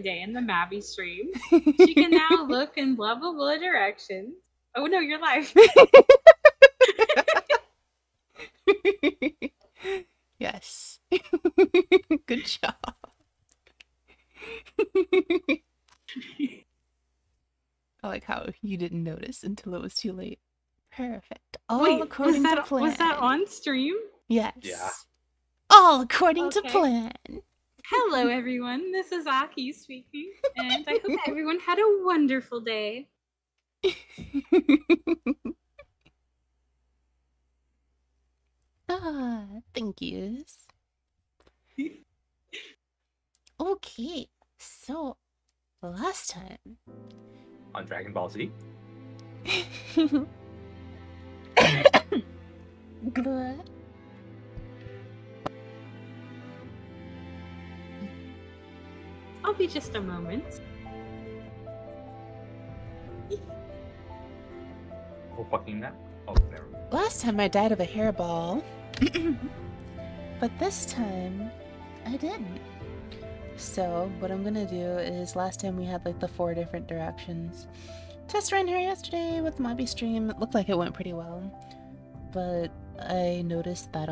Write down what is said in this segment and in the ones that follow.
day in the Mabby stream. She can now look in blah blah blah directions. Oh no, you're live. Yes. Good job. I like how you didn't notice until it was too late. Perfect. All according to plan. Was that on stream? Yes. Yeah. All according to plan. Hello everyone, this is Aki speaking, and I hope everyone had a wonderful day. Thank yous. Okay, so last time on Dragon Ball Z. I'll be just a moment. Oh fucking that! Oh, never mind. Last time I died of a hairball, but this time I didn't. So what I'm gonna do is, last time we had like the 4 different directions. Test ran here yesterday with the Mobby stream. It looked like it went pretty well, but I noticed that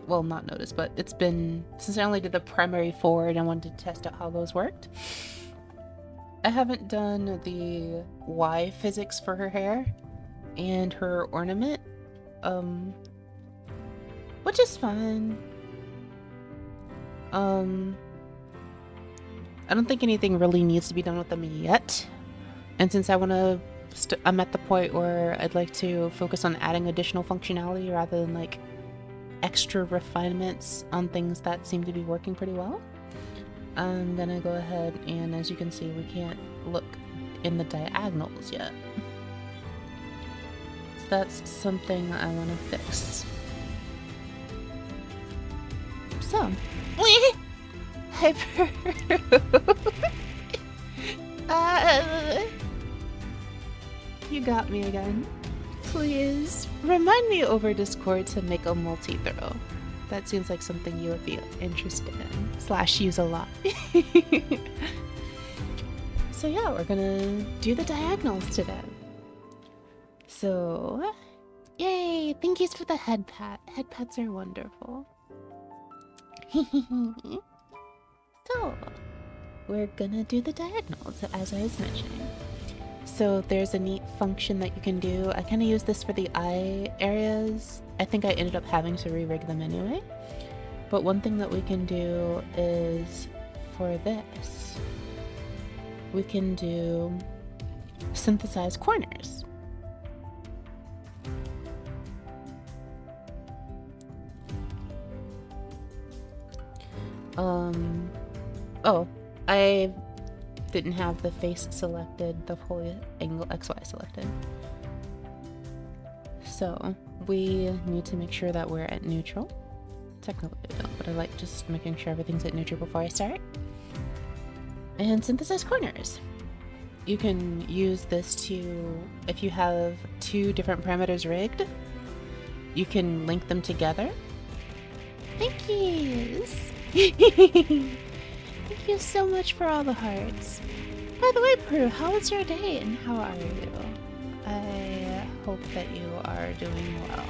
well, not noticed, but it's been since I only did the primary 4 and I wanted to test out how those worked. I haven't done the Y physics for her hair and her ornament, which is fine. I don't think anything really needs to be done with them yet, and since I'm at the point where I'd like to focus on adding additional functionality rather than like extra refinements on things that seem to be working pretty well, I'm gonna go ahead and, as you can see, we can't look in the diagonals yet. So that's something I want to fix. So, Hyper. You got me again. Please remind me over Discord to make a multi-throw. That seems like something you would be interested in / use a lot. So yeah, we're gonna do the diagonals today. So, yay! Thank yous for the head pat. Head pats are wonderful. So, we're gonna do the diagonals, as I was mentioning. So there's a neat function that you can do. I kind of use this for the eye areas. I think I ended up having to re-rig them anyway. But one thing that we can do is, for this, we can do synthesize corners. Oh, I didn't have the face selected, the whole angle XY selected. So we need to make sure that we're at neutral. Technically we don't, but I like just making sure everything's at neutral before I start. And synthesize corners. You can use this to, if you have 2 different parameters rigged, you can link them together. Thank yous! Thank you so much for all the hearts. By the way, Prue, how was your day and how are you? I hope that you are doing well.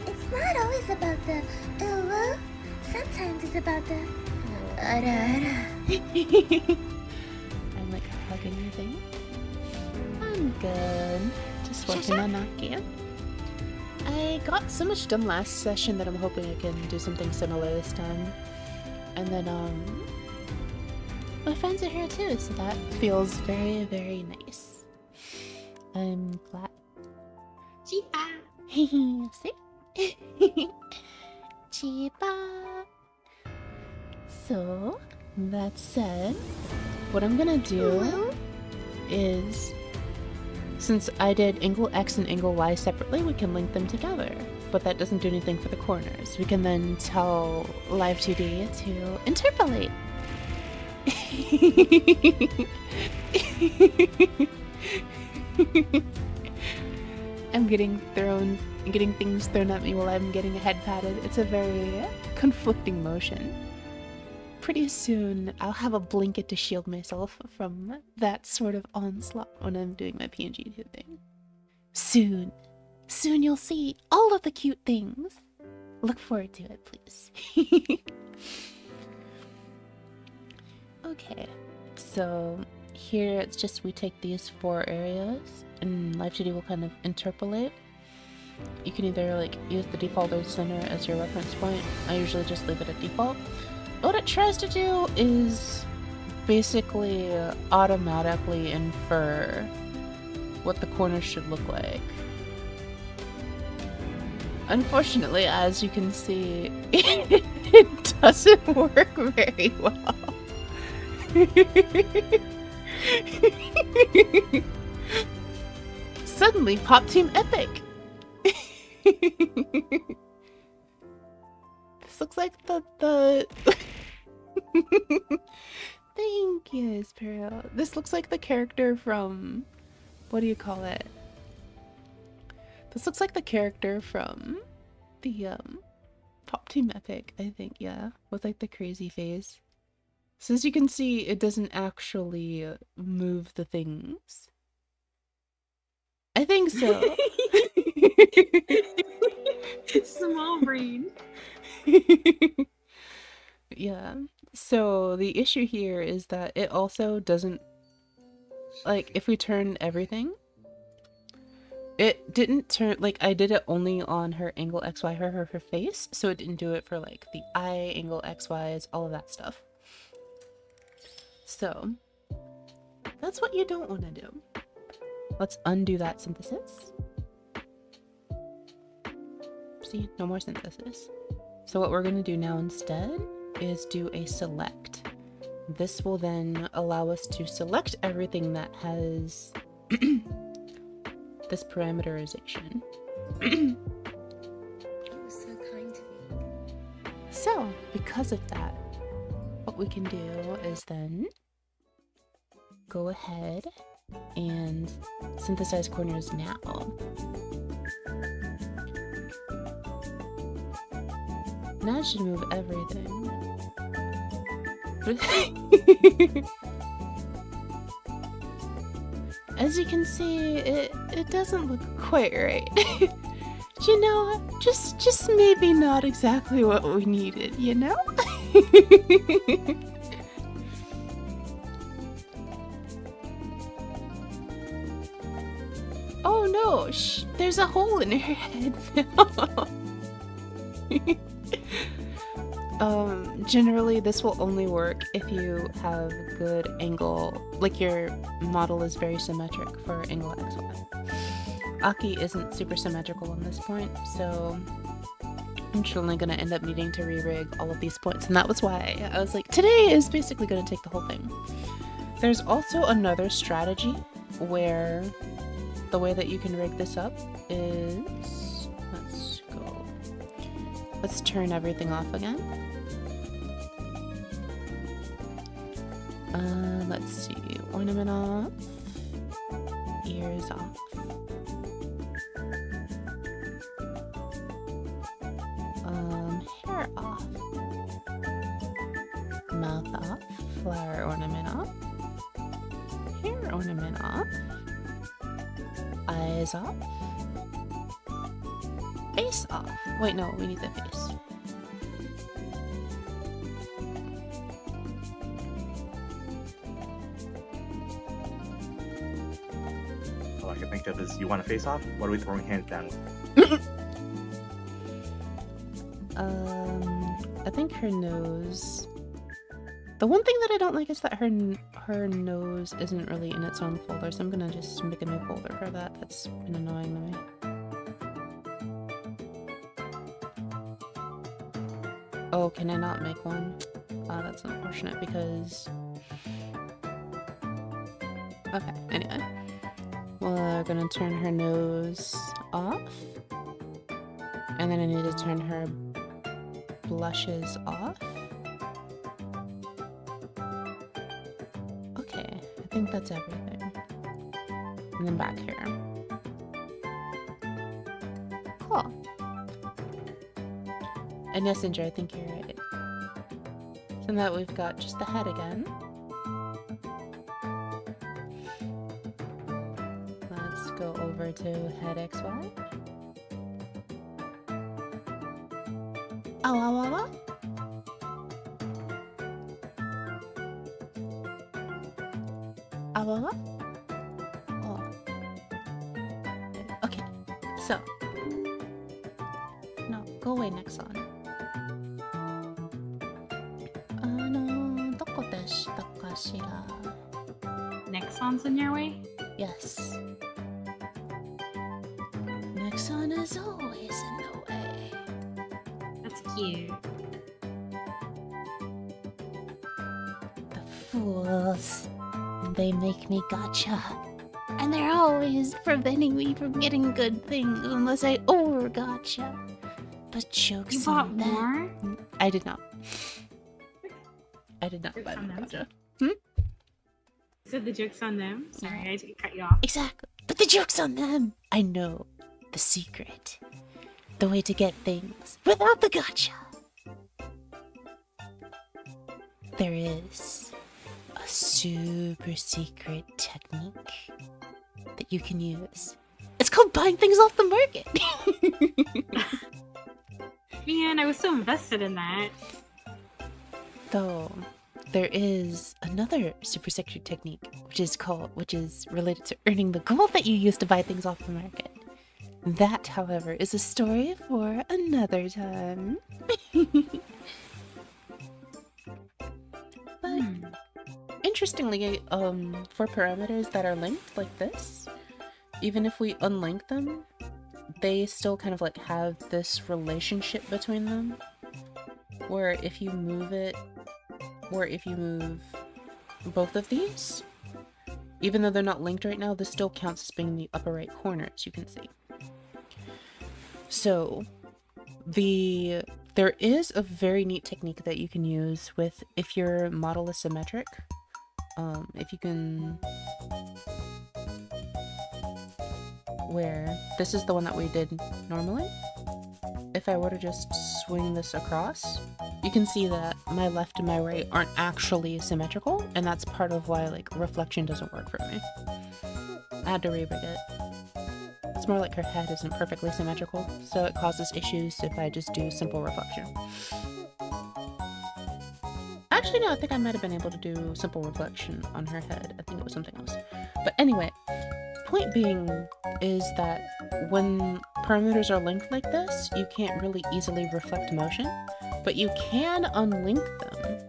It's not always about the ooh, sometimes it's about the ara. I'm like hugging your thing. I'm good. Just working on Aki. I got so much done last session that I'm hoping I can do something similar this time. And then, my friends are here too, so that feels very, very nice. I'm glad. Chiba! See? Chiba! So, that said, what I'm gonna do is, since I did angle X and angle Y separately, we can link them together. But that doesn't do anything for the corners. We can then tell Live2D to interpolate. I'm getting thrown getting things thrown at me while I'm getting a head patted. It's a very conflicting motion. Pretty soon, I'll have a blanket to shield myself from that sort of onslaught when I'm doing my PNG thing. Soon. Soon you'll see all of the cute things. Look forward to it, please. Okay, so here it's just we take these 4 areas and Live2D will kind of interpolate. You can either like use the default or the center as your reference point. I usually just leave it at default. What it tries to do is basically automatically infer what the corners should look like. Unfortunately, as you can see, it doesn't work very well. Suddenly, Pop Team Epic! This looks like the Thank you, Espero. This looks like the character from... what do you call it? This looks like the character from the Pop Team Epic, I think, yeah. With like the crazy face. So as you can see, it doesn't actually move the things. I think so. Small brain. Yeah. So the issue here is that it also doesn't, like, if we turn everything, it didn't turn, like, I did it only on her angle XY, her face, so it didn't do it for like the eye angle XYs, all of that stuff. So that's what you don't want to do. Let's undo that synthesis. See, no more synthesis. So what we're going to do now instead is do a select. This will then allow us to select everything that has this parameterization. It was so kind to me. So, because of that, what we can do is then go ahead and synthesize corners now. Now it should move everything. As you can see, it doesn't look quite right. You know, just maybe not exactly what we needed, you know? Oh no, there's a hole in her head now. Generally this will only work if you have good angle, like your model is very symmetric for angle XY. Aki isn't super symmetrical on this point, so I'm surely gonna end up needing to re-rig all of these points, and that was why I was like, today is basically gonna take the whole thing. There's also another strategy where the way that you can rig this up is, let's turn everything off again. Let's see, ornament off, ears off. Hair off, mouth off, flower ornament off, hair ornament off, eyes off, face off. Wait, no, we need the face. All I can think of is, you want to face off? What are we throwing hands down with? I think her nose. The one thing that I don't like is that her nose isn't really in its own folder, so I'm gonna just make a new folder for that. That's been annoying to me. Oh, can I not make one? That's unfortunate because... Okay, anyway. We're gonna turn her nose off. And then I need to turn her blushes off. Okay, I think that's everything. And then back here. Cool. And yes, Ginger, I think you're right. So now we've got just the head again. Let's go over to head XY. Ow, ow, ow, ow. Ow, ow, ow. Oh. Okay, so. No, go away, Nexon. Nexon's in your way? Yes. Nexon is always in the way. That's cute. The fools. They make me gotcha. And they're always preventing me from getting good things unless I over gotcha. But jokes You bought on them. more? I did not. I did not Jokes buy on the them. gotcha. You said the joke's on them? Sorry, I cut you off. Exactly. But the joke's on them. I know the secret. The way to get things without the gotcha. There is a super secret technique that you can use. It's called buying things off the market. Man, I was so invested in that. Though there is another super secret technique, which is related to earning the gold that you use to buy things off the market. That, however, is a story for another time. But interestingly, for parameters that are linked like this, even if we unlink them, they still kind of like have this relationship between them, where if you move it, or if you move both of these, even though they're not linked right now, this still counts as being the upper right corner, as you can see. So there is a very neat technique that you can use with, if your model is symmetric, if you can, where this is the one that we did normally. If I were to just swing this across, you can see that my left and my right aren't actually symmetrical, and that's part of why like reflection doesn't work for me. I had to rebig it. It's more like her head isn't perfectly symmetrical, so it causes issues if I just do simple reflection. Actually, no, I think I might have been able to do simple reflection on her head. I think it was something else. But anyway, point being is that when parameters are linked like this, you can't really easily reflect motion, but you can unlink them.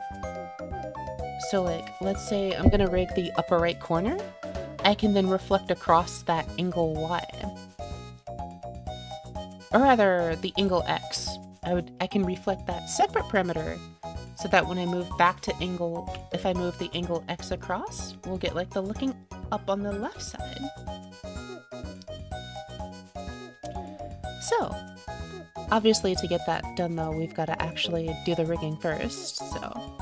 So like, let's say I'm gonna rig the upper right corner, I can then reflect across that angle Y. Or rather, the angle X. I can reflect that separate parameter so that when I move back to angle, if I move the angle X across, we'll get like the looking up on the left side. So, obviously to get that done though, we've got to actually do the rigging first, so.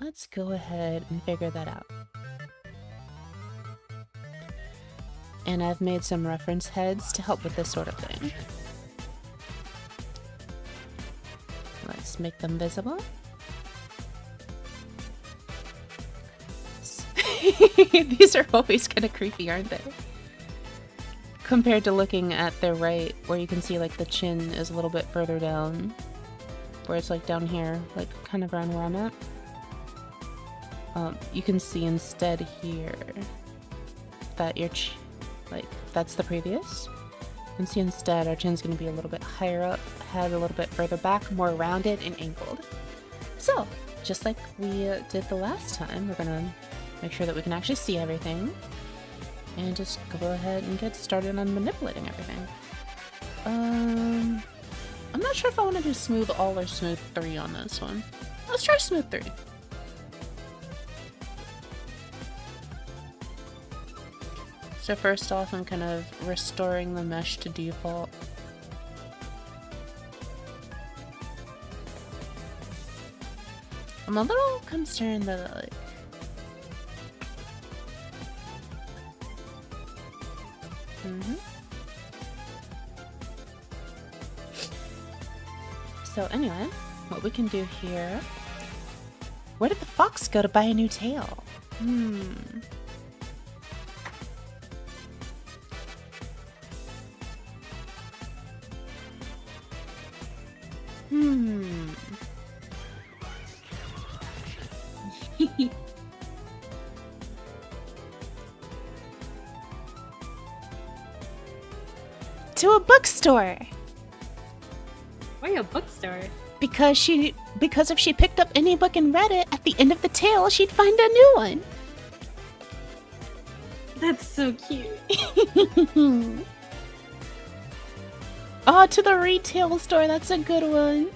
Let's go ahead and figure that out. And I've made some reference heads to help with this sort of thing. Let's make them visible. These are always kind of creepy, aren't they? Compared to looking at their right, where you can see like the chin is a little bit further down. Where it's like down here, like kind of around where I'm at. You can see instead here that your like that's the previous. You can see instead our chin's going to be a little bit higher up, head a little bit further back, more rounded and angled. So, just like we did the last time, we're going to make sure that we can actually see everything and just go ahead and get started on manipulating everything. I'm not sure if I want to do smooth all or smooth 3 on this one. Let's try smooth 3. So first off, I'm kind of restoring the mesh to default. I'm a little concerned that like So anyway, what we can do here... Where did the fox go to buy a new tail? To a bookstore! Why a bookstore? Because if she picked up any book and read it, at the end of the tale, she'd find a new one. That's so cute. Oh, to the retail store. That's a good one.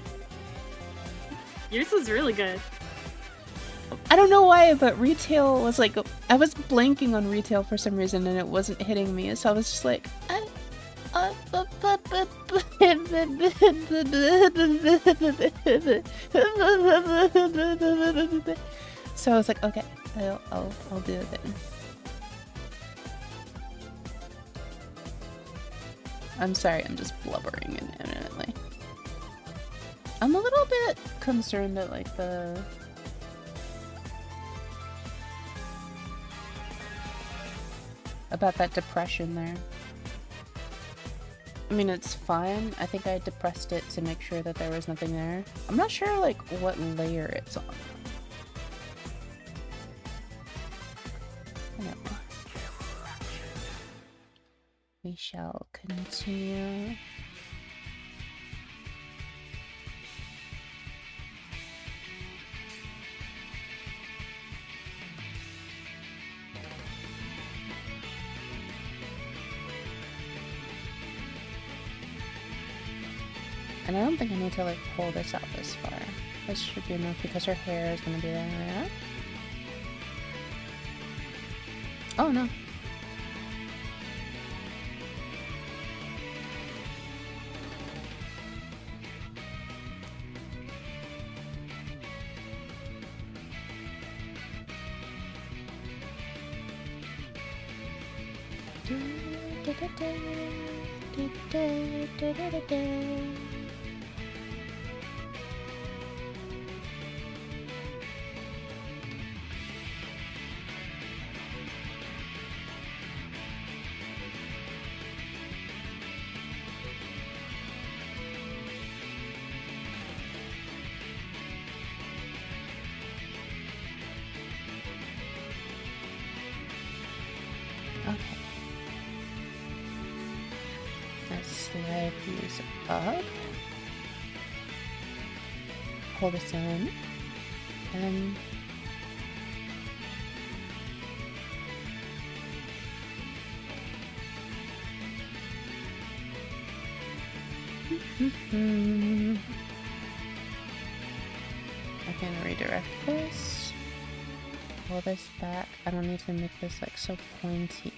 Yours was really good. I don't know why, but retail was like... I was blanking on retail for some reason, and it wasn't hitting me, so I was just like... So I was like, okay, I'll do it then. I'm sorry, I'm just blubbering inanimmately. I'm a little bit concerned at like about that depression there. I mean, it's fine. I think I depressed it to make sure that there was nothing there. I'm not sure, like, what layer it's on. I don't know. We shall continue. And I don't think I need to like pull this out this far. This should be enough because her hair is going to be there. Oh no. Okay. Let's slide these up. Pull this in. And I can redirect this. Pull this back. I don't need to make this like so pointy.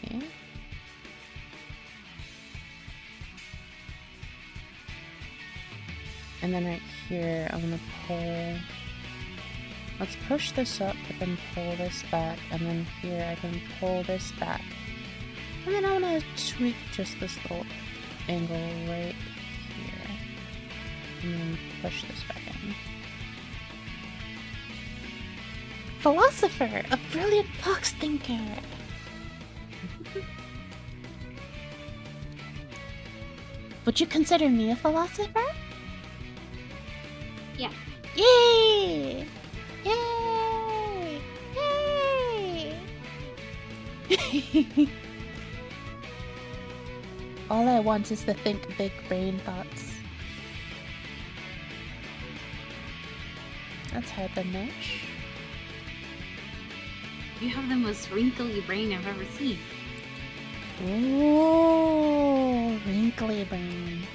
And then right here, I'm gonna pull. Let's push this up, but then pull this back. And then here, I can pull this back. And then I'm gonna tweak just this little angle right here. And then push this back in. Philosopher, a brilliant box thinker. Would you consider me a philosopher? Yeah. Yay! Yay! Yay! All I want is to think big brain thoughts. Let's hide the mesh. You have the most wrinkly brain I've ever seen. Ooh, wrinkly brain.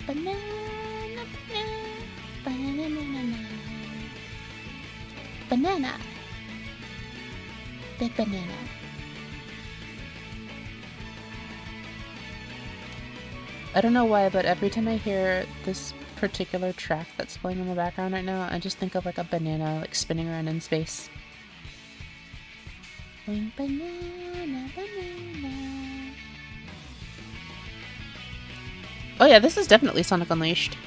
Banana, banana, banana, banana. Big banana. I don't know why, but every time I hear this particular track that's playing in the background right now, I just think of like a banana like spinning around in space. Banana, banana. Oh yeah, this is definitely Sonic Unleashed.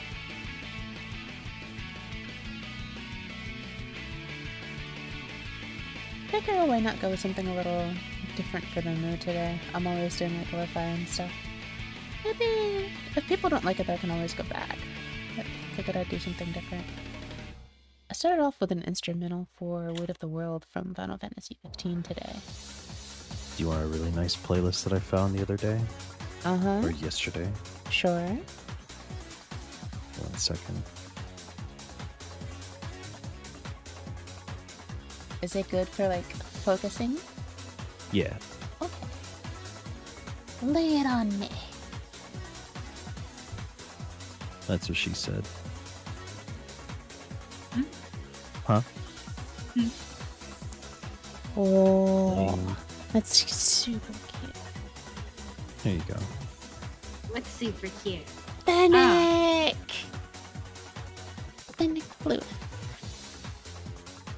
Figure why not go with something a little different for the mood today. I'm always doing like lo-fi and stuff. Maybe if people don't like it, I can always go back. But I figured I'd do something different. I started off with an instrumental for Weight of the World from Final Fantasy 15 today. Do you want a really nice playlist that I found the other day? Uh-huh. Or yesterday? Sure. 1 second. Is it good for like focusing? Yeah. Okay. Lay it on me. That's what she said. Hmm? Huh? Oh, that's super cute. There you go. What's super cute? Fennec! Fennec Blue.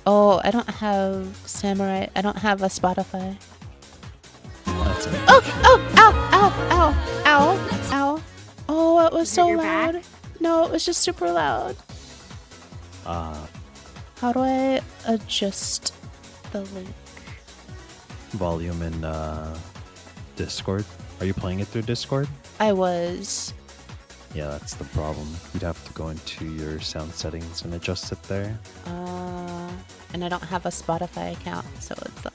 Oh, I don't have Samurai. I don't have a Spotify. That's it. Oh, oh, ow, ow, ow, ow, ow. Oh, it was Is it so your loud. back? No, it was just super loud. How do I adjust the link? Volume in Discord. Are you playing it through Discord? I was. Yeah, that's the problem. You'd have to go into your sound settings and adjust it there. And I don't have a Spotify account, so it's like.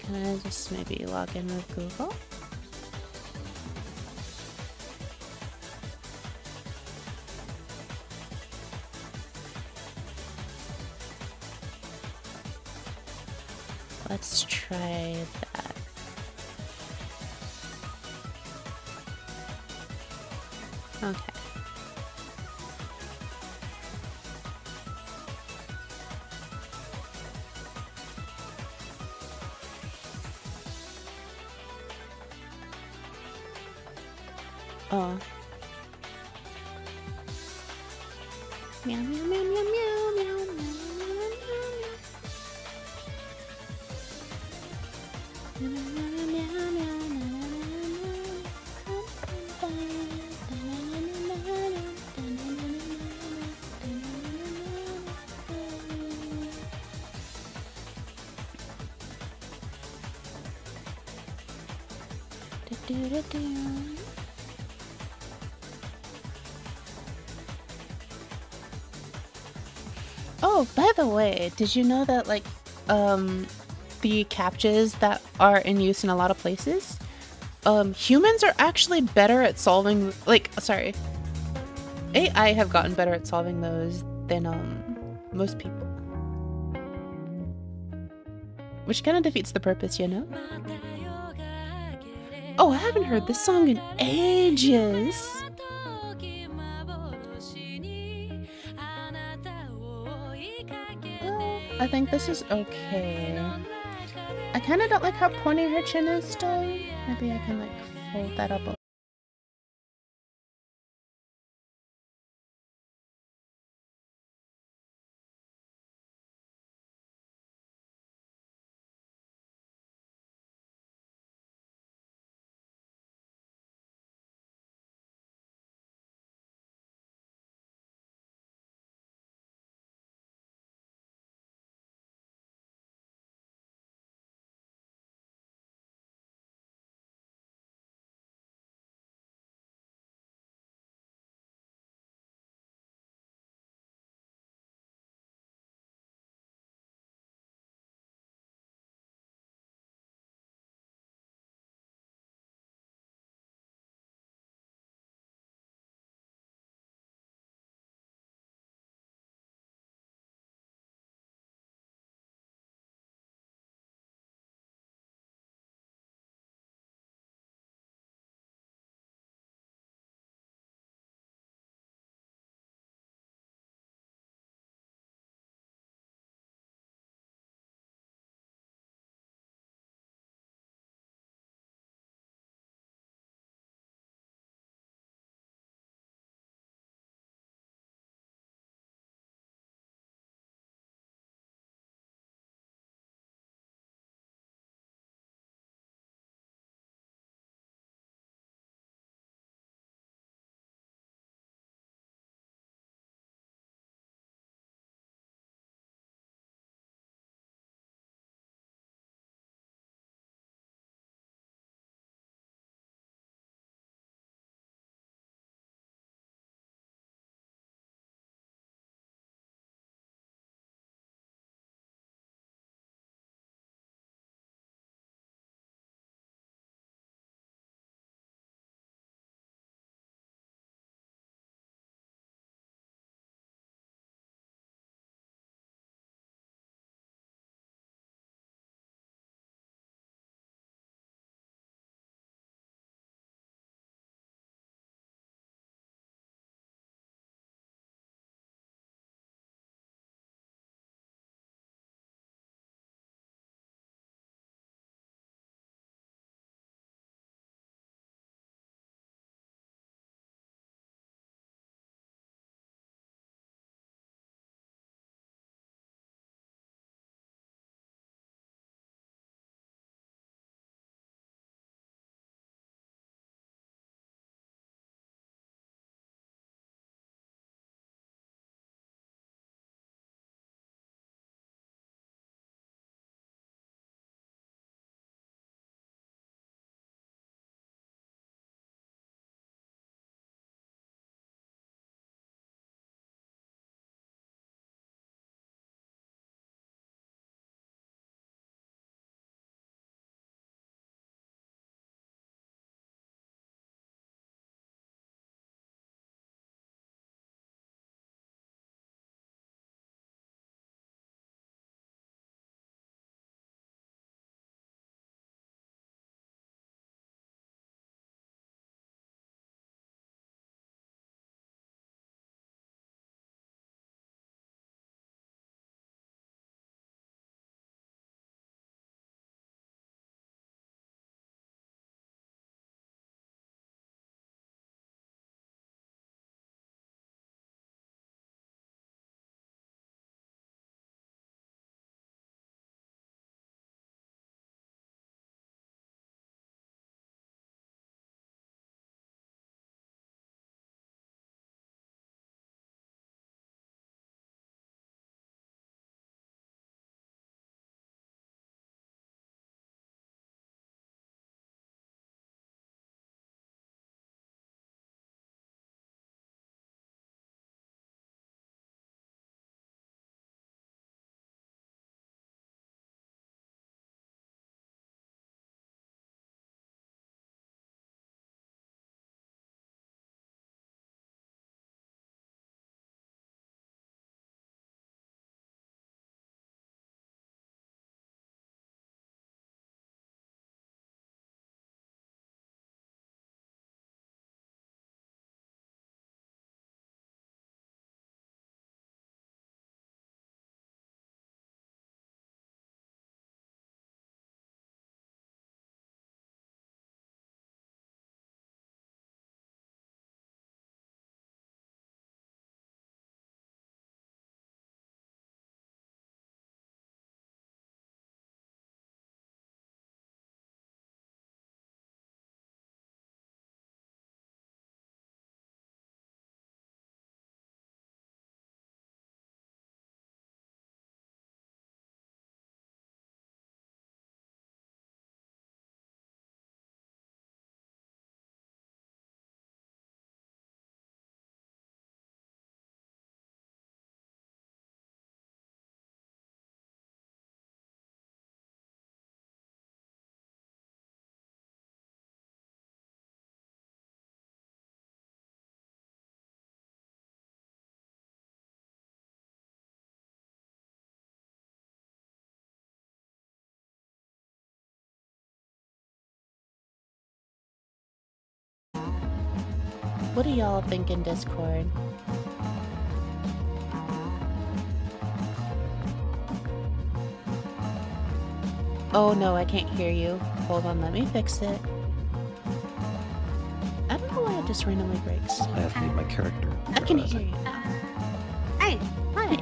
Can I just maybe log in with Google? Let's try that. Okay. Oh. Meow, meow, meow, meow, meow, meow, meow, Oh, by the way, did you know that the captchas that are in use in a lot of places, humans are actually better at solving, AI have gotten better at solving those than most people. Which kind of defeats the purpose, you know? Oh, I haven't heard this song in ages. I think this is okay. I kind of don't like how pointy her chin is still. Maybe I can fold that up a What do y'all think in Discord? Oh no, I can't hear you. Hold on, let me fix it. I don't know why it just randomly breaks. I have made my character. I can hear you. Hi. Hi.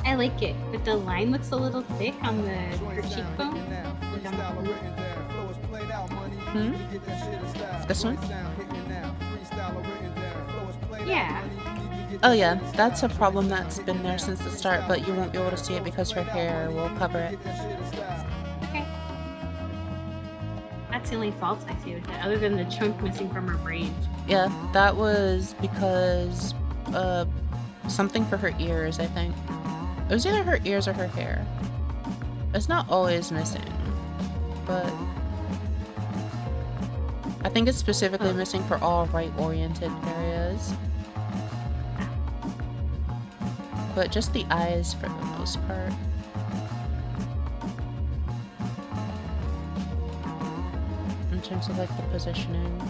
I like it, but the line looks a little thick on her cheekbone. This one? Yeah. Oh yeah, that's a problem that's been there since the start, but you won't be able to see it because her hair will cover it. Okay. That's the only fault I see with it, other than the chunk missing from her brain. Yeah, that was because something for her ears, I think. It was either her ears or her hair. It's not always missing, but I think it's specifically missing for all right-oriented areas. But just the eyes for the most part. In terms of like the positioning.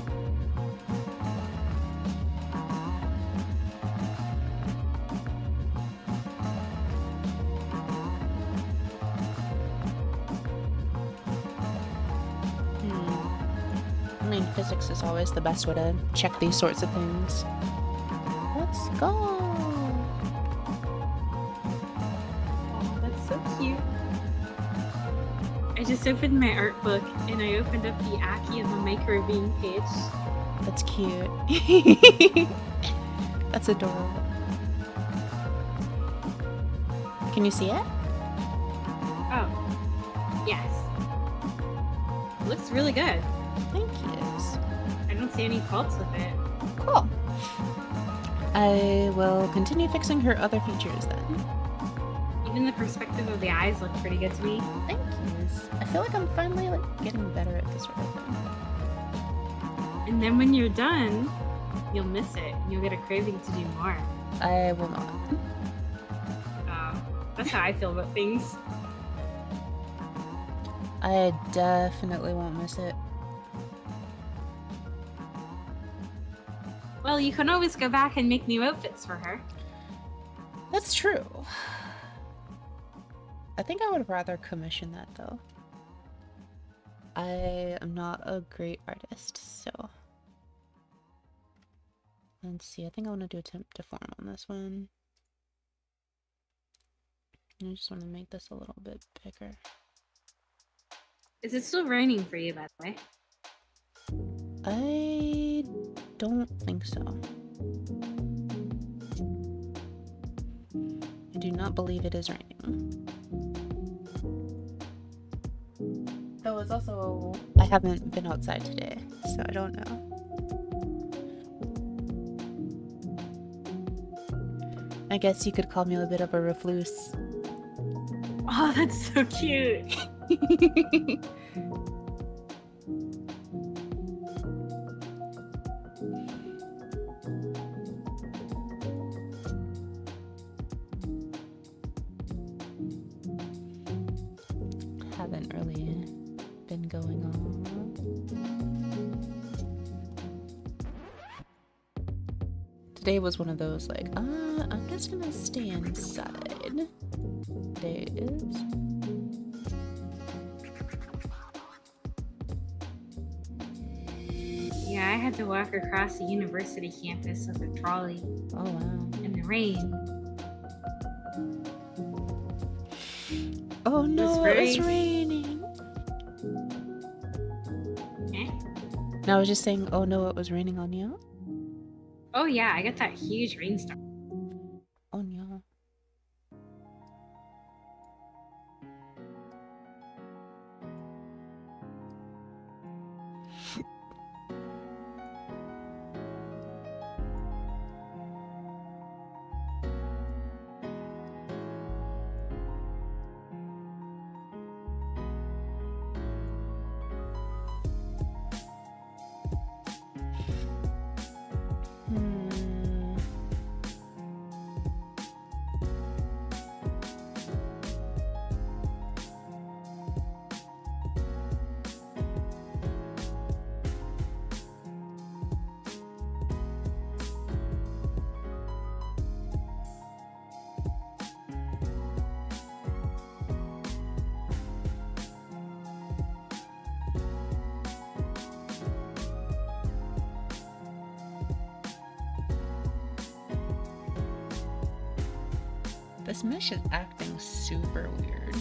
I mean, physics is always the best way to check these sorts of things. Let's go! I just opened my art book and I opened up the Aki and the microbeam page. That's cute. That's adorable. Can you see it? Oh, yes. It looks really good. Thank you. I don't see any faults with it. Cool. I will continue fixing her other features then. Even the perspective of the eyes look pretty good to me. Thank you. I feel like I'm finally like getting better at this sort of thing. And then when you're done, you'll miss it. And you'll get a craving to do more. I will not. That's how I feel about things. I definitely won't miss it. Well, you can always go back and make new outfits for her. That's true. I think I would rather commission that though. I am not a great artist, so let's see. I think I want to do attempt to form on this one. I just want to make this a little bit bigger. Is it still raining for you, by the way? I don't think so. I do not believe it is raining. Though it's also... I haven't been outside today, so I don't know. I guess you could call me a bit of a recluse. Oh, that's so cute! Haven't really been going on. Today was one of those like, I'm just gonna stay inside days. Yeah, I had to walk across the university campus with a trolley. Oh wow. In the rain. Oh no, it's raining. Eh? No, I was just saying, oh no, it was raining on you. Oh yeah, I got that huge rainstorm. Oh no. This mesh is acting super weird.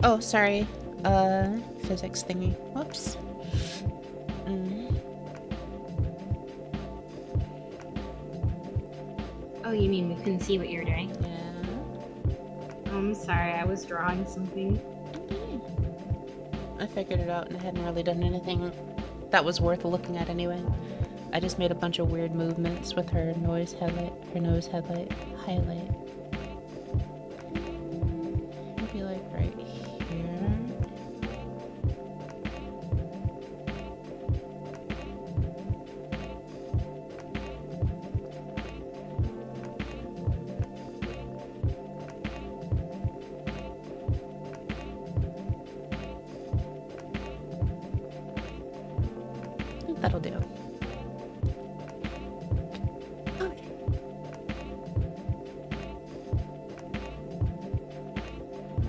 Oh, sorry. Physics thingy. Whoops. Oh, you mean we couldn't see what you were doing? Yeah. I'm sorry, I was drawing something. I figured it out and I hadn't really done anything that was worth looking at anyway. I just made a bunch of weird movements with her nose headlight highlight. Maybe like right here. I think that'll do.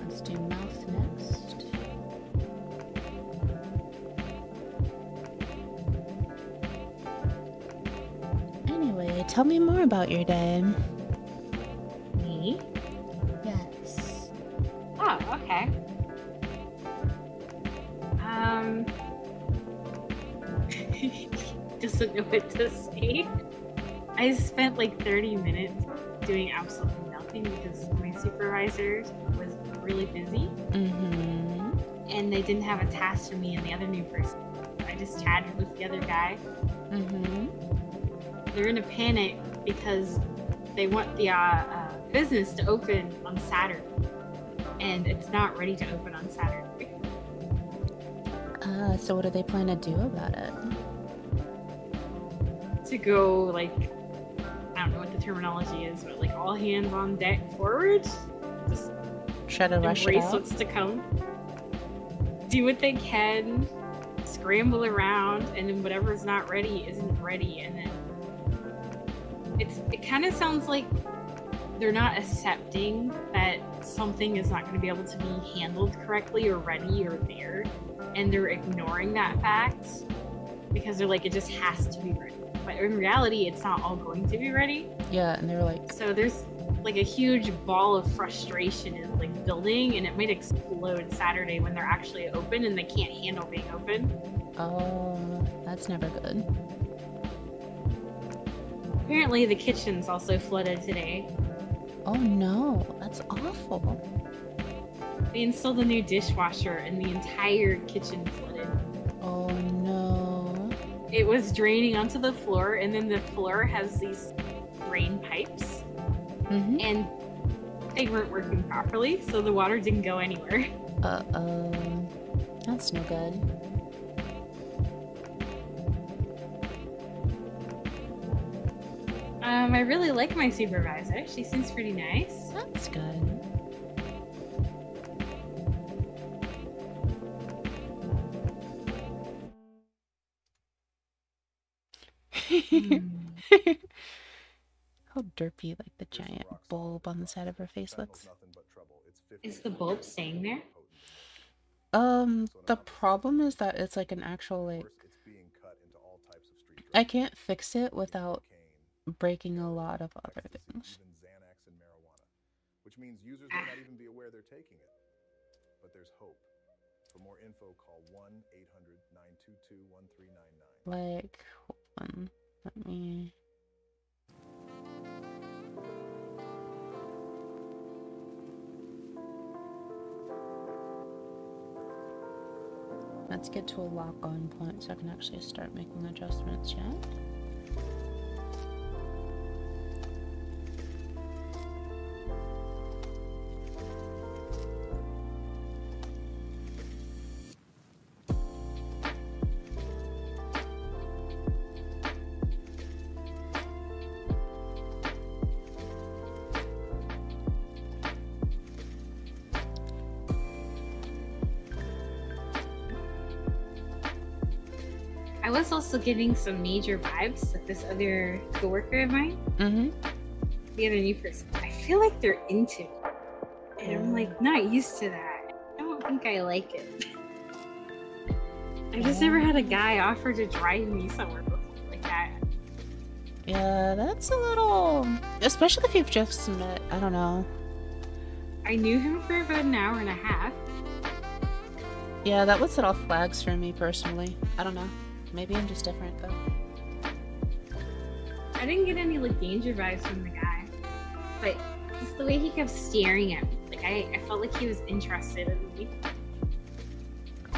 Let's do mouth next. Anyway, tell me more about your day. Me? Yes. Oh, okay. Doesn't know what to say. I spent like 30 minutes doing absolutely nothing because my supervisor was really busy and they didn't have a task for me and the other new person. I just chatted with the other guy. They're in a panic because they want the business to open on Saturday and it's not ready to open on Saturday. So what do they plan to do about it? To go, like, I don't know what the terminology is, but like all hands on deck forward. Just Try to rush it embrace out? what's to come. Do what they can, scramble around, and then whatever's not ready isn't ready. And then it kind of sounds like they're not accepting that something is not going to be able to be handled correctly or ready or there, and they're ignoring that fact because they're like, it just has to be ready. But in reality, it's not all going to be ready. Yeah, and they were like, So there's like a huge ball of frustration is like building, and it might explode Saturday when they're actually open and they can't handle being open. oh, that's never good. Apparently the kitchen's also flooded today. Oh no, that's awful. They installed a new dishwasher and the entire kitchen flooded. Oh no. It was draining onto the floor, and then the floor has these drain pipes, and they weren't working properly, so the water didn't go anywhere. Uh-oh. That's no good. I really like my supervisor. She seems pretty nice. That's good. How derpy, like the giant bulb on the side of her face looks. Is the bulb staying there? The problem is that it's like an actual, like, I can't fix it without breaking a lot of other things. Which means users may not even be aware they're taking it. But there's hope. For more info, call 1-800-922-1399. Like, hold on. Let me... Let's get to a lock-on point so I can actually start making adjustments, yeah? I was also getting some major vibes that this other coworker of mine, the other new person, I feel like they're into me. And I'm like not used to that. I don't think I like it. I just never had a guy offer to drive me somewhere before like that. Yeah, that's a little... Especially if you've just met, I don't know. I knew him for about an hour and a half. Yeah, that would set off flags for me personally. I don't know. Maybe I'm just different though. I didn't get any like danger vibes from the guy, but just the way he kept staring at me, like I felt like he was interested in me.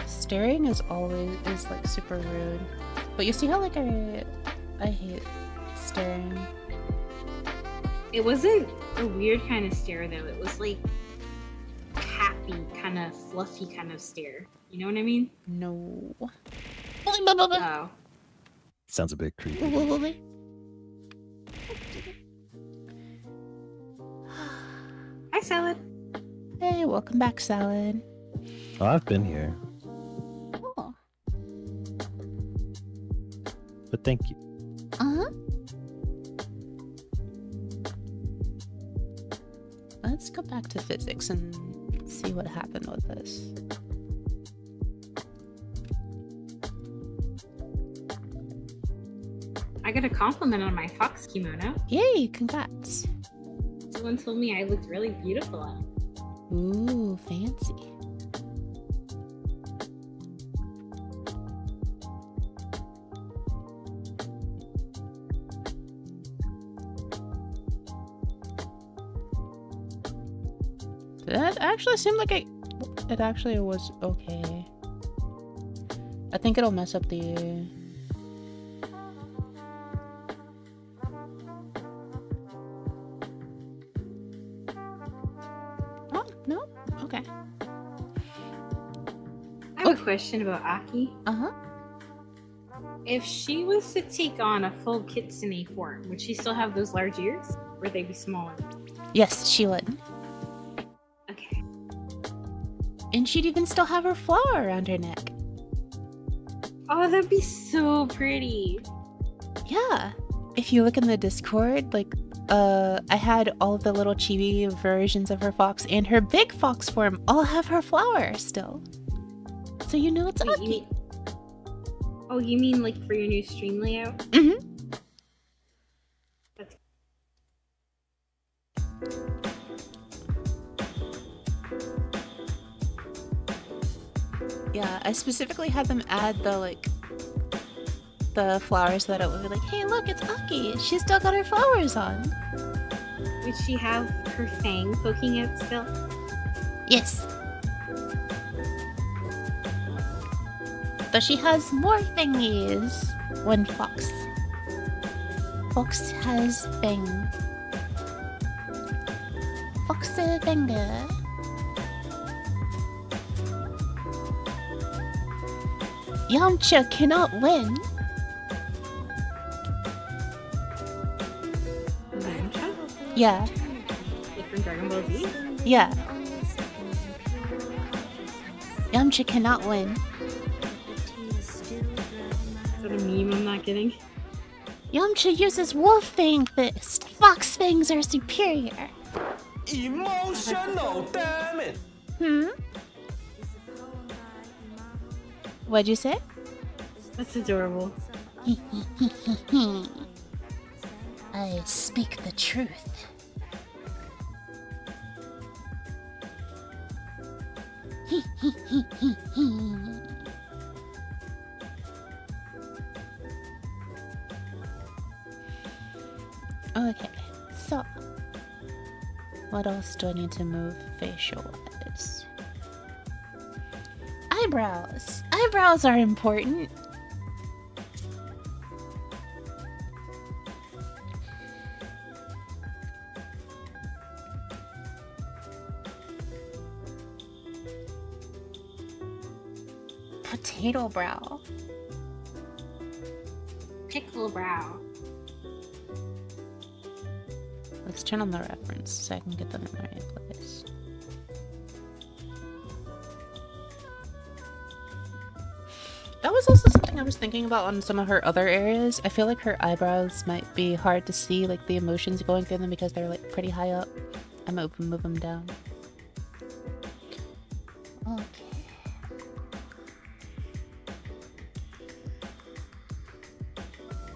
Staring is like super rude. But you see how like I hate staring. It wasn't a weird kind of stare though. It was like happy, kind of fluffy kind of stare. You know what I mean? No. Oh. Sounds a bit creepy. Hi, Salad. Hey, welcome back, Salad. Oh, I've been here. Oh. But thank you. Let's go back to physics and see what happened with this. I got a compliment on my fox kimono. Yay, congrats. Someone told me I looked really beautiful on it. Ooh, fancy. That actually seemed like it actually was okay. I think it'll mess up the... Oh, no? Okay. I have a question about Aki. Uh-huh. If she was to take on a full kitsune form, would she still have those large ears? Or would they be smaller? Yes, she would. Okay. And she'd even still have her flower around her neck. Oh, that'd be so pretty. Yeah. If you look in the Discord, like, I had all of the little chibi versions of her fox and her big fox form all have her flower still. So you know it's Wait, Aki. You mean like for your new stream layout? Mm-hmm. That's... Yeah, I specifically had them add the flowers so that it would be like, hey look, it's Aki. She's still got her flowers on. Would she have her fang poking out still? Yes. But she has more thingies when Fox. Fox has fang. Fox finger. Yamcha cannot win. Yamcha? Yeah. Like from Dragon Ball Z? Yeah. Yamcha cannot win. Is that a meme I'm not getting? Yamcha uses wolf fang fist. Fox fangs are superior. Emotional, damn it! What'd you say? That's adorable. I speak the truth. Okay, so what else do I need to move facial wise? Eyebrows. Eyebrows are important. Potato brow. Pickle brow. Let's turn on the reference so I can get them in the right place. That was also something I was thinking about on some of her other areas. I feel like her eyebrows might be hard to see, like the emotions going through them because they're like pretty high up. I might move them down. Okay.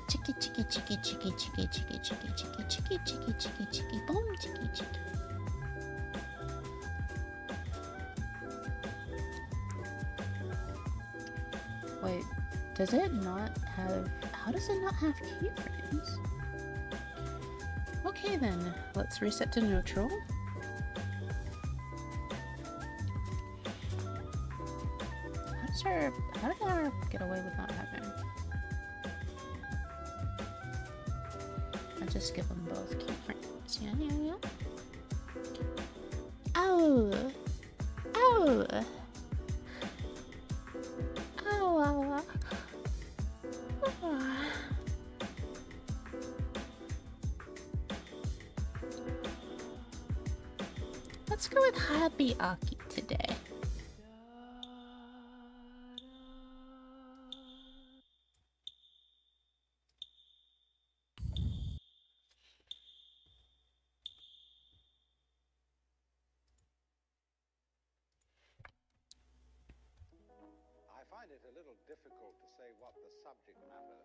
Chicky chicky chicky chicky chicky chicky chicky chicky chicky chicky chicky chicky boom chicky chicky. Wait, does it not have... How does it not have keyframes? Okay then, let's reset to neutral. How did her get away with not having... I'll just give them both keyframes. Yeah, yeah, yeah. Oh! Oh! Oh, oh. Let's go with Happy Aki today. I find it a little difficult to say what the subject matter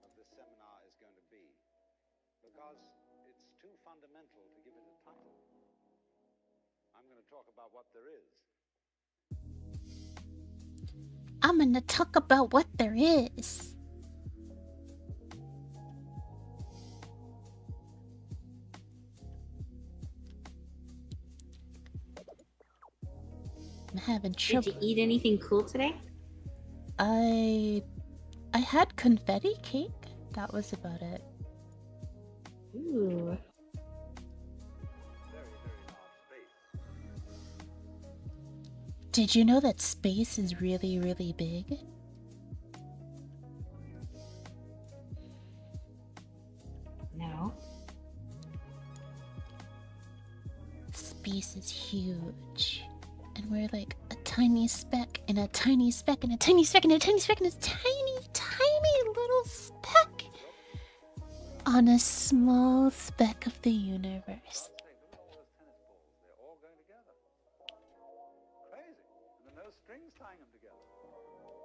of this seminar is going to be, because it's too fundamental to give it a title. I'm going to talk about what there is. I'm gonna talk about what there is. I'm having trouble. Did you eat anything cool today? I had confetti cake. That was about it. Ooh. Did you know that space is really, really big? No. Space is huge. And we're like a tiny speck and a tiny speck and a tiny speck and a tiny speck and a tiny, tiny little speck on a small speck of the universe.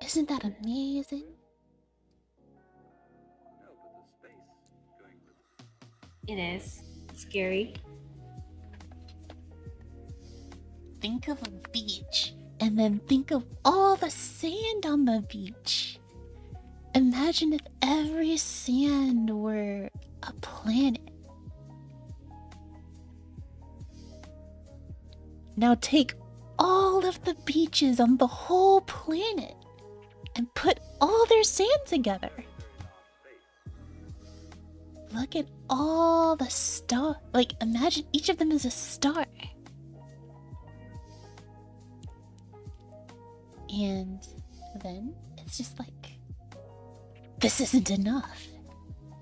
Isn't that amazing? It is. Scary. Think of a beach and then think of all the sand on the beach. Imagine if every sand were a planet. Now take all of the beaches on the whole planet and put all their sand together. Look at all the stars. Like, imagine each of them is a star. And then it's just like, this isn't enough.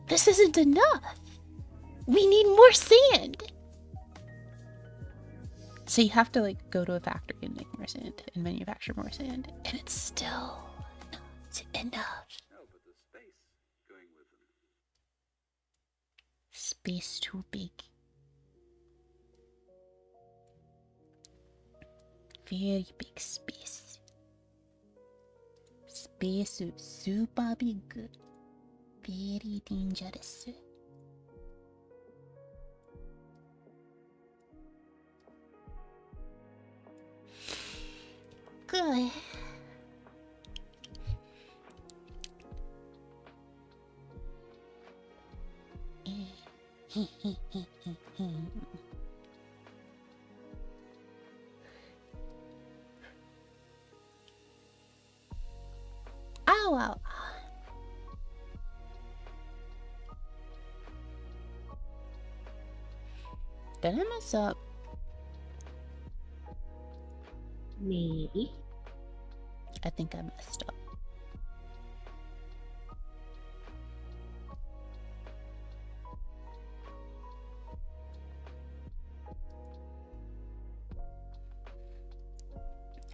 This isn't enough. We need more sand. So you have to like go to a factory and make more sand and manufacture more sand, and it's still not enough. No, but the space going with them. Space too big. Very big space. Space is super big. Very dangerous. Good. Ow, ow. Did I mess up? Maybe. I think I messed up.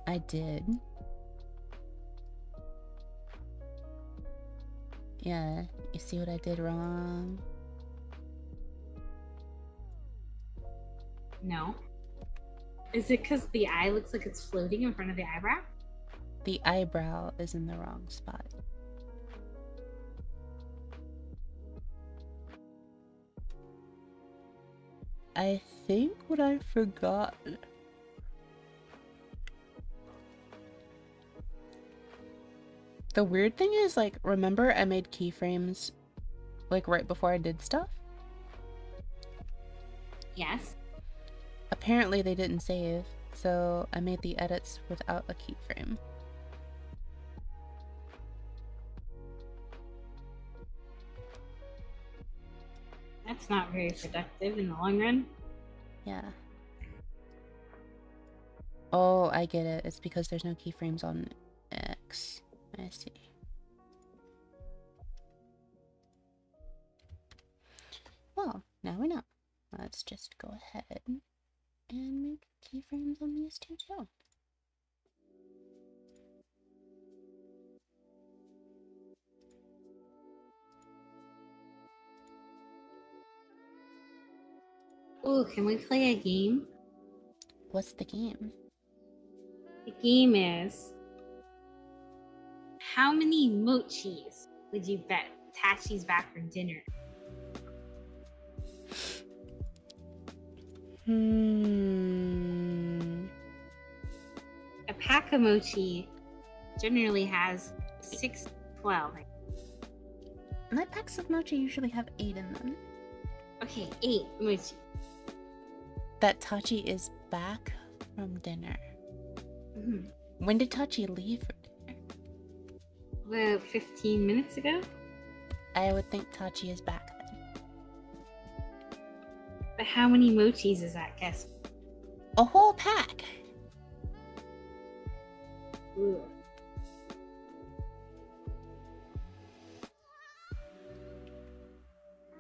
I did. Yeah, you see what I did wrong? No. Is it because the eye looks like it's floating in front of the eyebrow? The eyebrow is in the wrong spot. I think what I forgot. The weird thing is, like, remember I made keyframes, like, right before I did stuff? Yes. Apparently they didn't save, so I made the edits without a keyframe. That's not very productive in the long run. Yeah. Oh, I get it. It's because there's no keyframes on X. I see. Well, now we know. Let's just go ahead and make keyframes on these two too. Ooh, can we play a game? What's the game? The game is, how many mochis would you bet Tachi's back for dinner? A pack of mochi generally has 6 to 12. My packs of mochi usually have 8 in them. Okay, 8 mochi. That Tachi is back from dinner. Mm-hmm. When did Tachi leave for dinner? About 15 minutes ago? I would think Tachi is back then. But how many mochis is that, guess? A whole pack! Ooh.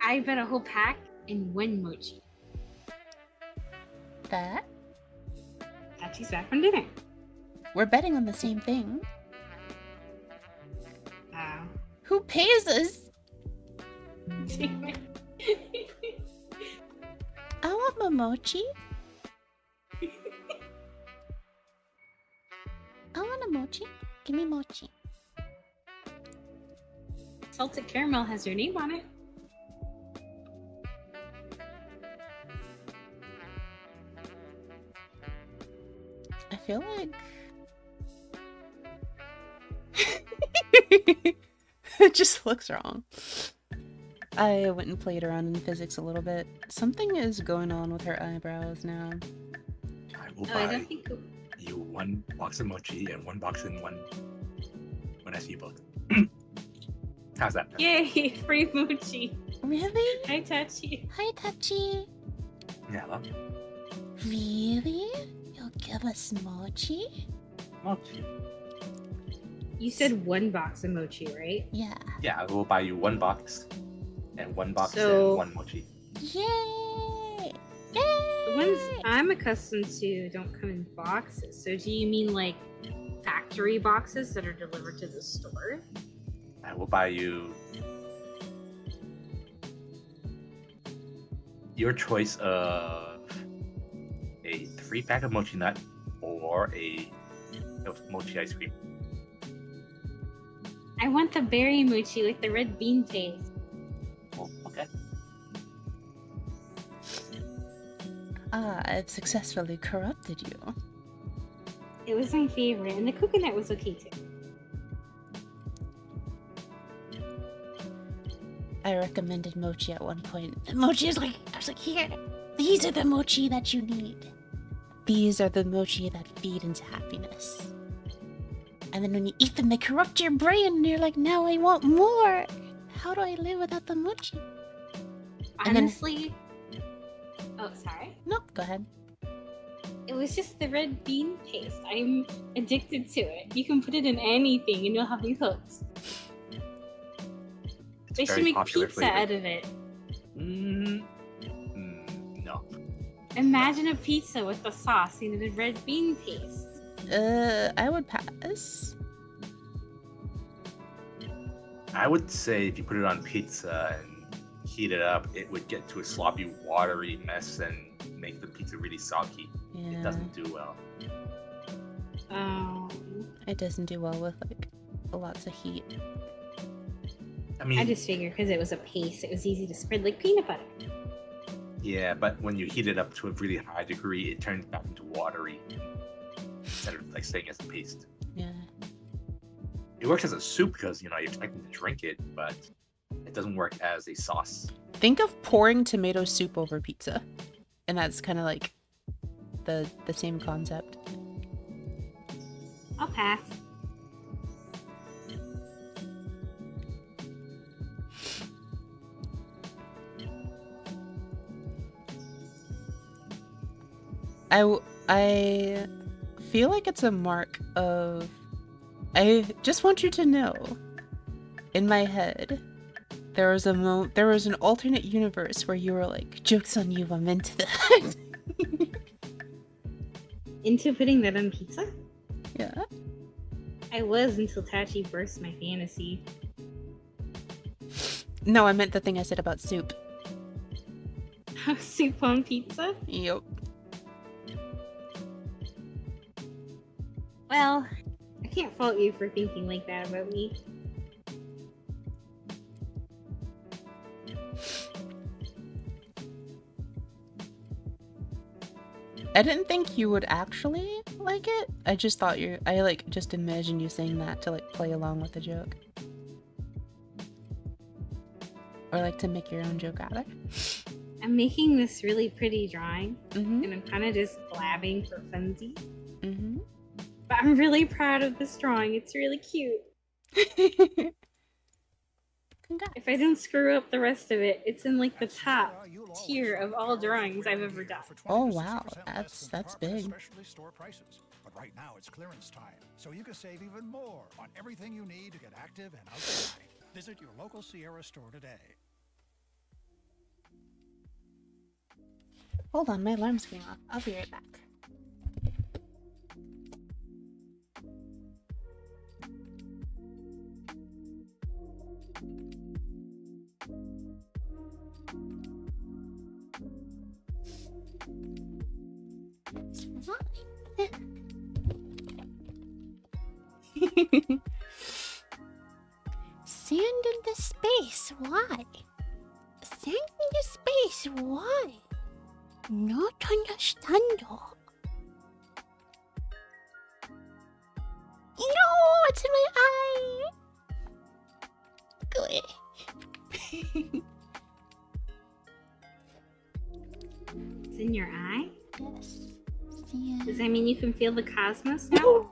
I bet a whole pack in 1 mochi. That? Tachi's back from dinner. We're betting on the same thing. Wow. Who pays us? I want my mochi. I want a mochi. Give me mochi. Salted caramel has your name on it. I feel like... it just looks wrong. I went and played around in physics a little bit. Something is going on with her eyebrows now. I will I buy don't think... you 1 box of mochi and 1 box in 1 when I see you both. How's that? Yay! Free mochi. Really? Hi, Tachi. Hi, Tachi. Yeah, I love you. Really? You'll give us mochi? Mochi. You said 1 box of mochi, right? Yeah. Yeah, I will buy you 1 box and 1 box So- and 1 mochi. Yay! The Yay! ones I'm accustomed to don't come in boxes. So do you mean like factory boxes that are delivered to the store? I will buy you your choice of a 3-pack of mochi nut or of mochi ice cream. I want the berry mochi with the red bean paste. Oh, okay. Ah, I've successfully corrupted you. It was my favorite, and the coconut was okay too. I recommended mochi at one point. The mochi is like, I was like, here, these are the mochi that you need. These are the mochi that feed into happiness. And then when you eat them, they corrupt your brain, and you're like, now I want more. How do I live without the mochi? And then- Honestly, oh, sorry. Nope, go ahead. It was just the red bean paste. I'm addicted to it. You can put it in anything and you'll have me hooked. It's They very should make popular pizza flavor. out of it. No. Imagine a pizza with the sauce and the red bean paste. I would pass. I would say if you put it on pizza and heat it up, it would get to a sloppy, watery mess and make the pizza really soggy. Yeah. It doesn't do well. Oh. It doesn't do well with like lots of heat. I mean, I just figured because it was a paste, it was easy to spread like peanut butter. yeah, but when you heat it up to a really high degree, it turns back into watery instead of like staying as a paste. Yeah. It works as a soup because you're expecting to drink it, but it doesn't work as a sauce. Think of pouring tomato soup over pizza, and that's kind of like the same concept. I'll pass. I feel like it's a mark of. I just want you to know, in my head, there was an alternate universe where you were like, "Joke's on you, I'm into that." Into putting that on pizza? Yeah. I was until Tachi burst my fantasy. No, I meant the thing I said about soup. Soup on pizza? Yep. Well, I can't fault you for thinking like that about me. I didn't think you would actually like it. I just thought I just imagined you saying that to like play along with the joke. Or like to make your own joke out of it. I'm making this really pretty drawing, Mm-hmm. and I'm kind of just blabbing for funsies. Mm-hmm. But I'm really proud of this drawing. It's really cute. Congrats. If I don't screw up the rest of it, it's in like the top tier of all drawings I've ever done. Oh wow, that's big. Specialty store prices. But right now it's clearance time, so you can save even more on everything you need to get active and outside. Visit your local Sierra store today. Hold on, my alarm's going off. I'll be right back. Sand into space, why? Sand into space, why? Not understandable. No, it's in my eye. Good. It's in your eye? Yes. Sand. Does that mean you can feel the cosmos now?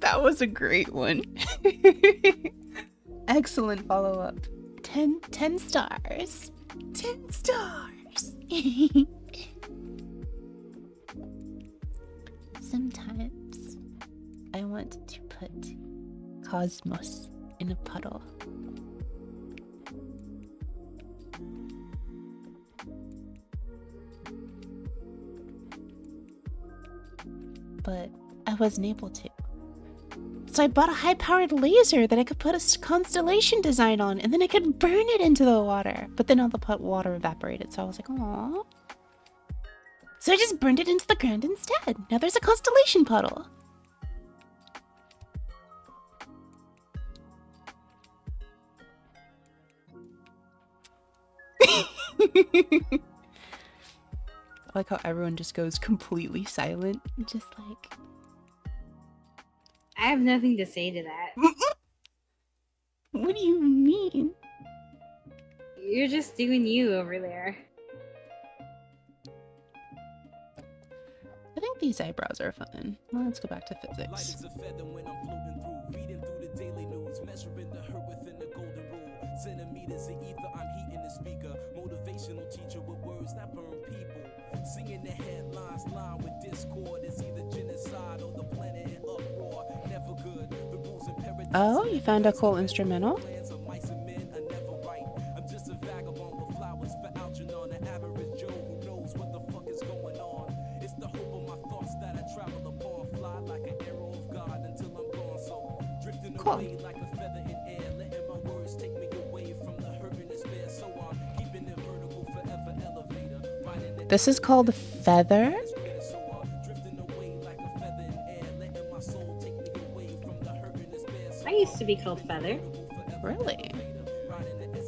That was a great one. Excellent follow-up. 10 stars. 10 stars. Sometimes I want to put cosmos in a puddle. But I wasn't able to. So I bought a high-powered laser that I could put a constellation design on, and then I could burn it into the water. But then all the water evaporated, so I was like, aww. So I just burned it into the ground instead. Now there's a constellation puddle. I like how everyone just goes completely silent. Just like... I have nothing to say to that. What do you mean? You're just doing you over there. I think these eyebrows are fun. Well, let's go back to Light physics. as a feather when I'm floating through, reading through the daily news, measuring the hurt within the golden rule. Centimeters of ether, I'm heating the speaker. Motivational teacher with words that burn people. Singing the headlines, line with discord. It's either genocide or the planet in uproar. Never good. The rules and paradise. Oh, you found a cool instrumental? Plans of mice and men are never right. I'm just a vagabond with flowers for Algernon, an average Joe who knows what the fuck is going on. It's the hope of my thoughts that I travel upon. Fly like an arrow of God until I'm gone. So drifting Cool. This is called Feather. I used to be called Feather. Really?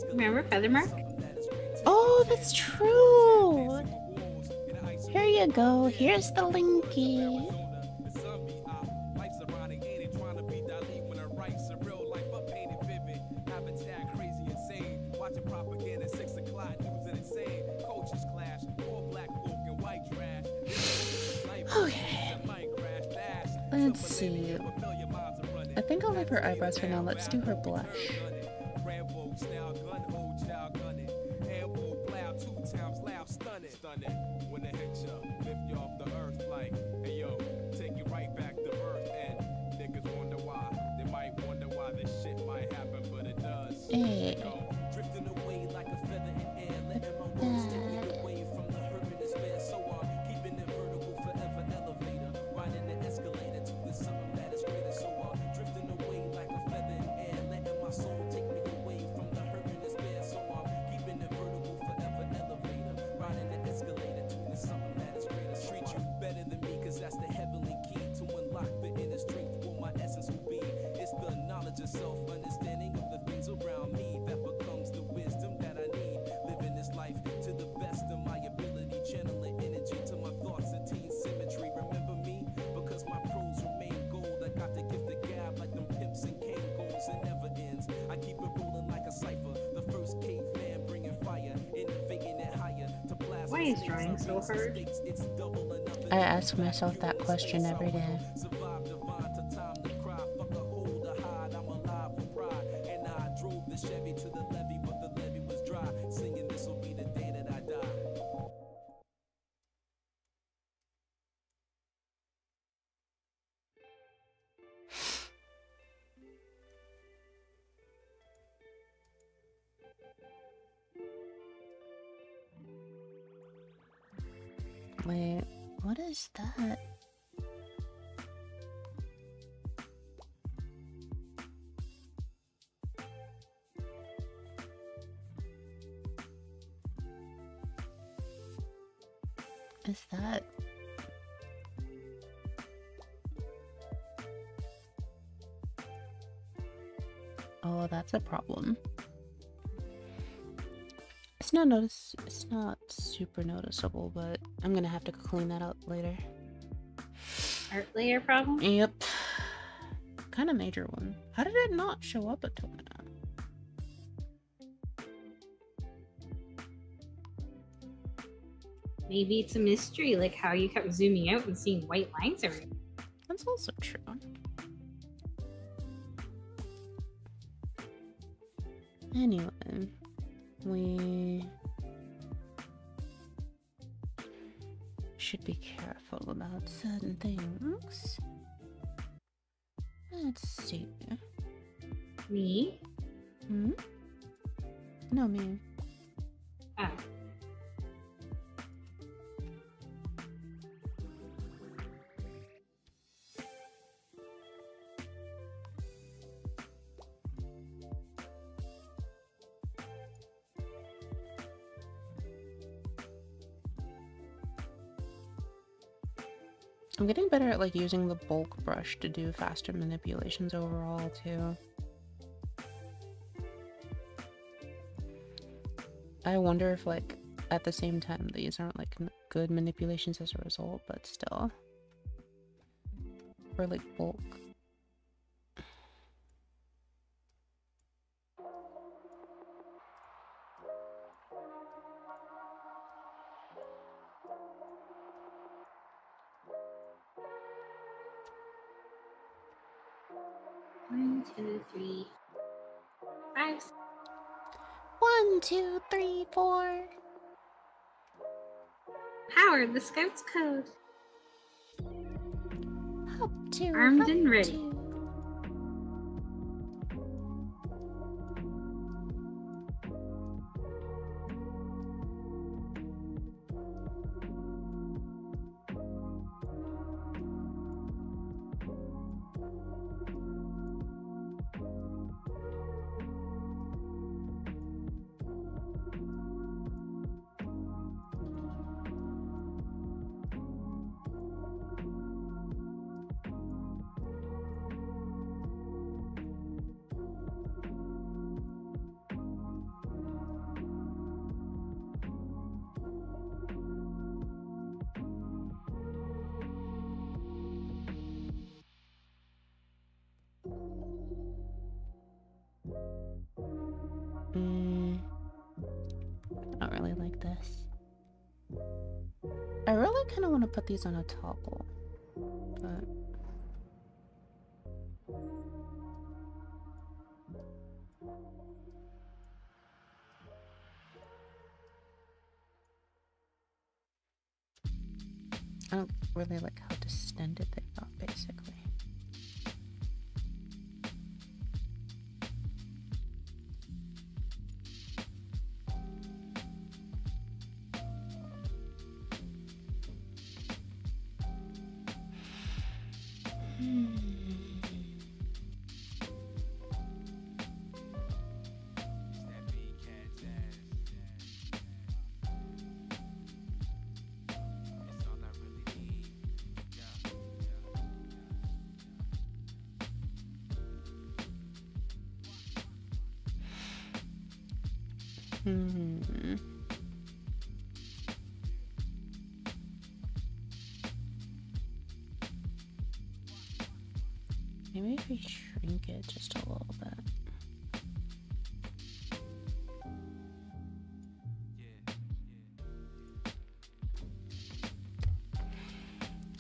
Remember Feathermark? Oh, that's true. Here you go. Here's the linky. Okay. Let's see. I think I'll leave her eyebrows for now. Let's do her blush. Hey. Why is drawing so hard? I ask myself that question every day. Wait, what is that? Is that? Oh, that's a problem. It's not super noticeable, but I'm gonna have to clean that up later. Art layer problem? Yep. Kind of major one. How did it not show up until now? Maybe it's a mystery, like how you kept zooming out and seeing white lines everywhere. That's also true. Anyway, we should be careful about certain things. Let's see. Me? Hmm? No, me. Ah. I'm getting better at like using the bulk brush to do faster manipulations overall too. I wonder if like at the same time these aren't like good manipulations as a result, but still. For like bulk. One, two, three, 5. 1, 2, 3, 4. Howard, the Scouts code. Up to Armed up and ready. to. this. I really kind of want to put these on a toggle, but I don't really like how distended they got, basically. Maybe if we shrink it just a little bit.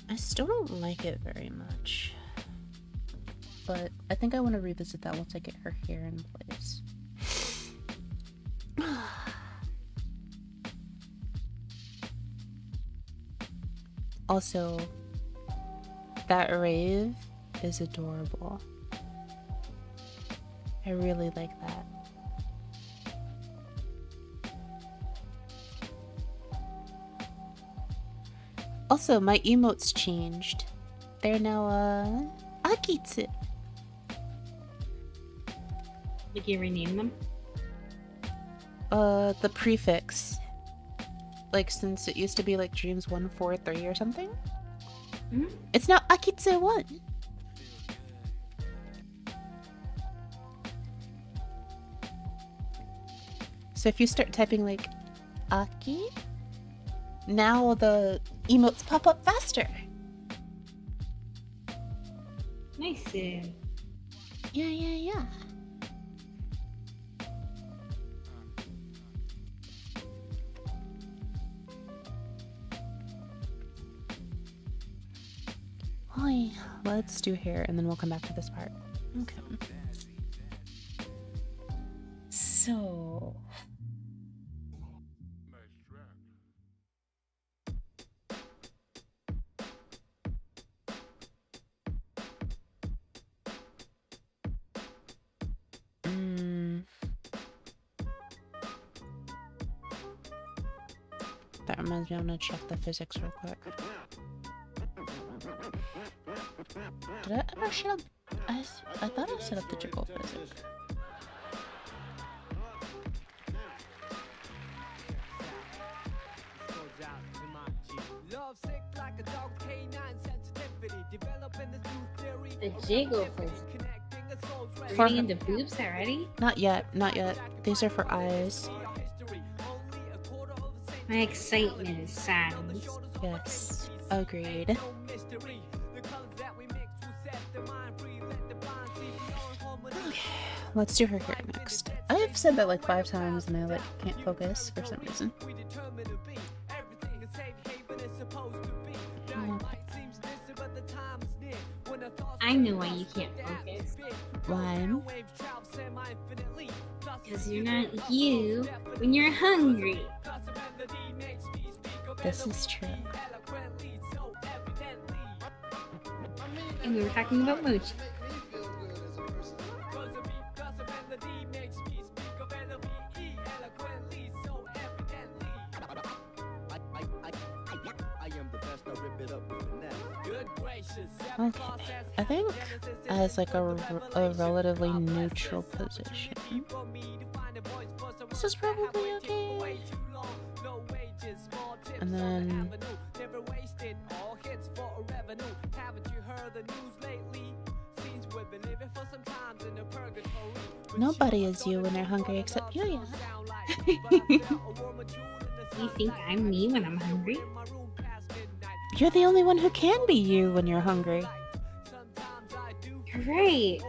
I still don't like it very much, but I think I want to revisit that once I get her hair in place. Also, that rave is adorable. I really like that. Also, my emotes changed. They're now, Akitsu. Like you rename them? The prefix. Like, since it used to be like Dreams 143 or something. Mm-hmm. It's now Akitsu 1. So if you start typing like Aki, now the emotes pop up faster. Nice. Yeah. Hi, let's do hair and then we'll come back to this part. Okay. So... That reminds me, I'm gonna check the physics real quick. Did I ever set up? I thought I set up the jiggle physics. The jiggle physics. We're getting into boobs already? Not yet. These are for eyes. My excitement is saddened. Yes, agreed. Okay, let's do her hair next. I've said that like 5 times and I like can't focus for some reason. I know why you can't focus. Why? Because you're not you when you're hungry. This is true. And we were talking about mochi. Okay, I think as like a relatively neutral position. This is probably okay. And then nobody is you when they're hungry except you. You think I'm me when I'm hungry? You're the only one who can be you when you're hungry. You're right.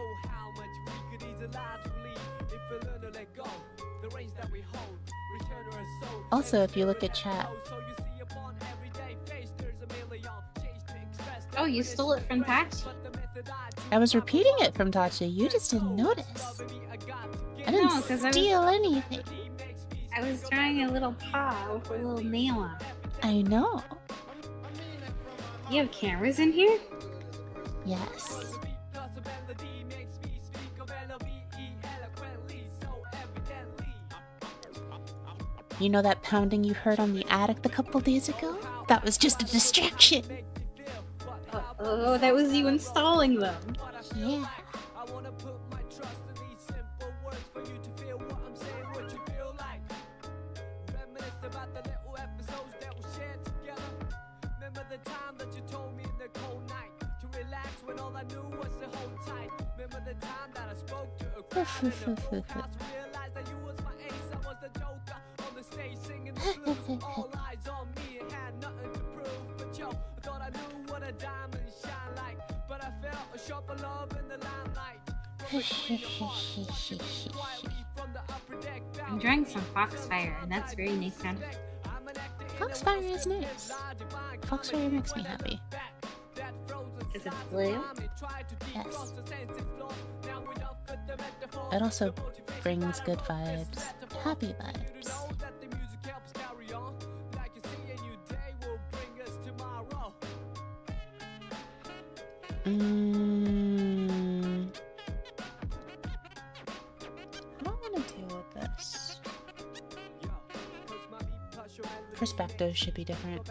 Also, if you look at chat, Oh, you stole it from Tachi. I was repeating it from Tachi. You just didn't notice. I didn't No, 'cause steal anything. I was drawing a little paw with a little nail on it. I know. You have cameras in here? Yes. You know that pounding you heard on the attic a couple days ago? That was just a distraction. Oh, that was you installing them. Yeah. I'm drawing some foxfire, and that's very nice sound. Foxfire is nice. Foxfire makes me happy. Is it blue? Yes. It also brings good vibes. Happy vibes. What do I want to do with this? Perspective should be different.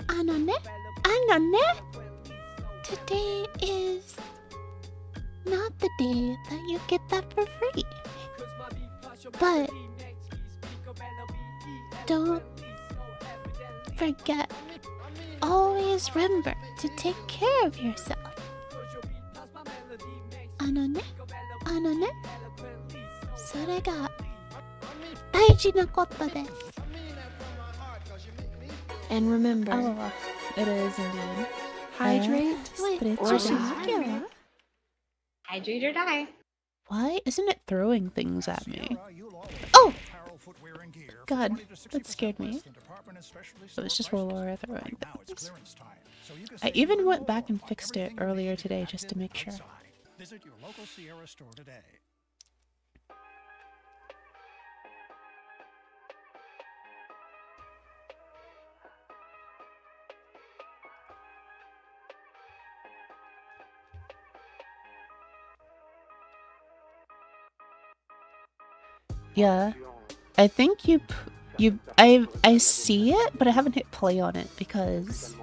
Anone? Today is not the day that you get that for free. But don't forget, always remember to take care of yourself. Anone? Anone? それが大事なことです。And remember, Oh, it is indeed. hydrate or die. Hydrate or die. Why isn't it throwing things at me? Oh! God, that scared me. It was just Rolora throwing things. I even went back and fixed it earlier today just to make sure. Visit your local Sierra store today. Yeah, I think I see it, but I haven't hit play on it because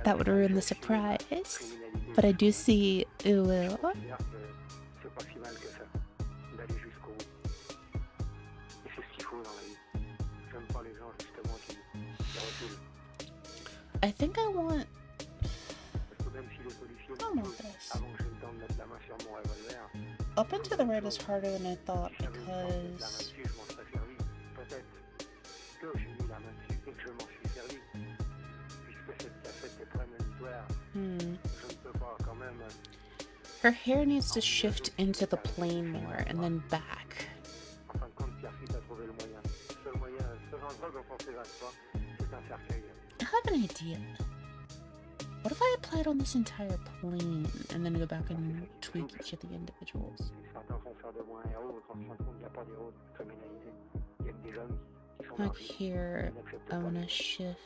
that would ruin the surprise. But I do see Uwu. I think I want this. Up into the red is harder than I thought because her hair needs to shift into the plane more and then back. I have an idea. What if I apply it on this entire plane and then go back and tweak each of the individuals? Like here, I want to shift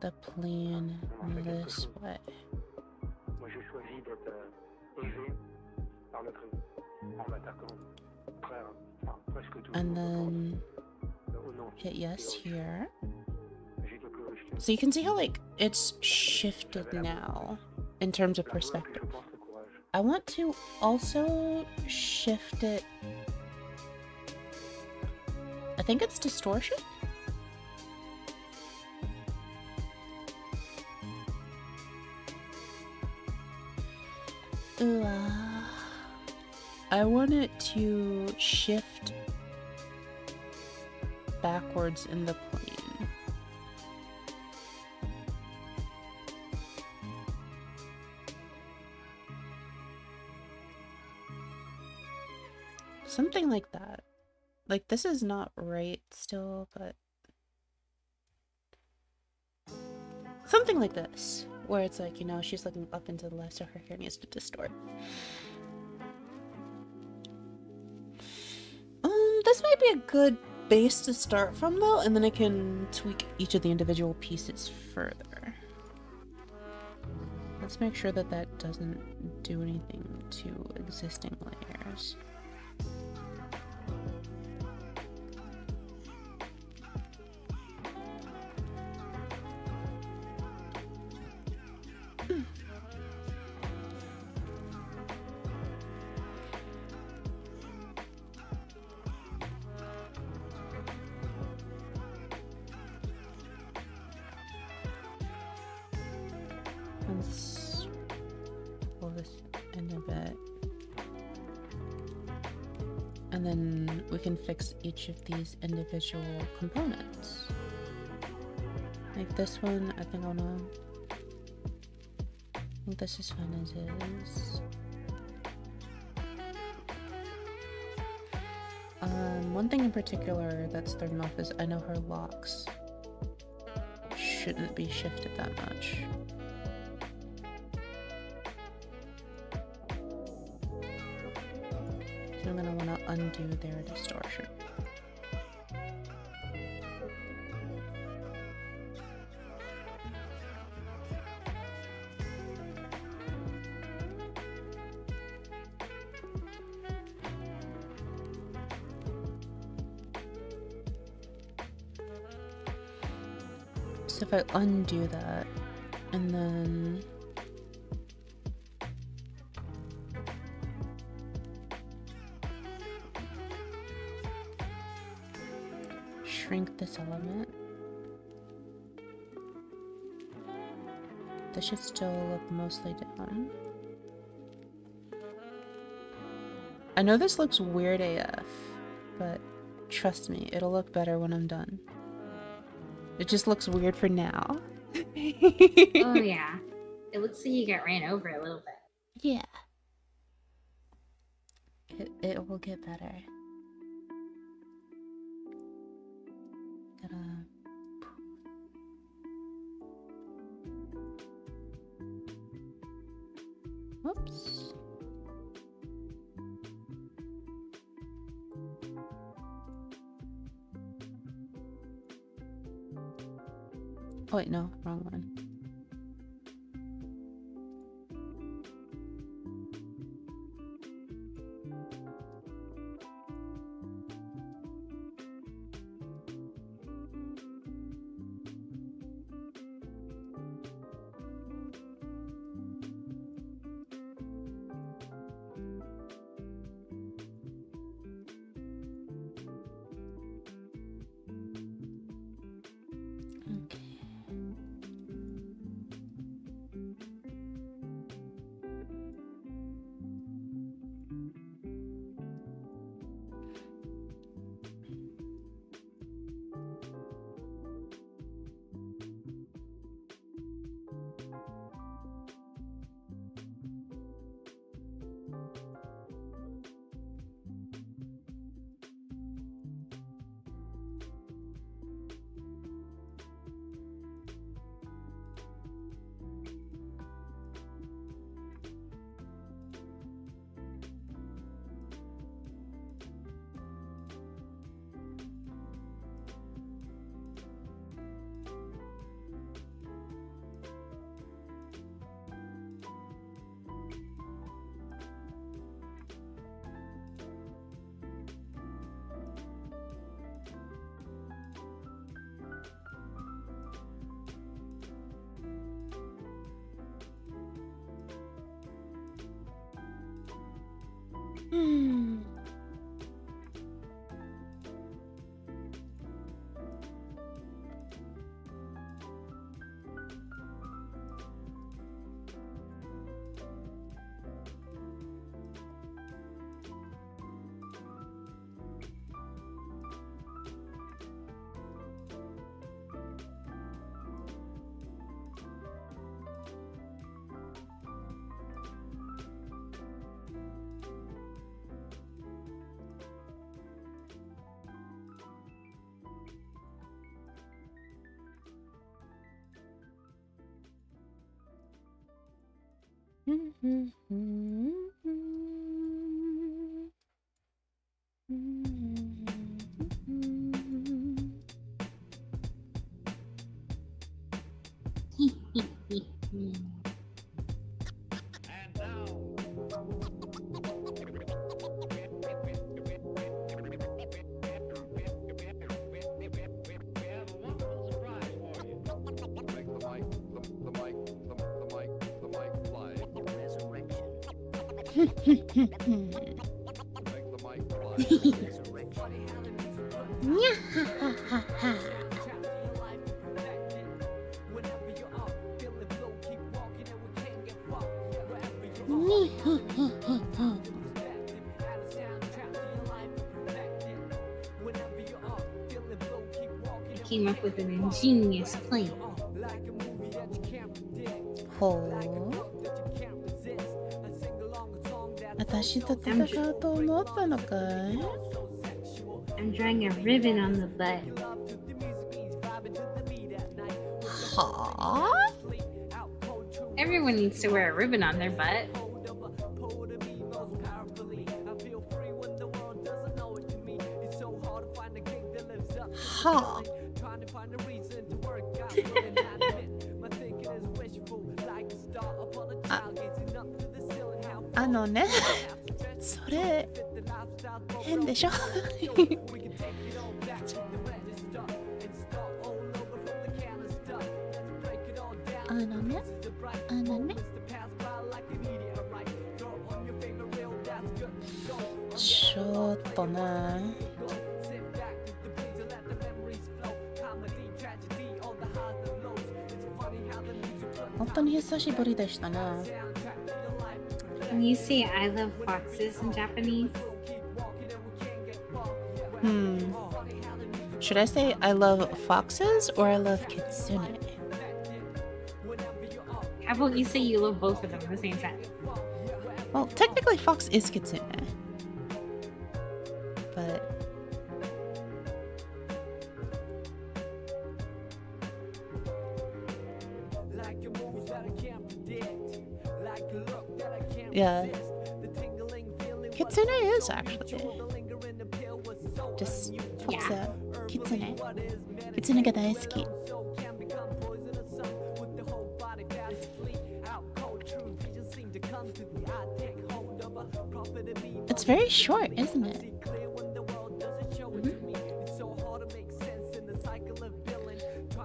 the plane this way. And then hit yes here. So you can see how like it's shifted now in terms of perspective. I want to also shift it. I think it's distortion. I want it to shift backwards in the plane. Something like that. Like, this is not right still, but something like this, where it's like, you know, she's looking up into the left, so her hair needs to distort. This might be a good base to start from, though, and then I can tweak each of the individual pieces further. Let's make sure that that doesn't do anything to existing layers. Let's pull this in a bit. And then we can fix each of these individual components. Like this one, I think this is fine as is. One thing in particular that's thrown me off is I know her locks shouldn't be shifted that much. So I'm gonna want to undo their distortion. So if I undo that, and then shrink this element, this should still look mostly down. I know this looks weird AF, but trust me, it'll look better when I'm done. It just looks weird for now. Oh yeah. It looks like you got ran over a little bit. Yeah. It will get better. Gotta... Whoops. Oh wait, no, wrong one. I came up with an ingenious plan. ほう。私と戦うと思ったのかい？ I'm drawing a ribbon on the butt. はあ？ Everyone needs to wear a ribbon on their butt. はあ？あのね、それ変でしょ？あのね、ちょっとな。本当に久しぶりでしたな。Can you say I love foxes in Japanese? Should I say I love foxes or I love kitsune? How about you say you love both of them at the same time? Well, technically fox is kitsune. But yeah, kitsune is actually just fox. Kitsune. Kitsune が大好き。It's very short, isn't it?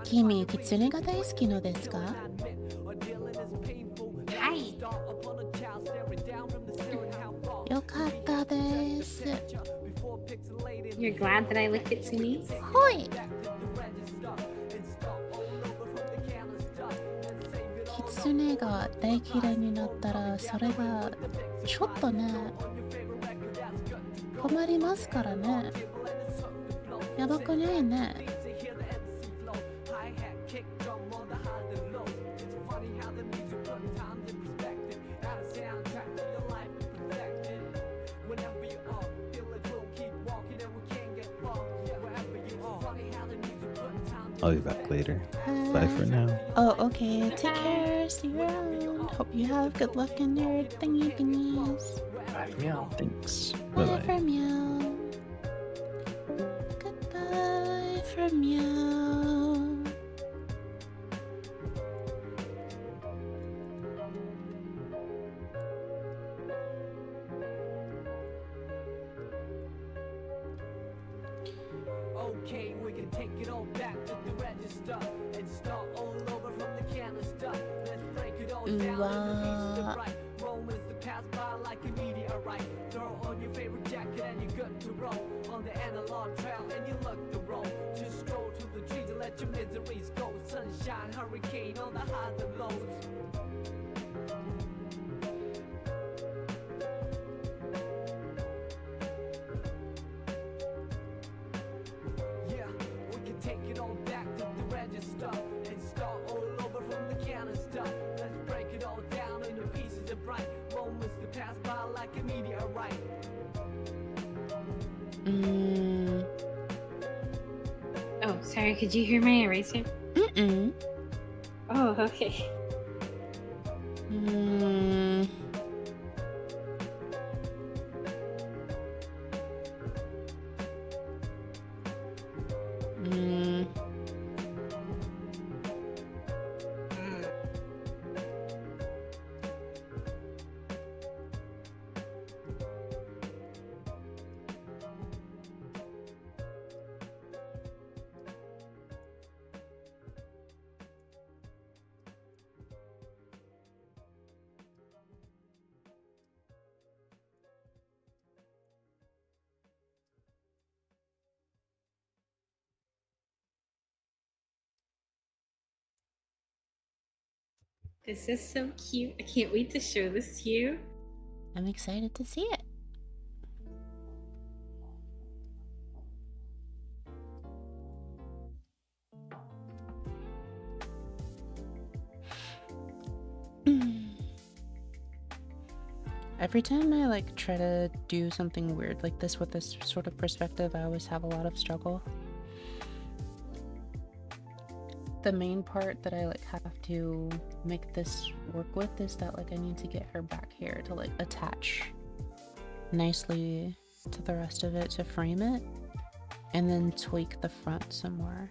Kimi, kitsune が大好きのですか？はい。よかったです。You're glad that I like kitsunes? はい。狐が大嫌いになったらそれがちょっとね困りますからね。やばくないね。I'll be back later. Bye for now. Oh, okay. Take care. See you around. Hope you have good luck in your thingy thingies. Bye for meow. Thanks. Bye Bye-bye. for meow. Goodbye for meow. Okay, we can take it all back to the register and start all over from the canister. Let's break it all down into pieces of right. Moments that pass by like a meteorite. Throw on your favorite jacket and you're good to roll on the analog trail and you look the road. Just stroll to the trees and let your miseries go. Sunshine, hurricane, all the highs and lows. Take it all back to the register and start all over from the canister. Let's break it all down into pieces of bright moments that pass by like a meteorite. Oh, sorry, could you hear my eraser? Mm-mm. Oh, okay. This is so cute. I can't wait to show this to you. I'm excited to see it. Every time I like try to do something weird like this with this sort of perspective, I always have a lot of struggle. The main part that I like have to make this work with is that like I need to get her back here to like attach nicely to the rest of it to frame it, and then tweak the front some more.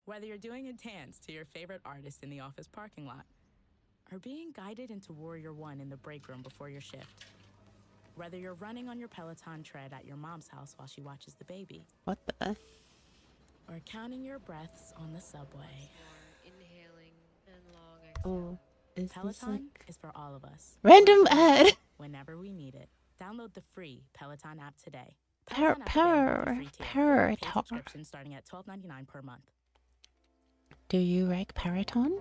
Whether you're doing a dance to your favorite artist in the office parking lot, or being guided into Warrior 1 in the break room before your shift, whether you're running on your Peloton tread at your mom's house while she watches the baby, What the? or counting your breaths on the subway. Inhaling and long Oh, is this Peloton like is for all of us. random ad? Whenever we need it. Download the free Peloton app today. Power, Peloton app available with a free tier. Paid Power. subscription starting at $12.99 per month. Do you like Paraton?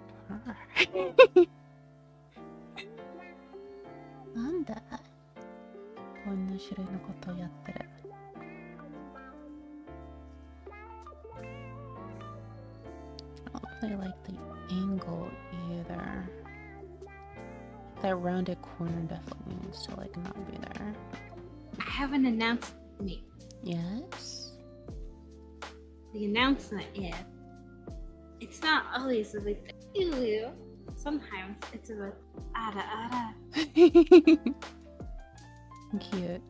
なんだこんな種類のことをやってる。I don't really like the angle either. That rounded corner definitely needs to like not be there. I have an announcement. Yes? The announcement is, it's not always like the ooh. Sometimes it's a ada ada. Cute.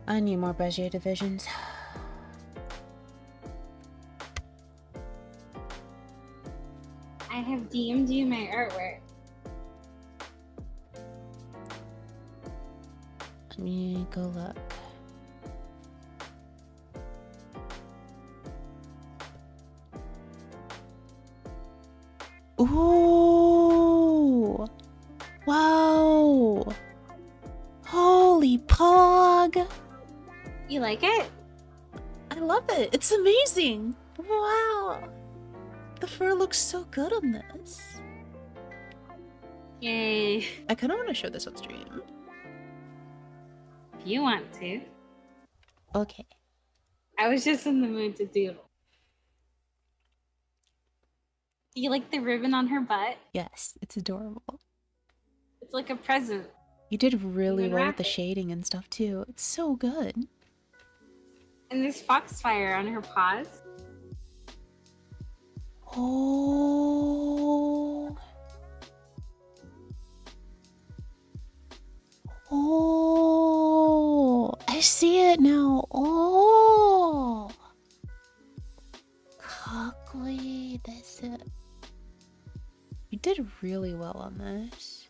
I need more Bezier divisions. I have DM'd you my artwork. Let me go look. Ooh! Wow! Holy pog! You like it? I love it. It's amazing. Wow. The fur looks so good on this. Yay. I kind of want to show this on stream. If you want to. Okay. I was just in the mood to doodle. Do you like the ribbon on her butt? Yes, it's adorable. It's like a present. You did really Even well with the wrap it. shading and stuff too. It's so good. And there's foxfire on her paws. Oh. Oh. I see it now. Oh. really well on this.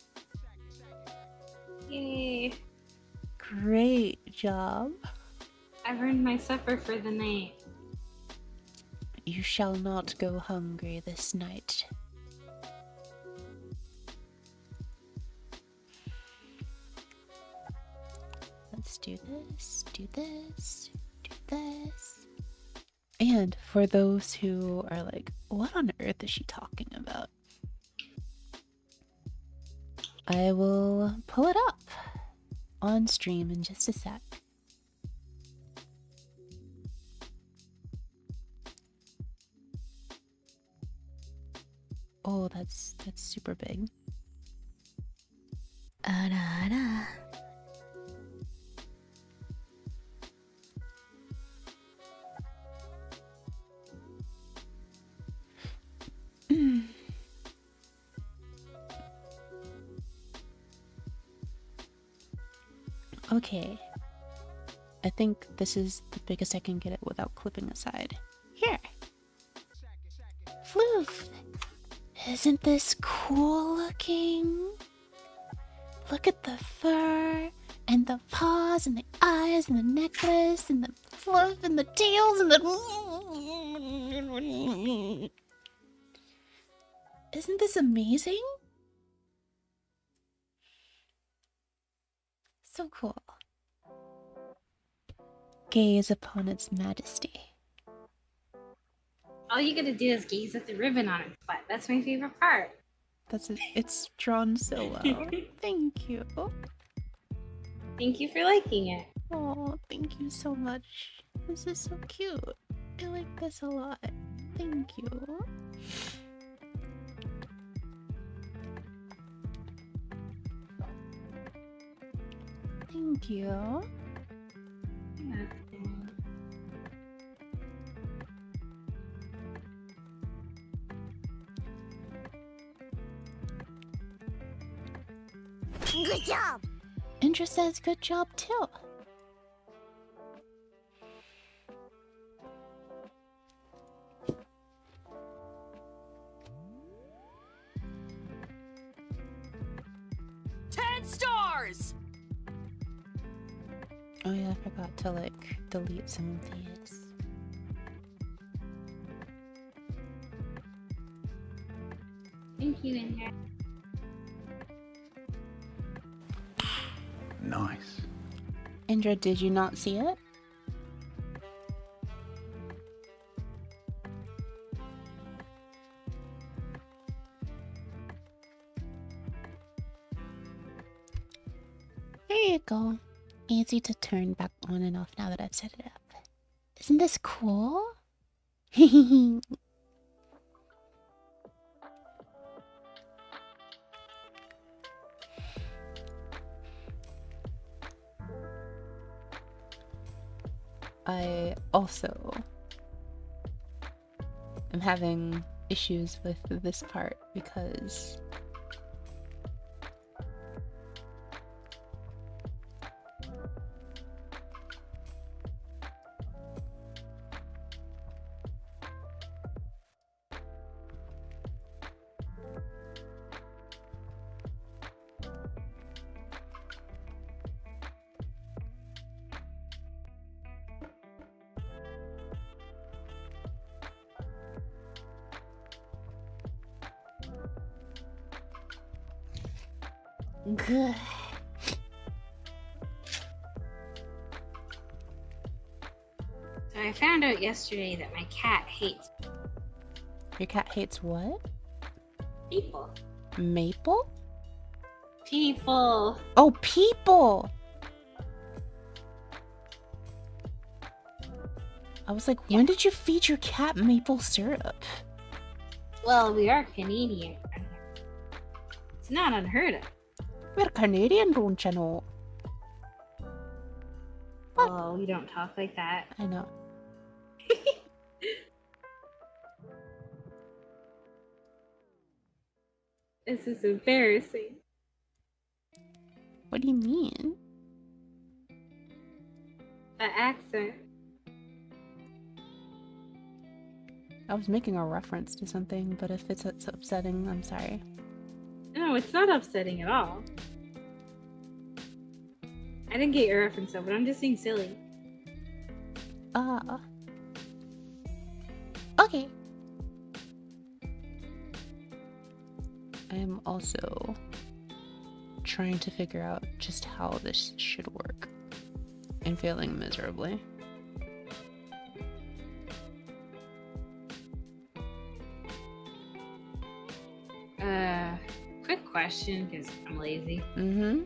Yay. Great job. I've earned my supper for the night. You shall not go hungry this night. Let's do this, do this, do this. And for those who are like, what on earth is she talking about? I will pull it up on stream in just a sec. Oh, that's super big. Okay. I think this is the biggest I can get it without clipping aside. Here. Floof! Isn't this cool looking? Look at the fur, and the paws, and the eyes, and the necklace, and the fluff, and the tails, and the... Isn't this amazing? So cool. Gaze upon its majesty. All you gotta do is gaze at the ribbon on its butt. That's my favorite part. That's it. It's drawn so well. Thank you. Thank you for liking it. Oh, thank you so much. This is so cute. I like this a lot. Thank you. Thank you. Good job! Indra says good job too. Stars! Oh yeah, I forgot to like delete some of these. Thank you, Indra. Nice. Indra, did you not see it? There you go. Easy to turn back on and off now that I've set it up. Isn't this cool? I also am having issues with this part because good. So I found out yesterday that my cat hates Your cat hates what? people. Maple? People. Oh, people! I was like, when did you feed your cat maple syrup? Well, we are Canadian. It's not unheard of. We're Canadian, don't you know? Well, we don't talk like that. I know. This is embarrassing. What do you mean? The accent. I was making a reference to something, but if it's upsetting, I'm sorry. No, it's not upsetting at all. I didn't get your reference though, but I'm just being silly. Okay. I am also trying to figure out just how this should work and failing miserably. Quick question, because I'm lazy. Mm-hmm.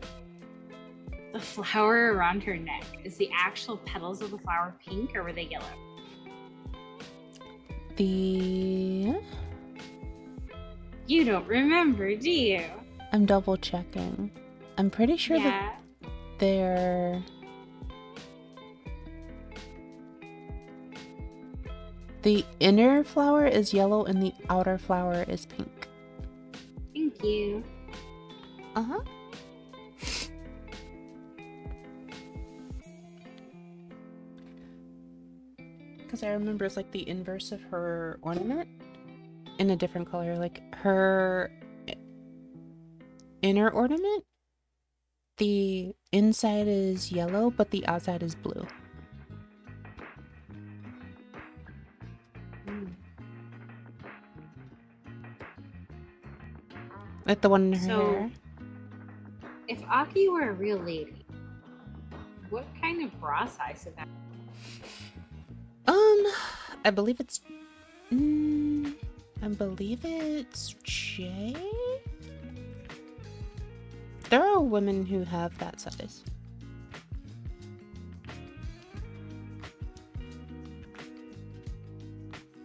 The flower around her neck, is the actual petals of the flower pink or were they yellow? You don't remember, do you? I'm double checking. I'm pretty sure that they're... The inner flower is yellow and the outer flower is pink. Thank you. Uh-huh. Because I remember it's like the inverse of her ornament in a different color. Like her inner ornament, the inside is yellow, but the outside is blue. Like the one in her hair. If Aki were a real lady, what kind of bra size would that be? I believe it's... I believe it's J? There are women who have that size.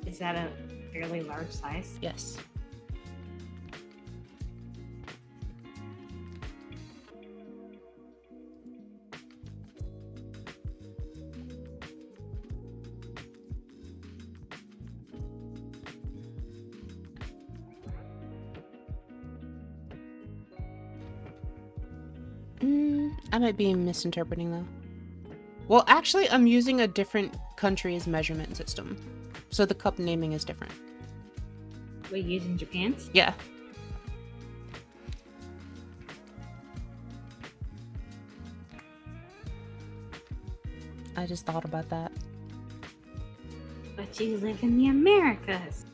Is that a fairly large size? Yes. I might be misinterpreting though. Well, actually, I'm using a different country's measurement system. So the cup naming is different. Wait, using Japan's? Yeah. I just thought about that. But you live in the Americas.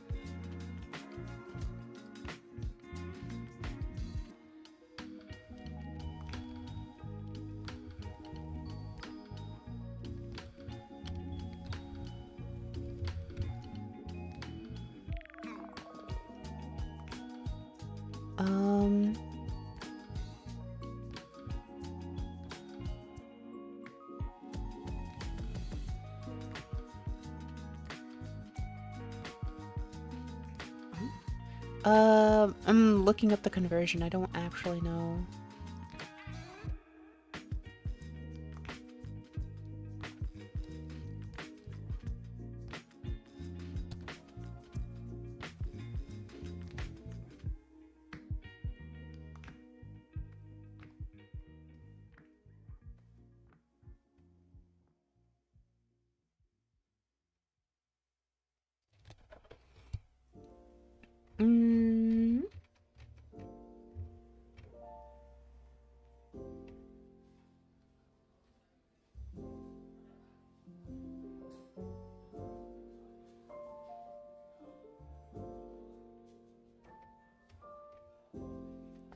I'm looking up the conversion. I don't actually know.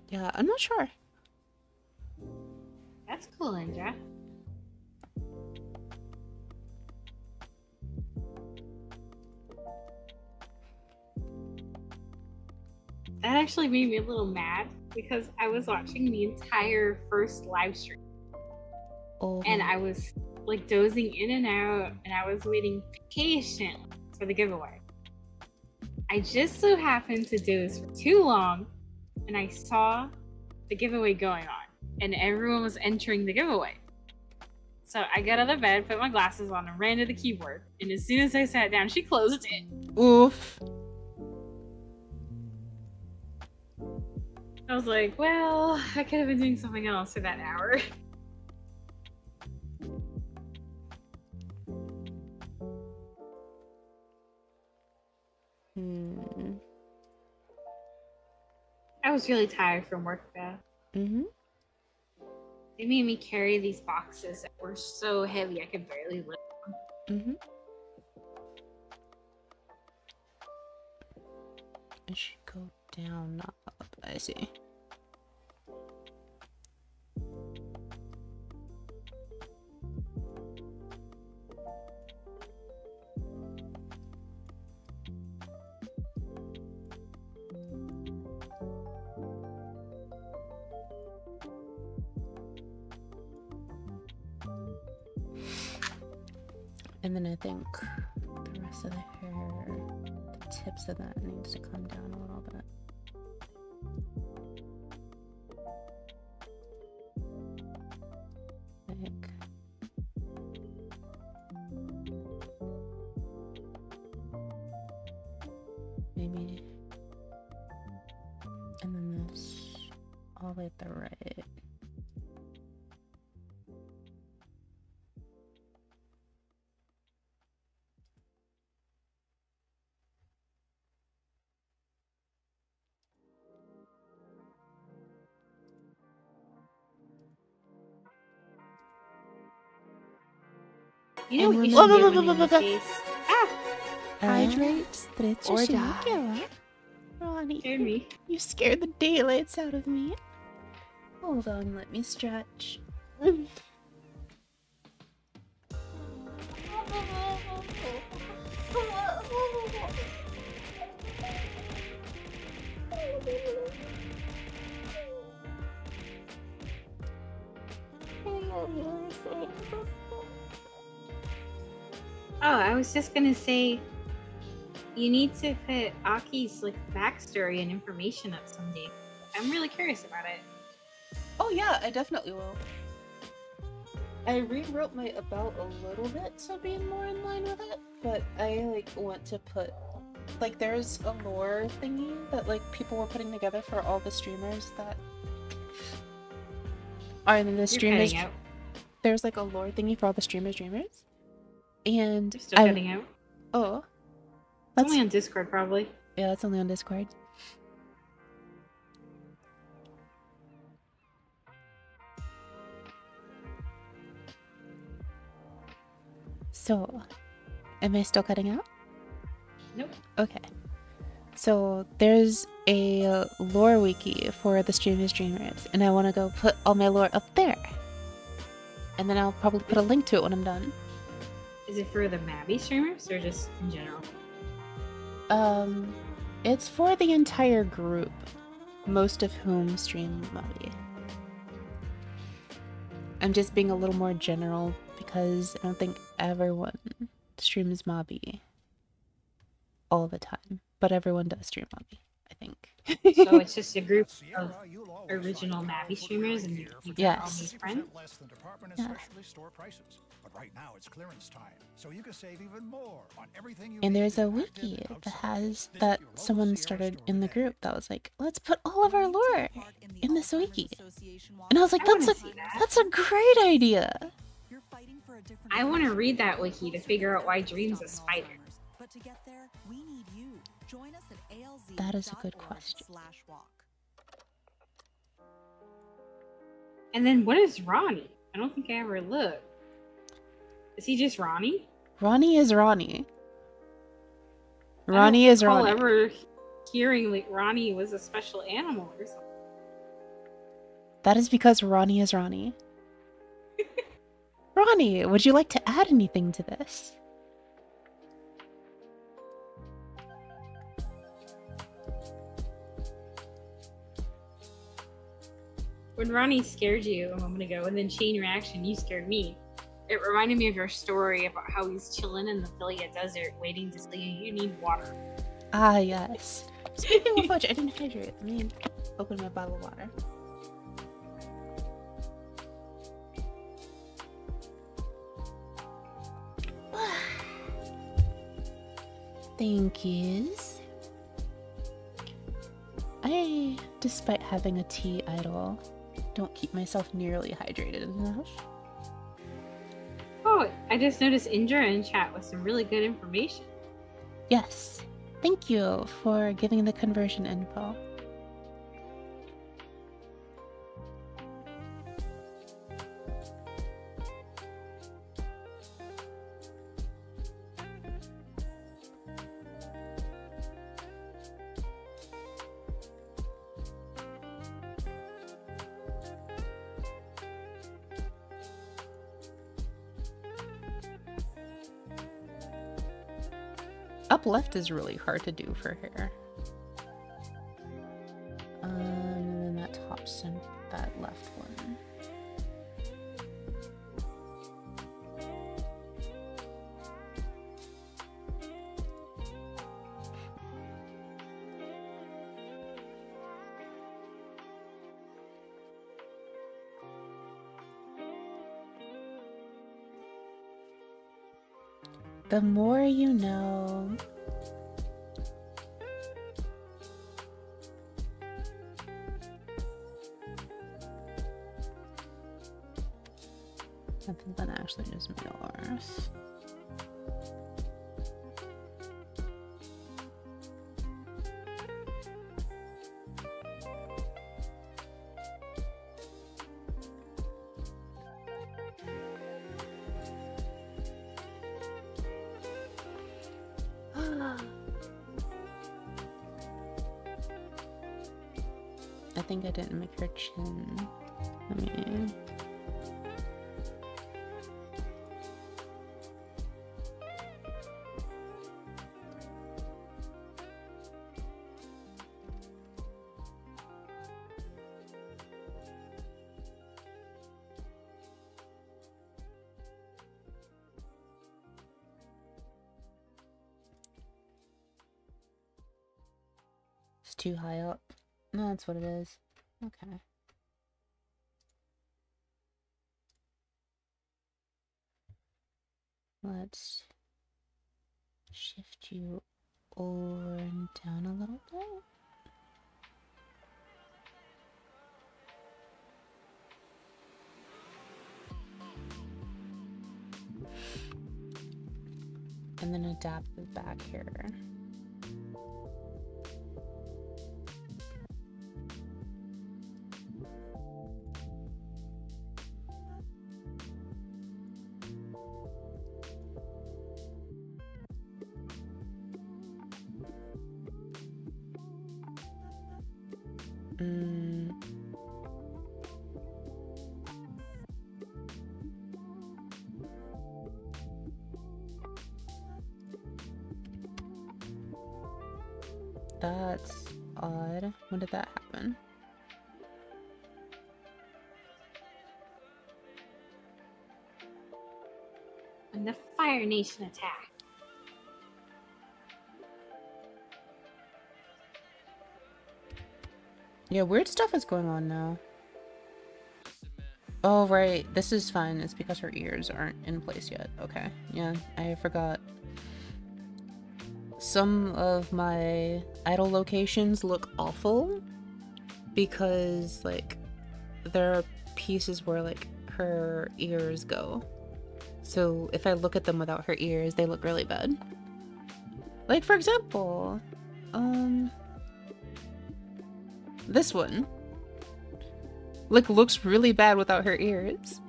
Yeah, I'm not sure. That's cool, Indra. That actually made me a little mad because I was watching the entire first live stream. Oh. And I was like dozing in and out and I was waiting patiently for the giveaway. I just so happened to doze for too long and I saw the giveaway going on and everyone was entering the giveaway. So I got out of bed, put my glasses on and ran to the keyboard. And as soon as I sat down, she closed it. Oof. I was like, well, I could have been doing something else for that hour. I was really tired from work though. Mm-hmm. They made me carry these boxes that were so heavy I could barely lift them. Mm-hmm. It should go down, not up. I see. And then I think the rest of the hair, the tips of that needs to come down a little bit. Like, maybe, and then this all the way at the right. You know And what you we're should not- get when you're in the face? Ah! Hydrate, stretch, or or die. die. Ronnie, Scared me. you scared the daylights out of me. Hold on, let me stretch. Oh, I was just gonna say, you need to put Aki's like backstory and information up someday. I'm really curious about it. Oh yeah, I definitely will. I rewrote my about a little bit so being more in line with it, but I like want to put like there's a lore thingy that like people were putting together for all the streamers that are in the streamers. You're cutting out. There's like a lore thingy for all the streamers, and You're still cutting out. Oh, It's only on Discord, probably. Yeah, it's only on Discord. So, am I still cutting out? Nope. Okay. So, there's a lore wiki for the streamers, and I want to go put all my lore up there. And then I'll probably put a link to it when I'm done. Is it for the Mabby streamers or just in general? It's for the entire group, most of whom stream Mabby. I'm just being a little more general because I don't think everyone streams Mabby all the time, but everyone does stream Mabby, I think. So it's just a group of original Mabby streamers and you all Yes. make friends? Yeah. But right now it's clearance time, so you can save even more on everything you And need there's to a get active wiki and that outside. has Visit that your local someone Sierra started store in the today. group that was like, let's put all of our lore in this wiki. And I was like, I wanna that's see that. a great idea. I want to read that wiki to figure out why Dream's a spider. But to get there, we need you. Join us at ALZ. That is a good question. And then what is Ronnie? I don't think I ever looked. Is he just Ronnie? Ronnie is Ronnie. Ronnie is I don't Ronnie. recall ever hearing like Ronnie was a special animal or something. That is because Ronnie is Ronnie. Ronnie, would you like to add anything to this? When Ronnie scared you a moment ago, and then Chain Reaction, you scared me. It reminded me of your story about how he's chilling in the Philia Desert, waiting to see you need water. Ah, yes. Speaking of which, I didn't hydrate. Let me open my bottle of water. Thank yous. I, despite having a tea idol, don't keep myself nearly hydrated enough. Oh, I just noticed Indra in chat with some really good information. Yes. Thank you for giving the conversion info. Up left is really hard to do for hair. And then that top center, that left one. The more you know. I think that actually is yours. I think I didn't make her chin. Let me... It's too high up. No, that's what it is. Okay. Let's shift you over and down a little bit. And then adapt the back here. That's odd. When did that happen? When the Fire Nation attacked. Yeah, weird stuff is going on now. Oh, right. This is fine. It's because her ears aren't in place yet. Okay. Yeah, I forgot. Some of my idle locations look awful because, like, there are pieces where, like, her ears go. So if I look at them without her ears, they look really bad. Like, for example, this one. Like, looks really bad without her ears.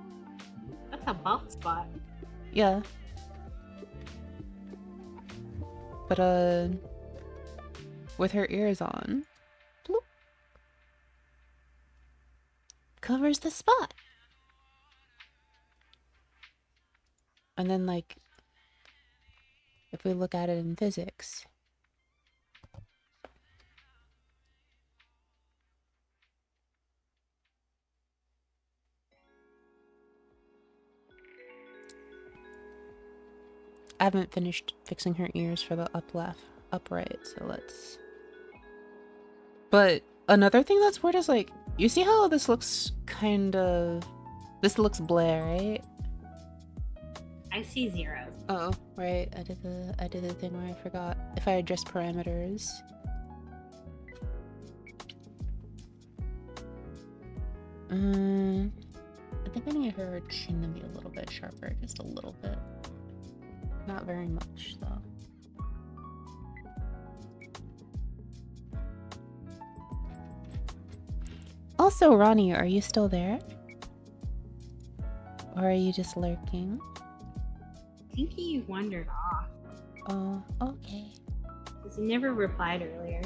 That's a bald spot. Yeah. But, with her ears on, bloop, covers the spot. And then, like, if we look at it in physics, I haven't finished fixing her ears for the upright, so let's... But another thing that's weird is, like, you see how this looks kind of... This looks bleh, right? I see zeros. Oh, right. I did the thing where I forgot. If I adjust parameters. I think I need her chin to be a little bit sharper, just a little bit. Not very much, though. Also, Ronnie, are you still there? Or are you just lurking? I think he wandered off. Oh, okay. Because he never replied earlier.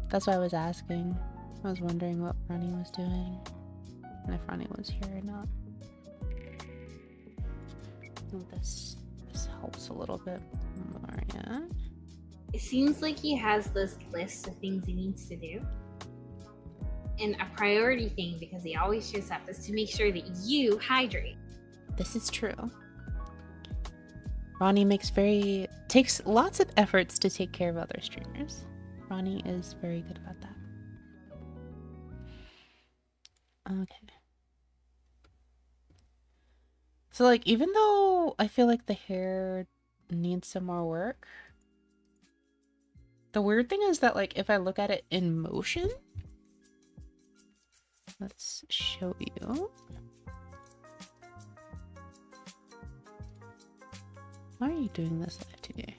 That's why I was asking. I was wondering what Ronnie was doing. And if Ronnie was here or not. Oh, this This helps a little bit more, yeah. It seems like he has this list of things he needs to do. And a priority thing, because he always shows up, is to make sure that you hydrate. This is true. Ronnie takes lots of efforts to take care of other streamers. Ronnie is very good about that. Okay. So like, even though I feel like the hair needs some more work, the weird thing is that like, if I look at it in motion, let's show you. Why are you doing this Live2D?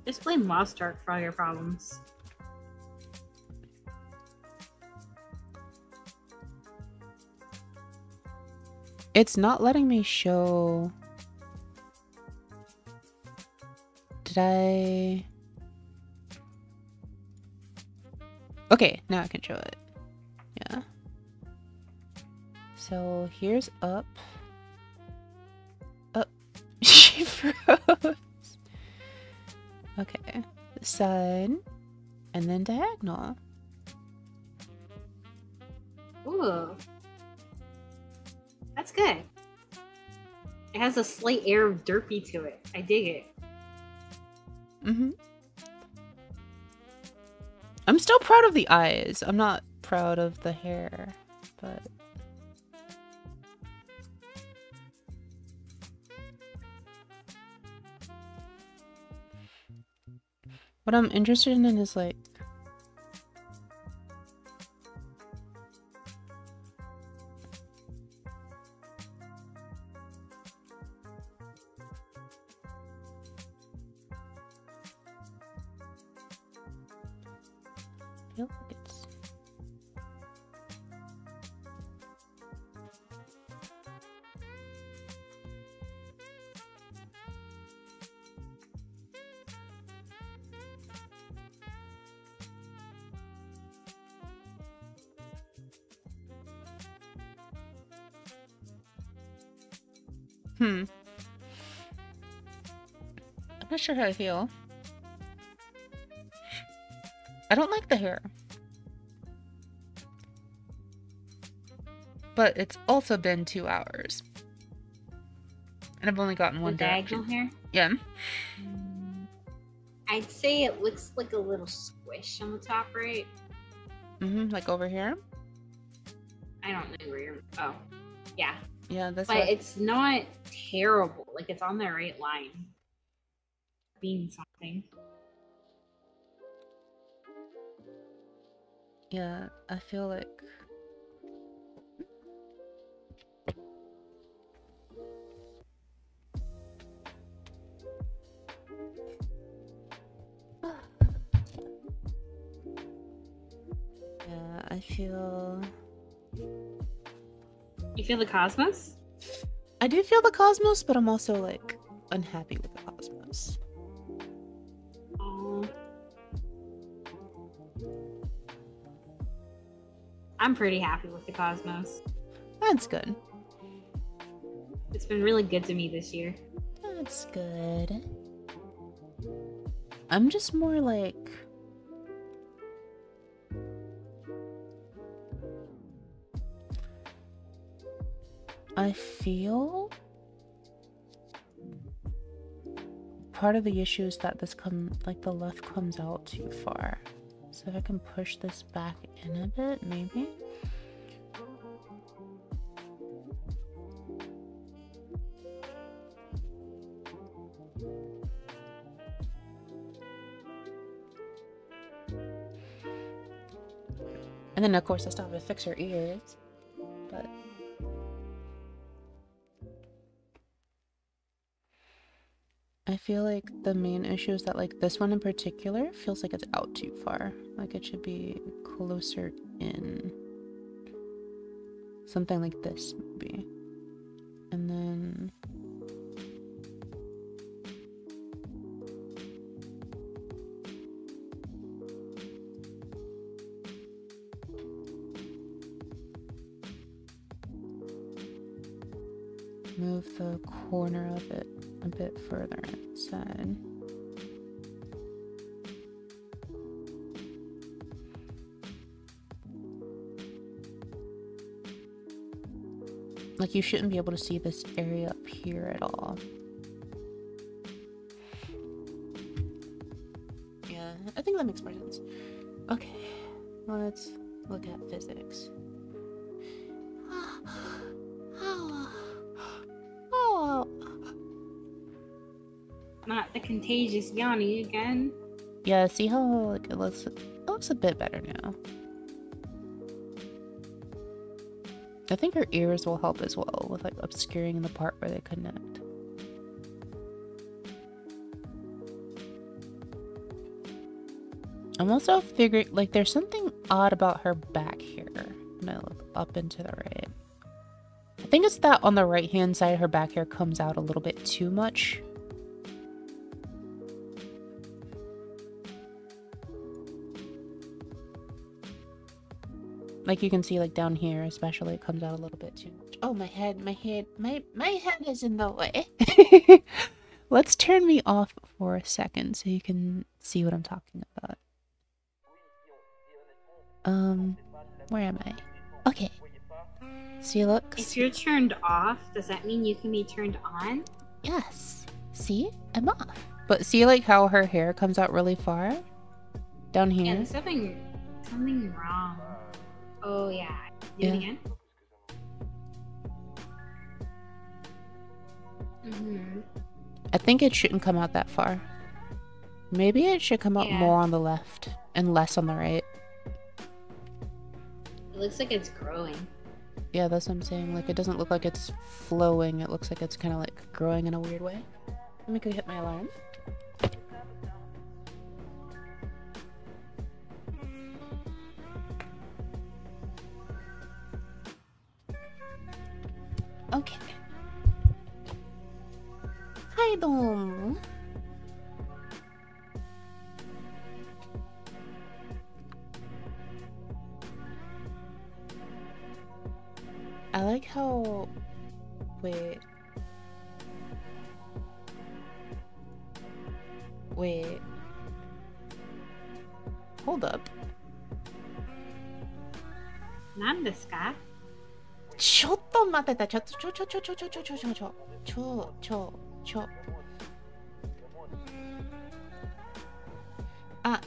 Just blame Lost Ark for all your problems. It's not letting me show. Did I? Okay, now I can show it. Yeah. So here's up. Up. She froze. Okay. The side. And then diagonal. Ooh. That's good. It has a slight air of derpy to it. I dig it. Mm-hmm. I'm still proud of the eyes. I'm not proud of the hair, but... What I'm interested in is like... I feel like it's... I'm not sure how I feel. I don't like the hair. But it's also been 2 hours. And I've only gotten one diagonal hair? Yeah. I'd say it looks like a little squish on the top right. Mm-hmm, like over here? I don't know where you're... Oh. Yeah. Yeah, that's But what... it's not terrible. Like, it's on the right line. Being something. Yeah, I feel like... Yeah, I feel... You feel the cosmos? I do feel the cosmos, but I'm also, like, unhappy with the cosmos. I'm pretty happy with the cosmos. That's good. It's been really good to me this year. That's good. I'm just more like... I feel part of the issue is that this the left comes out too far. So if I can push this back in a bit, maybe. And then of course I still have to fix her ears, but I feel like the main issue is that like this one in particular feels like it's out too far. Like it should be closer in. Something like this maybe. And then move the corner of it a bit further inside. Like, you shouldn't be able to see this area up here at all. Yeah, I think that makes more sense. Okay, let's look at physics. Oh, Not the contagious yawning again. Yeah, see how like it looks a bit better now. I think her ears will help as well with like obscuring the part where they connect. I'm also figuring like there's something odd about her back here when I look up and to the right. I think it's that on the right hand side her back hair comes out a little bit too much. Like you can see like down here especially it comes out a little bit too much. Oh, my head is in the way. Let's turn me off for a second so you can see what I'm talking about. Where am I? Okay. See, look. If you're turned off, does that mean you can be turned on? Yes. See? I'm off. But see like how her hair comes out really far? Down here? Yeah, there's something wrong. Oh yeah. Do it again. I think it shouldn't come out that far. Maybe it should come out more on the left and less on the right. It looks like it's growing. Yeah, that's what I'm saying. Like, it doesn't look like it's flowing. It looks like it's kind of like growing in a weird way. Let me go hit my alarm. Okay. Hi, Dom. I like how... Wait. Hold up. 何ですか? ちょっと待ってた。ちょ。Ah,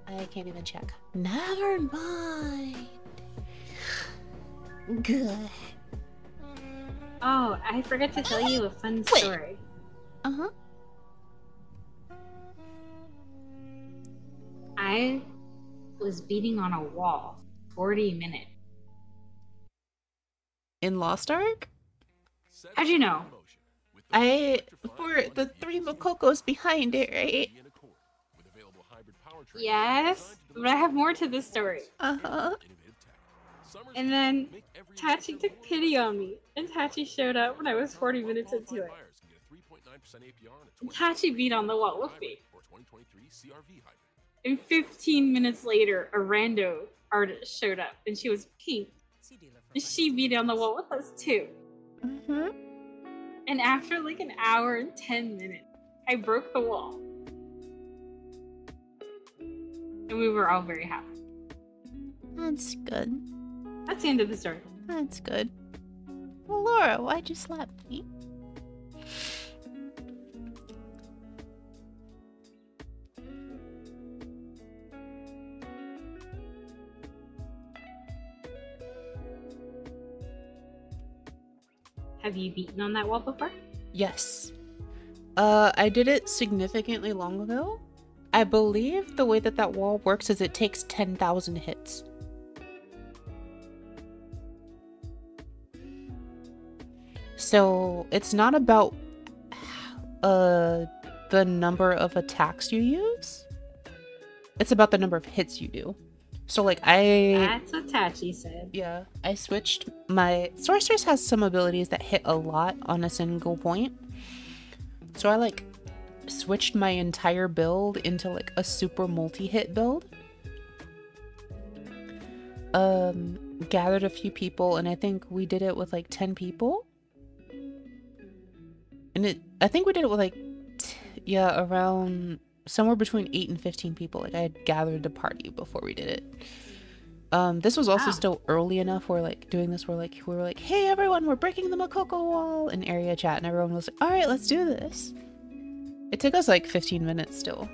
I can't even check. Never mind. Good. Oh, I forgot to tell you a fun story. Uh-huh. I was beating on a wall 40 minutes. In Lost Ark? How'd you know? For the 3 Mokokos behind it, right? Yes, but I have more to this story. Uh-huh. And then Tachi took pity on me, and Tachi showed up when I was 40 minutes into it. And Tachi beat on the wall with me. And 15 minutes later, a rando artist showed up, and she was pink. And she beat on the wall with us too. Mm-hmm. And after like an hour and 10 minutes, I broke the wall. And we were all very happy. That's good. That's the end of the story. That's good. Well, Laura, why'd you slap me? Have you beaten on that wall before? Yes. I did it significantly long ago. I believe the way that wall works is it takes 10,000 hits. So it's not about the number of attacks you use. It's about the number of hits you do. So like That's what Tachi said. Yeah, I switched my... Sorceress has some abilities that hit a lot on a single point. So I like switched my entire build into like a super multi-hit build. Gathered a few people and I think we did it with like 10 people. And I think we did it with like, around somewhere between 8 and 15 people. Like I had gathered a party before we did it. This was also still early enough where like doing this, where like we were like, hey everyone, we're breaking the Makoko wall in area chat, and everyone was like, all right, let's do this. It took us like 15 minutes still.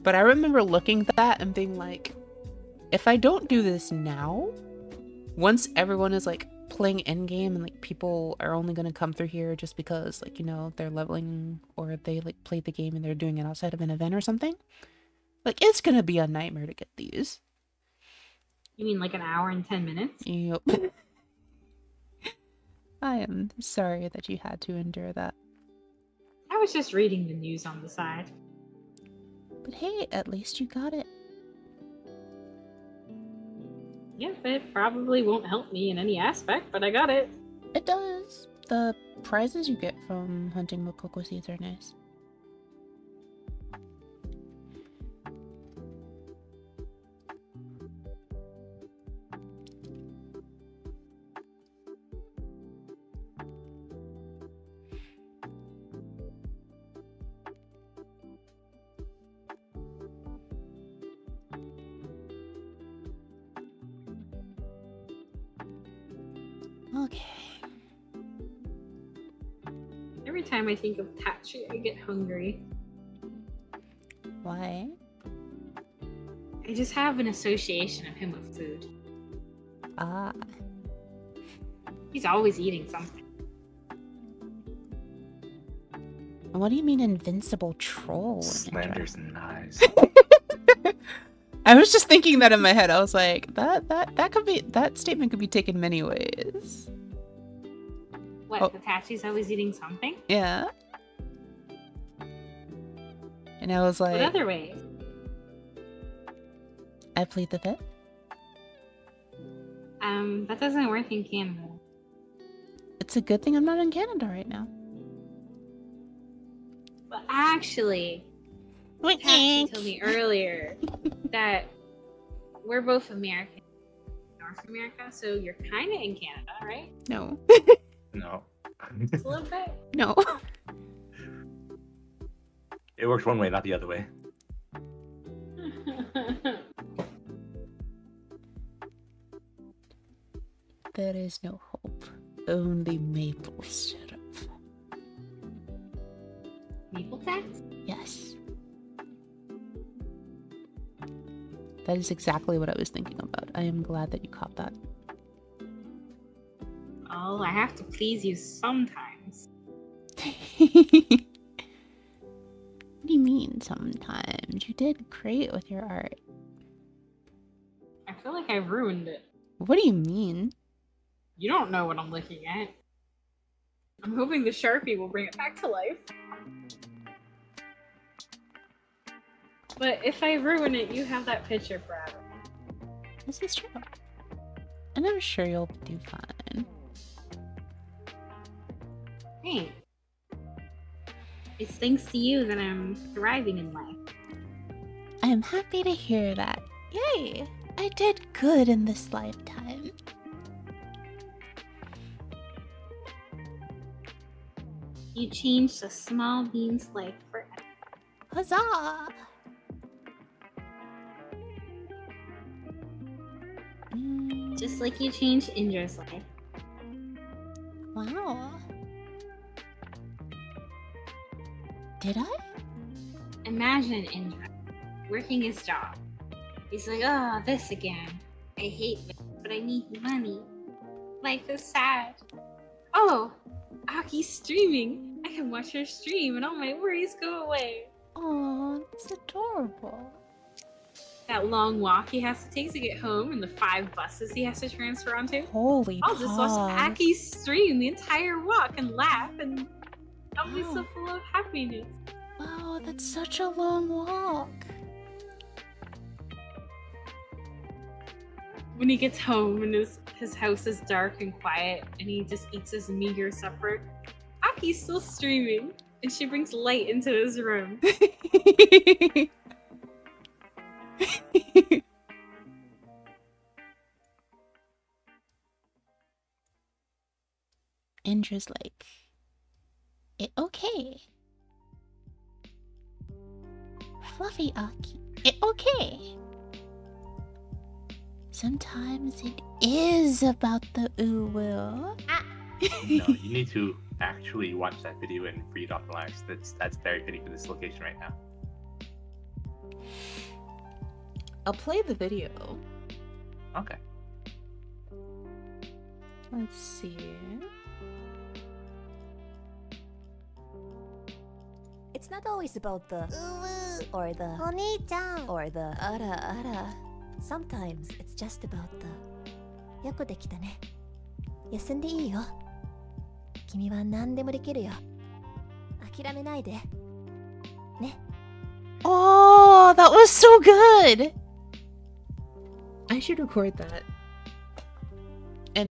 But I remember looking at that and being like, if I don't do this now, once everyone is like playing endgame and like people are only going to come through here just because like, you know, they're leveling or they like played the game and they're doing it outside of an event or something, like it's going to be a nightmare to get these. You mean like an hour and 10 minutes? Yep. I am sorry that you had to endure that. I was just reading the news on the side. But hey, at least you got it. Yeah, it probably won't help me in any aspect, but I got it. It does. The prizes you get from hunting Makoko seeds are nice. Okay. Every time I think of Tachi, I get hungry. Why? I just have an association of him with food. Ah. He's always eating something. What do you mean invincible troll? Slender's nice. I was just thinking that in my head. I was like, that could be, that statement could be taken many ways. What, Oh. the Tachi's always eating something? Yeah. And I was like, What other ways? I plead the fifth. That doesn't work in Canada. It's a good thing I'm not in Canada right now. But actually, Tachi told me earlier that we're both American, North America, so you're kind of in Canada, right? No. No. Just a little bit? No. It works one way, not the other way. There is no hope. Only maple syrup. Maple tax? Yes. That is exactly what I was thinking about. I am glad that you caught that. Oh, I have to please you sometimes. What do you mean sometimes? You did great with your art. I feel like I ruined it. What do you mean? You don't know what I'm looking at. I'm hoping the Sharpie will bring it back to life. But if I ruin it, you have that picture forever. This is true. And I'm sure you'll do fine. Hey. It's thanks to you that I'm thriving in life. I am happy to hear that. Yay! I did good in this lifetime. You changed a small bean's life forever. Huzzah! Just like you changed Indra's life. Wow. Did I? Imagine Indra working his job. He's like, oh, this again. I hate this, but I need money. Life is sad. Oh, Aki's streaming. I can watch her stream and all my worries go away. Oh, that's adorable. That long walk he has to take to get home and the 5 buses he has to transfer onto. Holy I'll just watch Aki's stream the entire walk and laugh and I'll be so full of happiness. Wow, that's such a long walk. When he gets home and his house is dark and quiet and he just eats his meager supper, Aki's still streaming. And she brings light into his room. Indra's like, okay. Fluffy Aki, okay. Sometimes it is about the uwu. No, you need to actually watch that video and read off the lines. That's very fitting for this location right now. I'll play the video. Okay. Let's see. It's not always about the or the or the ara. Sometimes it's just about the よくできたね。休んでいいよ。君は何でもできるよ。諦めないで。ね。Oh, that was so good! I should record that. And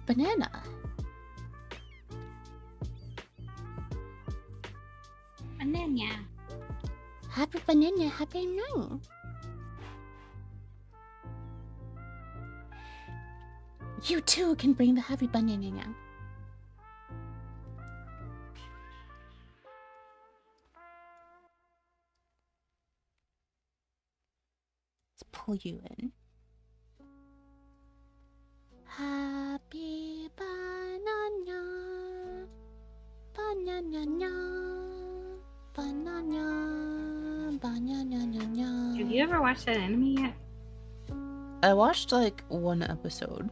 banana. Banana. Happy banana, happy new. You too can bring the happy banana now. pull you in. Happy banana, banana, banana, banana. Have you ever watched that anime yet? I watched like one episode,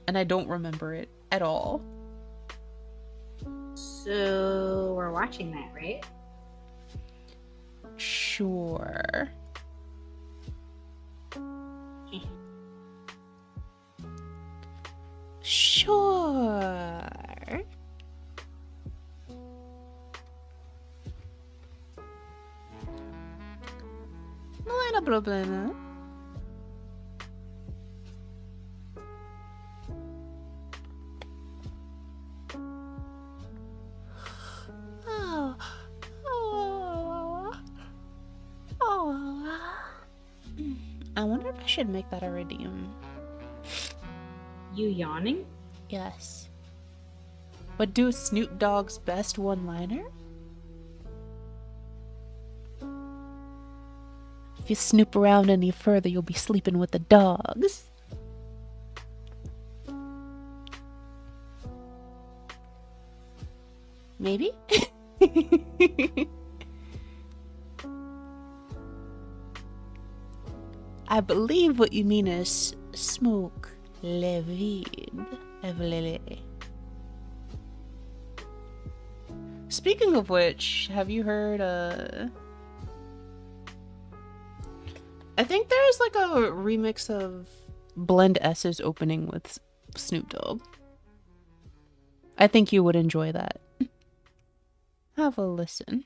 and I don't remember it at all. So we're watching that, right? Sure. Sure. No hay problema. Oh. Oh. Oh. I wonder if I should make that a redeem. You yawning? Yes. But do Snoop Dogg's best one-liner? If you snoop around any further, you'll be sleeping with the dogs. Maybe? I believe what you mean is smoke le vide. Speaking of which, have you heard I think there's like a remix of Blend S's opening with Snoop Dogg. I think you would enjoy that. Have a listen.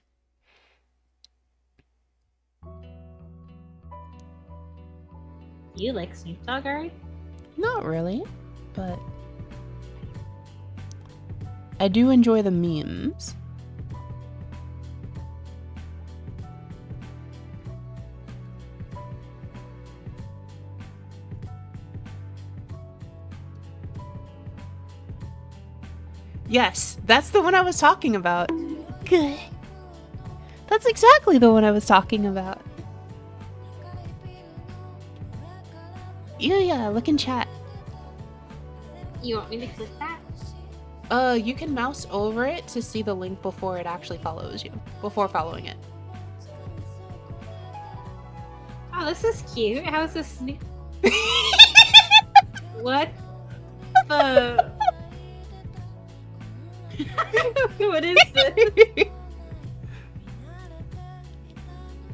You like Snoop Dogg, alright? Not really, but I do enjoy the memes. Yes, that's the one I was talking about. Good. That's exactly the one I was talking about. Yeah, look in chat. You want me to click that? You can mouse over it to see the link before it actually follows you. Before following it. Oh, this is cute. How's this Snoop? What the? What is this?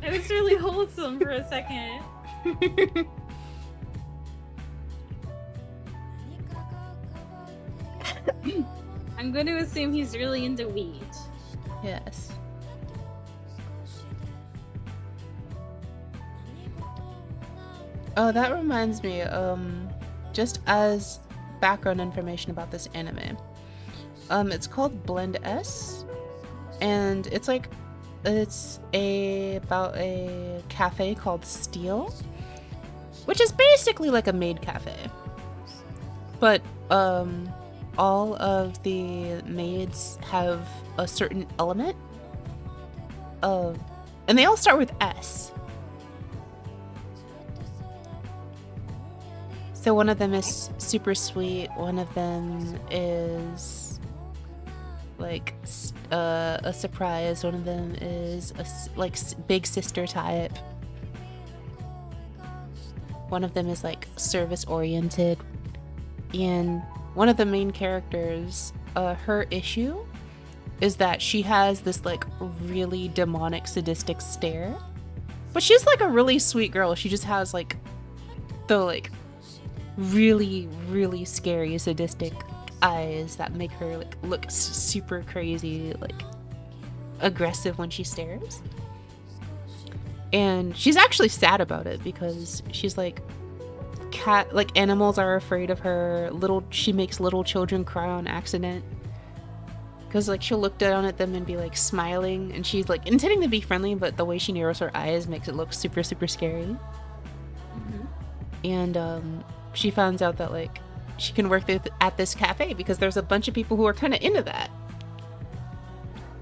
It was really wholesome for a second. I'm going to assume he's really into weed. Yes. Oh, that reminds me, just as background information about this anime. It's called Blend S, and it's like, about a cafe called Steel, which is basically like a maid cafe. But, all of the maids have a certain element of, and they all start with S. So one of them is super sweet, one of them is like a surprise, one of them is like big sister type, one of them is like service oriented, and one of the main characters, her issue is that she has this like really demonic sadistic stare, but she's like a really sweet girl. She just has like the like really scary sadistic eyes that make her like look super crazy, like aggressive when she stares. And she's actually sad about it because she's like, animals are afraid of her. She makes little children cry on accident because like she'll look down at them and be like smiling, and she's like intending to be friendly, but the way she narrows her eyes makes it look super scary. And she finds out that like she can work at this cafe because there's a bunch of people who are kind of into that,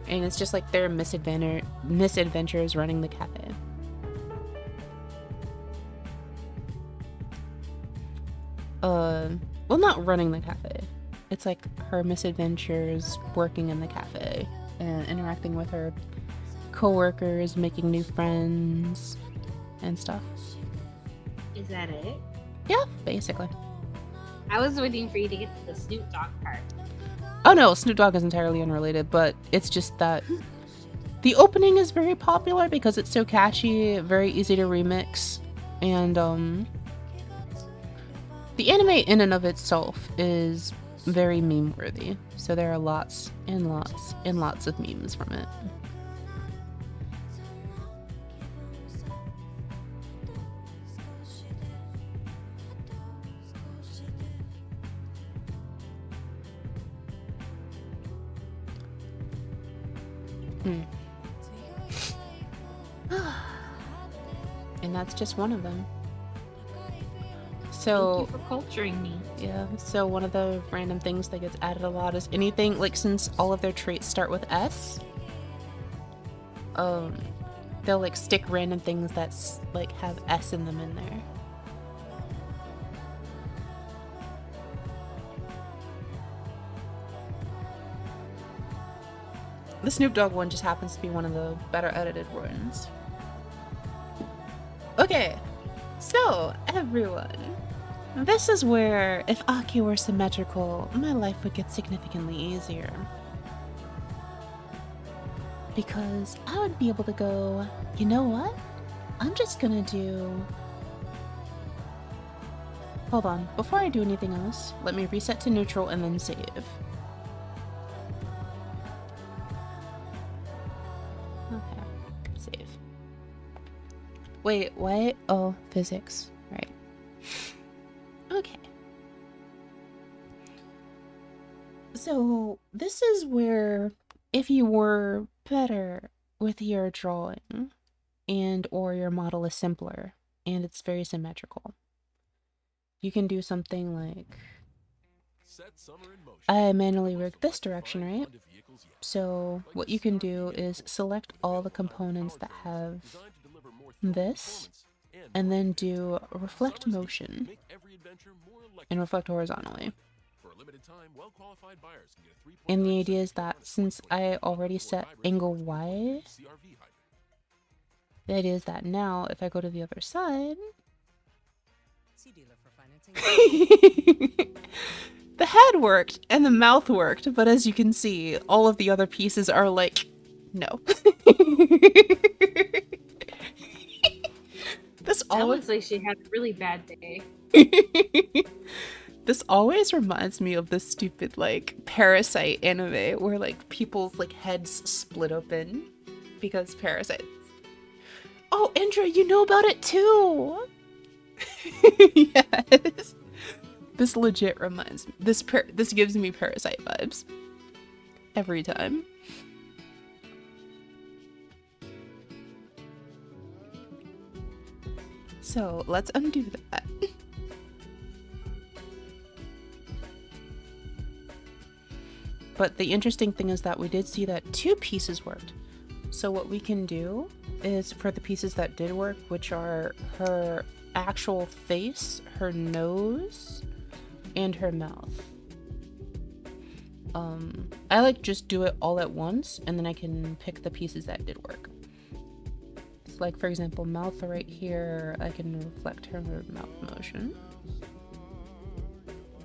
and it's just like their misadventures running the cafe. well, not running the cafe. It's like her misadventures working in the cafe and interacting with her coworkers, making new friends and stuff. Is that it? Yeah, basically. I was waiting for you to get to the Snoop Dogg part. Oh no, Snoop Dogg is entirely unrelated, but it's just that the opening is very popular because it's so catchy, very easy to remix, and the anime in and of itself is very meme-worthy. So there are lots and lots and lots of memes from it. And that's just one of them. So thank you for culturing me. Yeah, so one of the random things that gets added a lot is anything, like, since all of their traits start with S, they'll like stick random things that's like have S in them in there. The Snoop Dogg one just happens to be one of the better edited ones. Okay, so everyone, this is where, if Aki were symmetrical, my life would get significantly easier. Because I would be able to go, you know what? I'm just gonna do... Hold on, before I do anything else, let me reset to neutral and then save. Okay, save. Wait, what? Oh, physics. Right. Okay. So, this is where, if you were better with your drawing, and or your model is simpler, and it's very symmetrical, you can do something like, I manually rigged this direction, right? So, what you can do is select all the components that have this, and then do reflect motion and reflect horizontally. And the idea is that since I already set angle Y, the idea is that now if I go to the other side, the head worked and the mouth worked, but as you can see, all of the other pieces are like, no. This looks like she had a really bad day. This always reminds me of this stupid, like, Parasite anime where, like, people's, like, heads split open because parasites. Oh, Indra, you know about it too! Yes. This legit reminds me. This gives me Parasite vibes. Every time. So, let's undo that. But the interesting thing is that we did see that two pieces worked. So what we can do is, for the pieces that did work, which are her actual face, her nose, and her mouth. I like just do it all at once, and then I can pick the pieces that did work. So like, for example, mouth right here, I can reflect her mouth motion.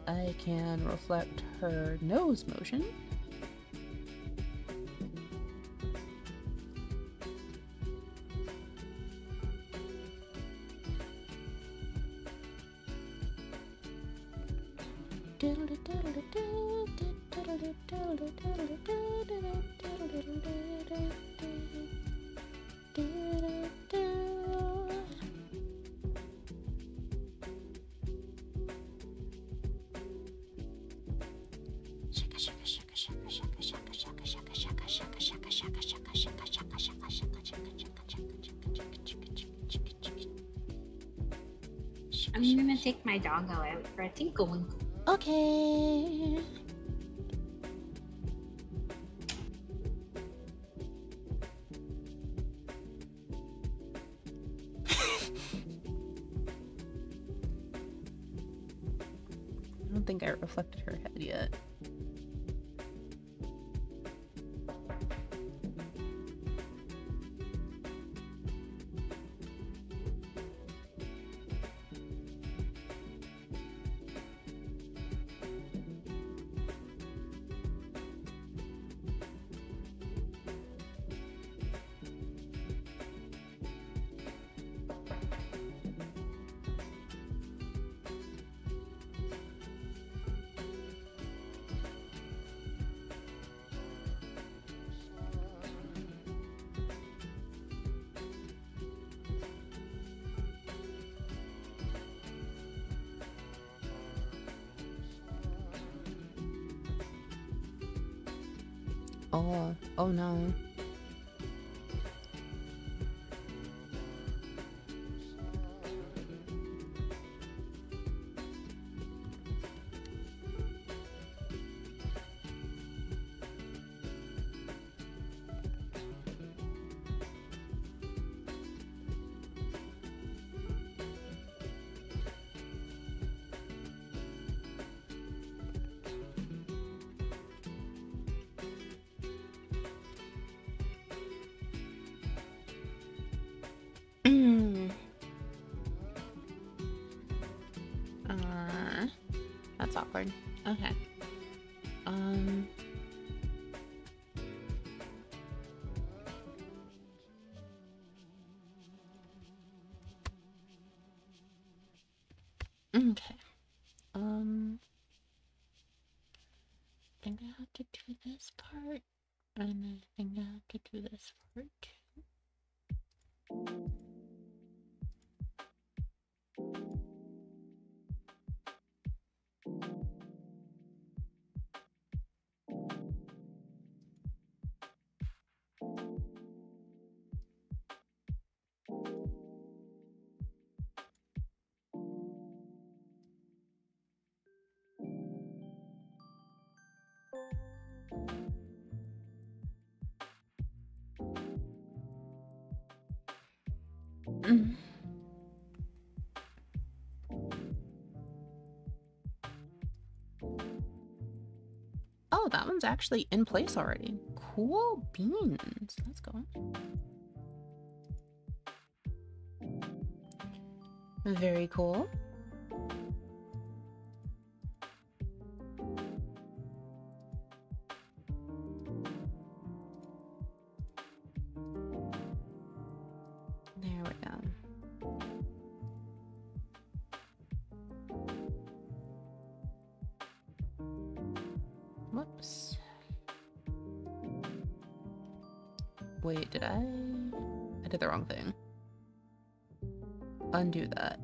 I can reflect her nose motion. I'm gonna take my doggo out for a tinkle. Okay. think I reflected her head yet. Oh no. That's awkward. Okay. Okay. I think I have to do this part, and I think I have to do this part too. Oh, that one's actually in place already. Cool beans. Let's go. Very cool. There we go. Whoops. Wait, did I did the wrong thing. Undo that.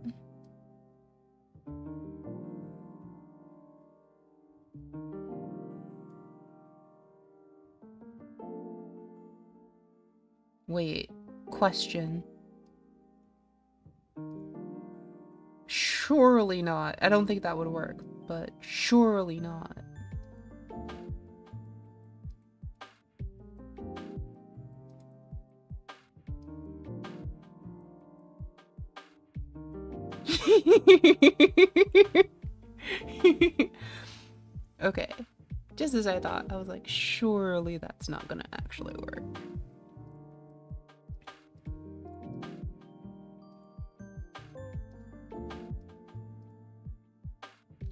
Wait, question. Surely not. I don't think that would work, but surely not. Okay, just as I thought. I was like, surely that's not gonna actually work.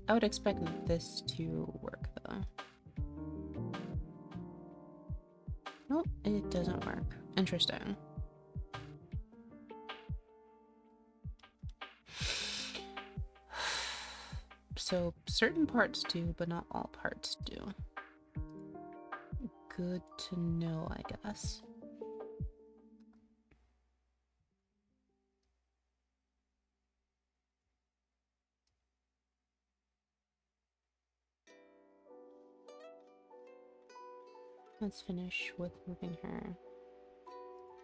I would expect this to work though. Nope, it doesn't work. Interesting. So certain parts do, but not all parts do. Good to know, I guess. Let's finish with moving her.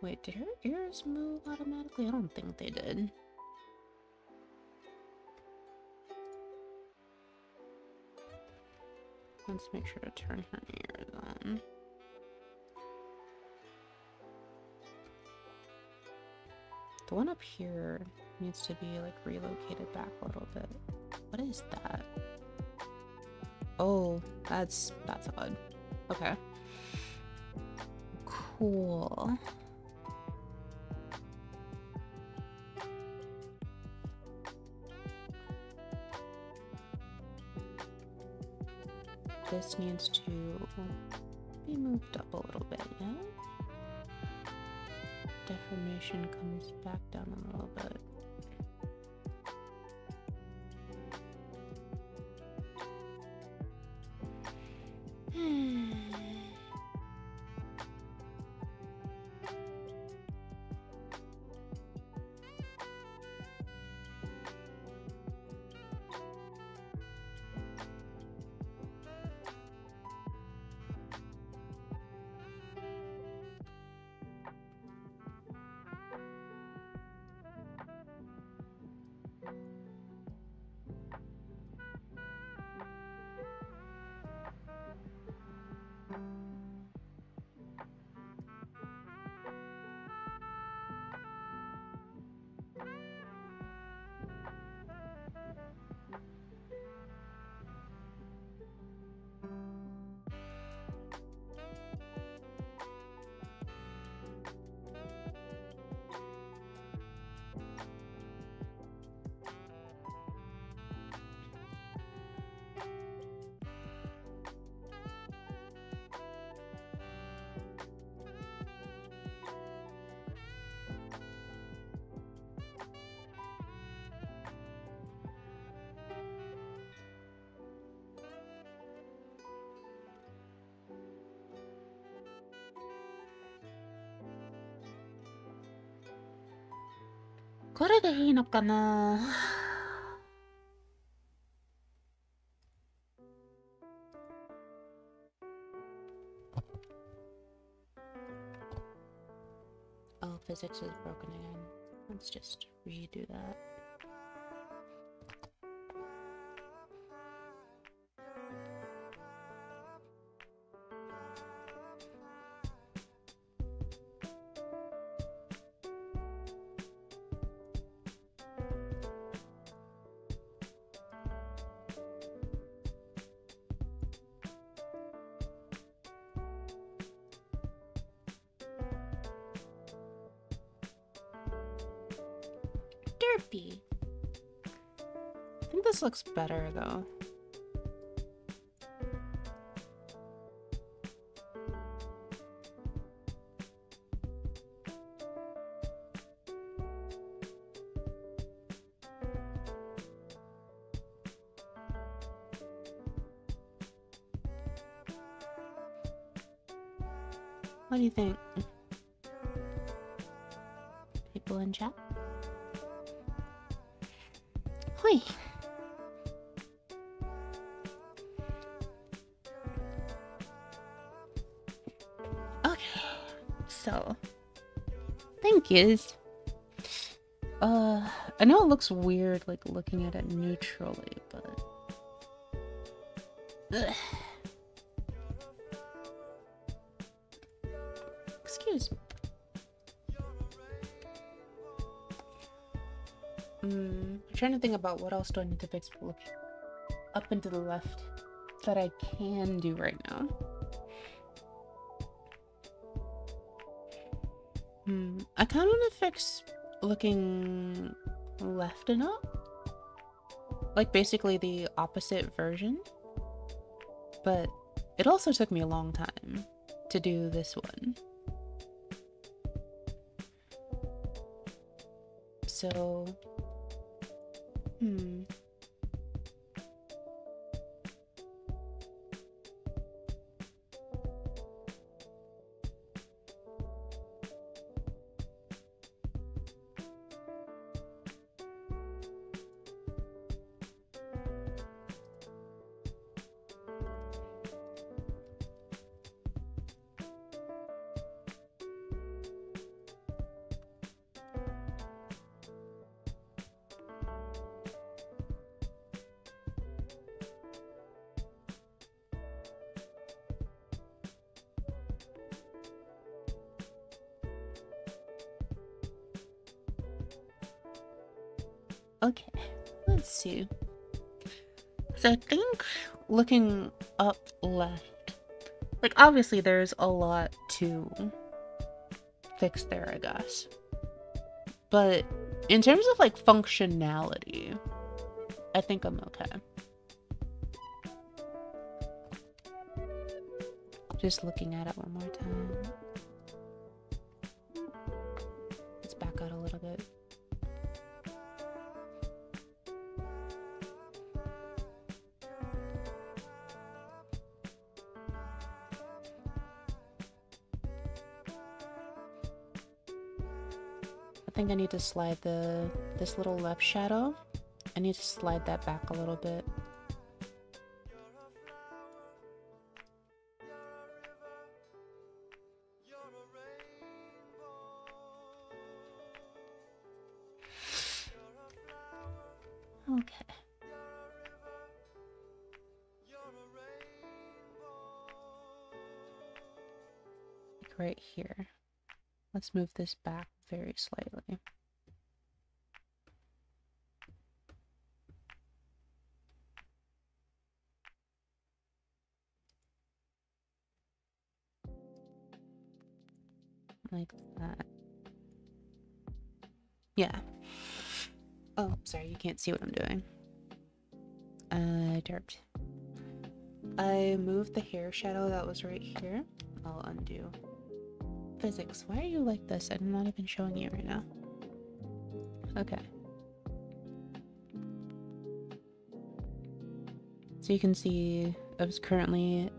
Wait, did her ears move automatically? I don't think they did. Let's make sure to turn her ears on. The one up here needs to be like relocated back a little bit. What is that? Oh, that's odd. Okay. Cool. This needs to be moved up a little bit, yeah? Deformation comes back down a little bit. What are theyいいのかな? Oh, physics is broken again. Let's just redo that. Derpy. I think this looks better though. What do you think? People in chat? Hoi. Okay, so thing is, I know it looks weird like looking at it neutrally, but ugh. Excuse me. I'm trying to think about what else do I need to fix looking up and to the left that I can do right now. I kind of want to fix looking left and up. Like basically the opposite version. But it also took me a long time to do this one. So, okay, let's see. So I think looking up left, like obviously there's a lot to fix there, I guess. But in terms of like functionality, I think I'm okay. Just looking at it one more time. Let's back out a little bit. I think I need to slide this little left shadow. I need to slide that back a little bit. Okay. Like right here. Let's move this back very slightly. Like that. Yeah. Oh, sorry, you can't see what I'm doing. I derped. I moved the hair shadow that was right here. I'll undo. Physics, why are you like this? I'm not even showing you right now. Okay. So you can see it's currently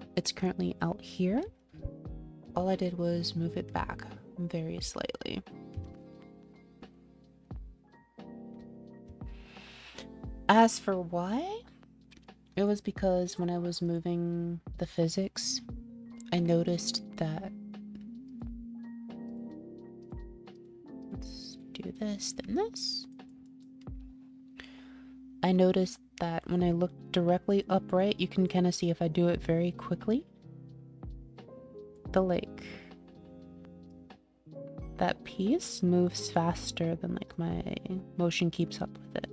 out here. All I did was move it back very slightly. As for why, it was because when I was moving the physics, I noticed that, let's do this, then this. I noticed that when I look directly upright, you can kind of see if I do it very quickly, the like, that piece moves faster than like my motion keeps up with it.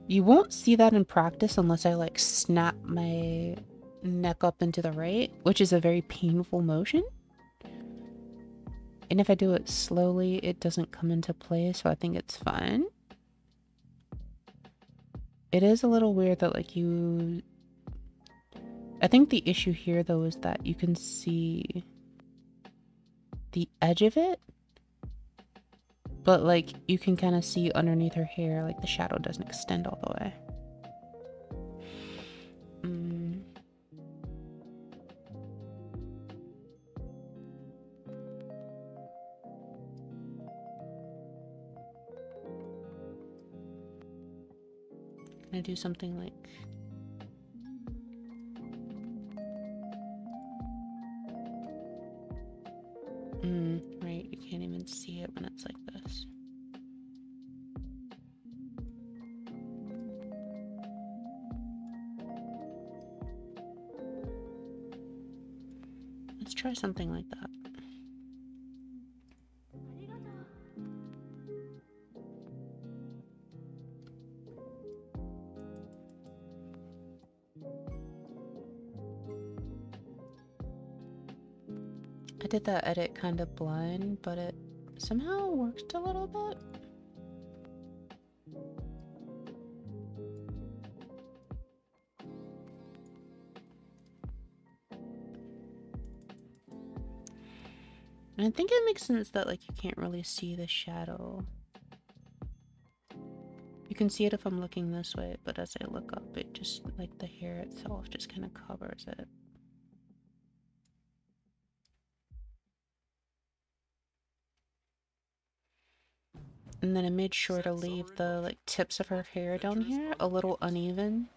You won't see that in practice unless I like snap my neck up into the right, which is a very painful motion. And if I do it slowly, it doesn't come into play, so I think it's fine. It is a little weird that like you... I think the issue here though is that you can see the edge of it, but like you can kind of see underneath her hair, like the shadow doesn't extend all the way. Can I do something like... right, you can't even see it when it's like this. Let's try something like that. I did that edit kind of blind, but it somehow worked a little bit. And I think it makes sense that like you can't really see the shadow. You can see it if I'm looking this way, but as I look up, it just like the hair itself just kind of covers it. And then I made sure to leave the like tips of her hair down here a little uneven,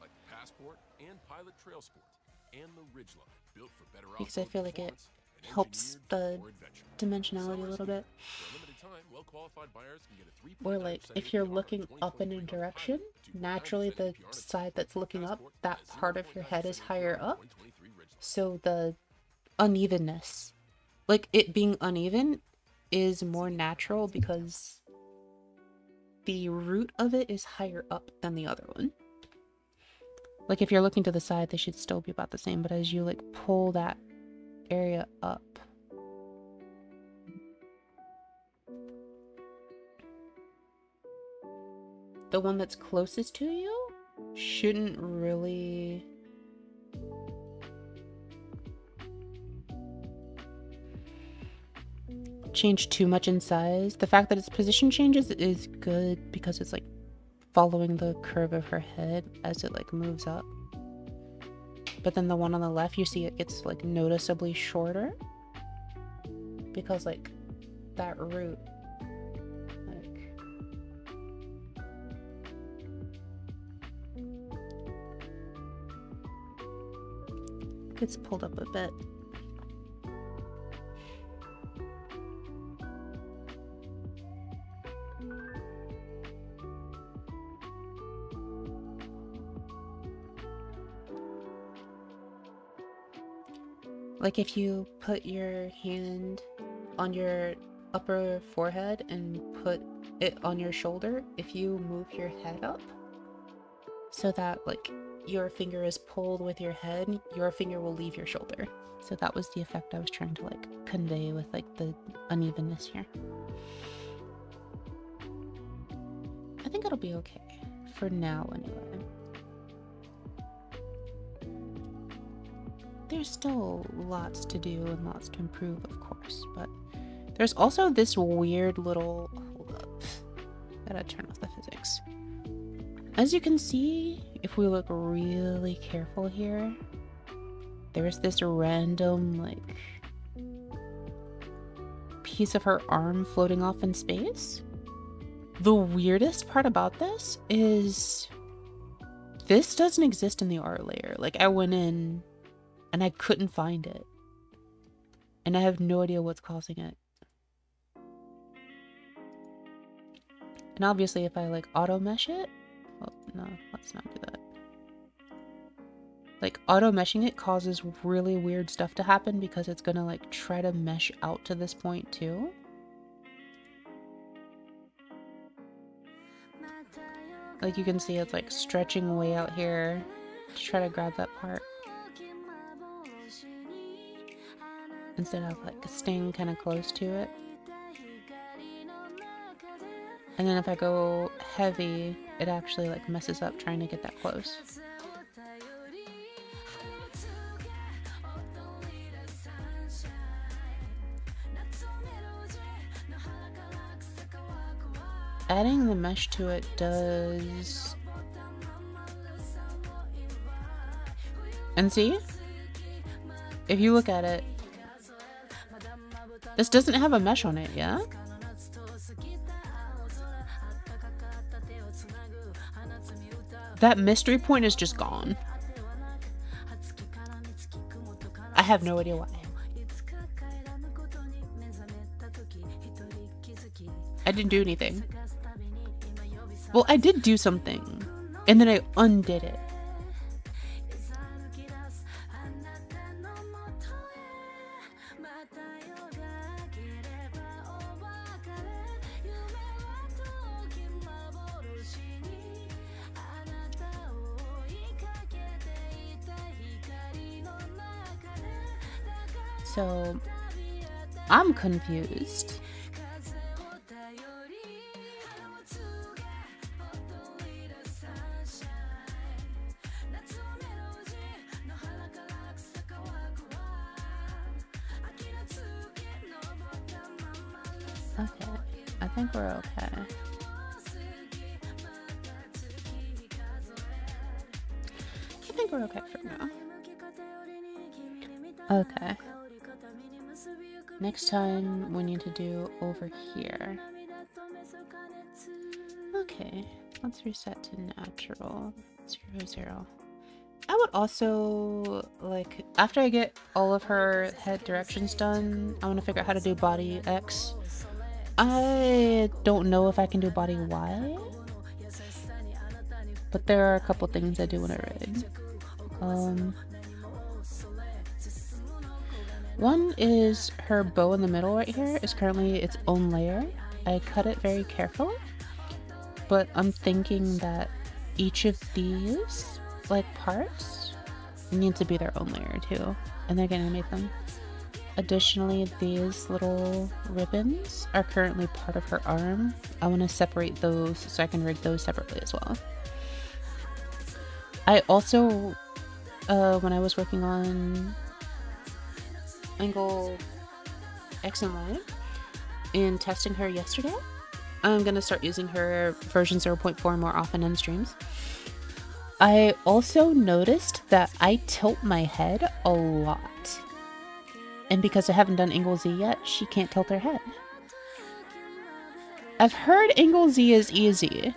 because I feel like it helps the dimensionality a little bit. Or like if you're looking up in a direction, naturally the side that's looking up, that part of your head is higher up, so the unevenness, like it being uneven, is more natural because the root of it is higher up than the other one. Like if you're looking to the side, they should still be about the same, but as you like pull that area up, the one that's closest to you shouldn't really change too much in size. The fact that its position changes is good because it's like following the curve of her head as it like moves up. But then the one on the left, you see it gets like noticeably shorter because like that root like gets pulled up a bit. Like if you put your hand on your upper forehead and put it on your shoulder, if you move your head up so that like your finger is pulled with your head, your finger will leave your shoulder. So that was the effect I was trying to like convey with like the unevenness here. I think it'll be okay for now anyway. There's still lots to do and lots to improve, of course, but there's also this weird little... Hold up. Gotta turn off the physics. As you can see, if we look really careful here, there's this random, like, piece of her arm floating off in space. The weirdest part about this is this doesn't exist in the art layer. Like, I went in and I couldn't find it. And I have no idea what's causing it. And obviously if I like auto mesh it, well, no, let's not do that. Like auto meshing it causes really weird stuff to happen because it's gonna like try to mesh out to this point too. Like you can see it's like stretching way out here to try to grab that part. Instead of like staying kind of close to it. And then if I go heavy, it actually like messes up trying to get that close. Adding the mesh to it does... And see? If you look at it, this doesn't have a mesh on it, yeah? That mystery point is just gone. I have no idea why. I didn't do anything. Well, I did do something, and then I undid it. So, I'm confused. Okay, I think we're okay. I think we're okay for now. Okay. Next time we need to do over here. Okay, let's reset to natural. 0, 0. I would also, like, after I get all of her head directions done, I want to figure out how to do body X. I don't know if I can do body Y, but there are a couple things I do want to read. One is her bow in the middle right here is currently its own layer. I cut it very carefully. but I'm thinking that each of these like parts need to be their own layer too, and they're gonna make them. Additionally, these little ribbons are currently part of her arm. I want to separate those so I can rig those separately as well. I also, when I was working on angle X and Y in testing her yesterday, I'm going to start using her version 0.4 more often in streams. I also noticed that I tilt my head a lot. And because I haven't done Angle Z yet, she can't tilt her head. I've heard Angle Z is easy,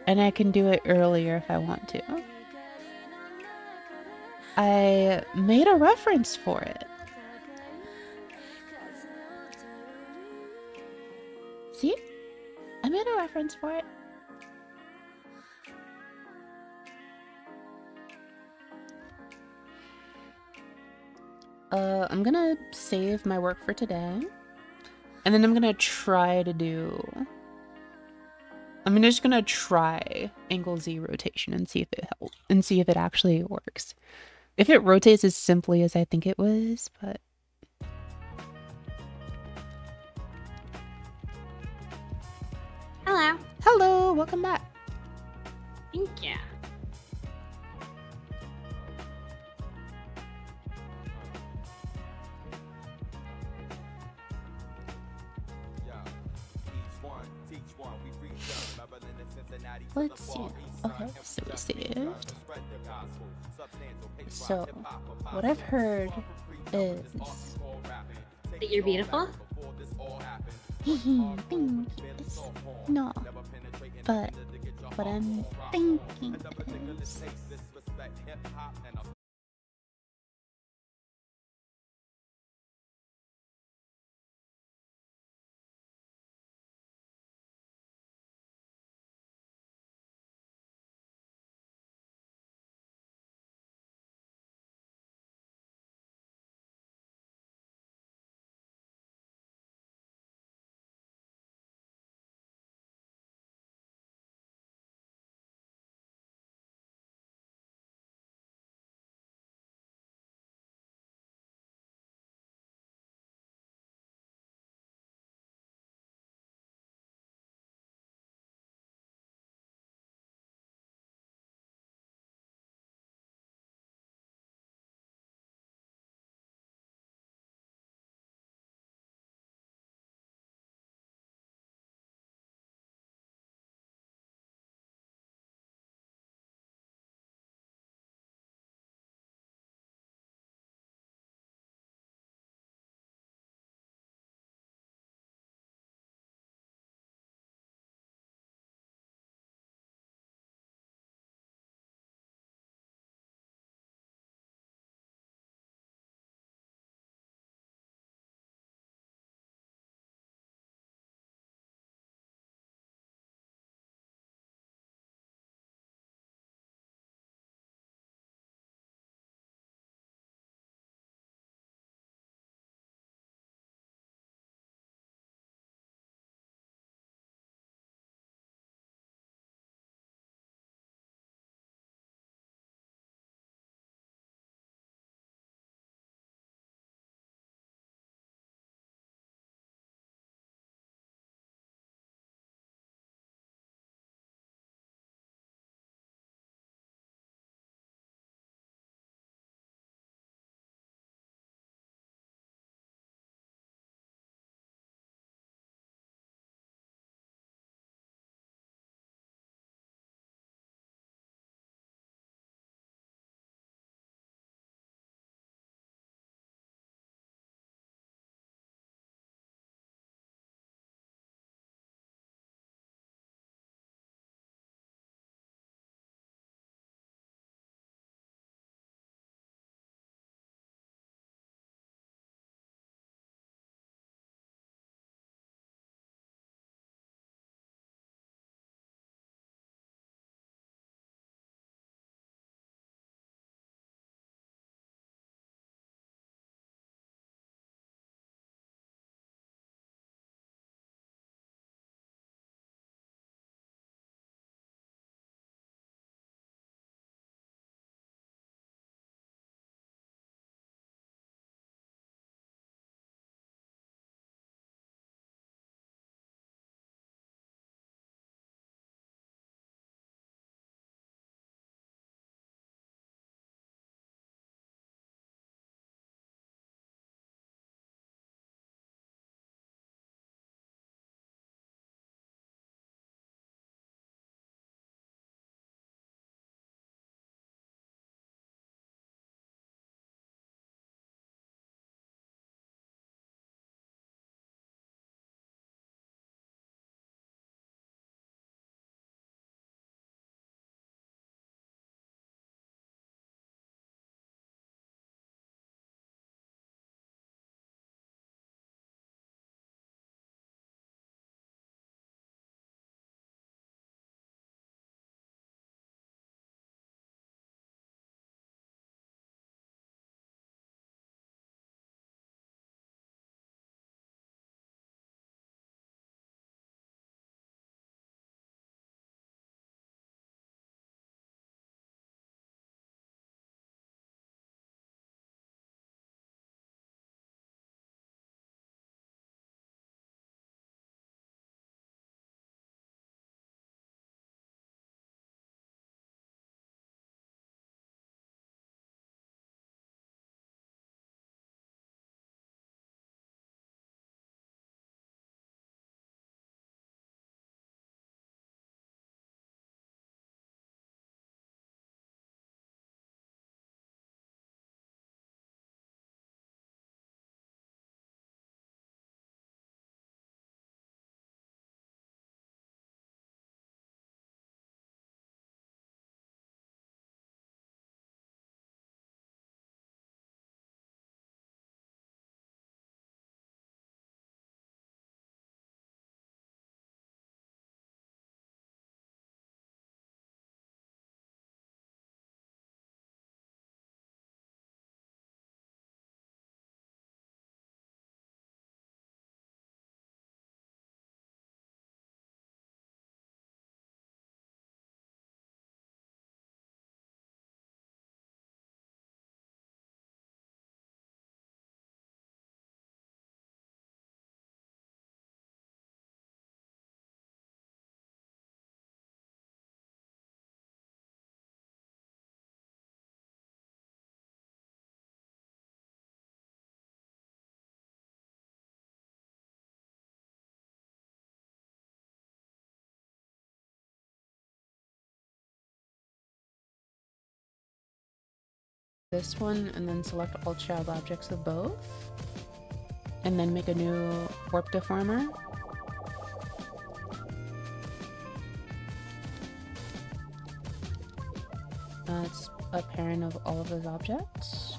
and I can do it earlier if I want to. I made a reference for it. See? I made a reference for it. I'm gonna save my work for today. And then I'm gonna try to do... I'm just gonna try Angle Z rotation and see if it helps, and see if it actually works. If it rotates as simply as I think it was, but... Hello. Hello, welcome back. Thank you. Let's see. Okay, so we saved. So, what I've heard is... That you're beautiful? It's no. But what I'm thinking is... this one and then select all child objects of both. And then make a new warp deformer. It's a parent of all of those objects.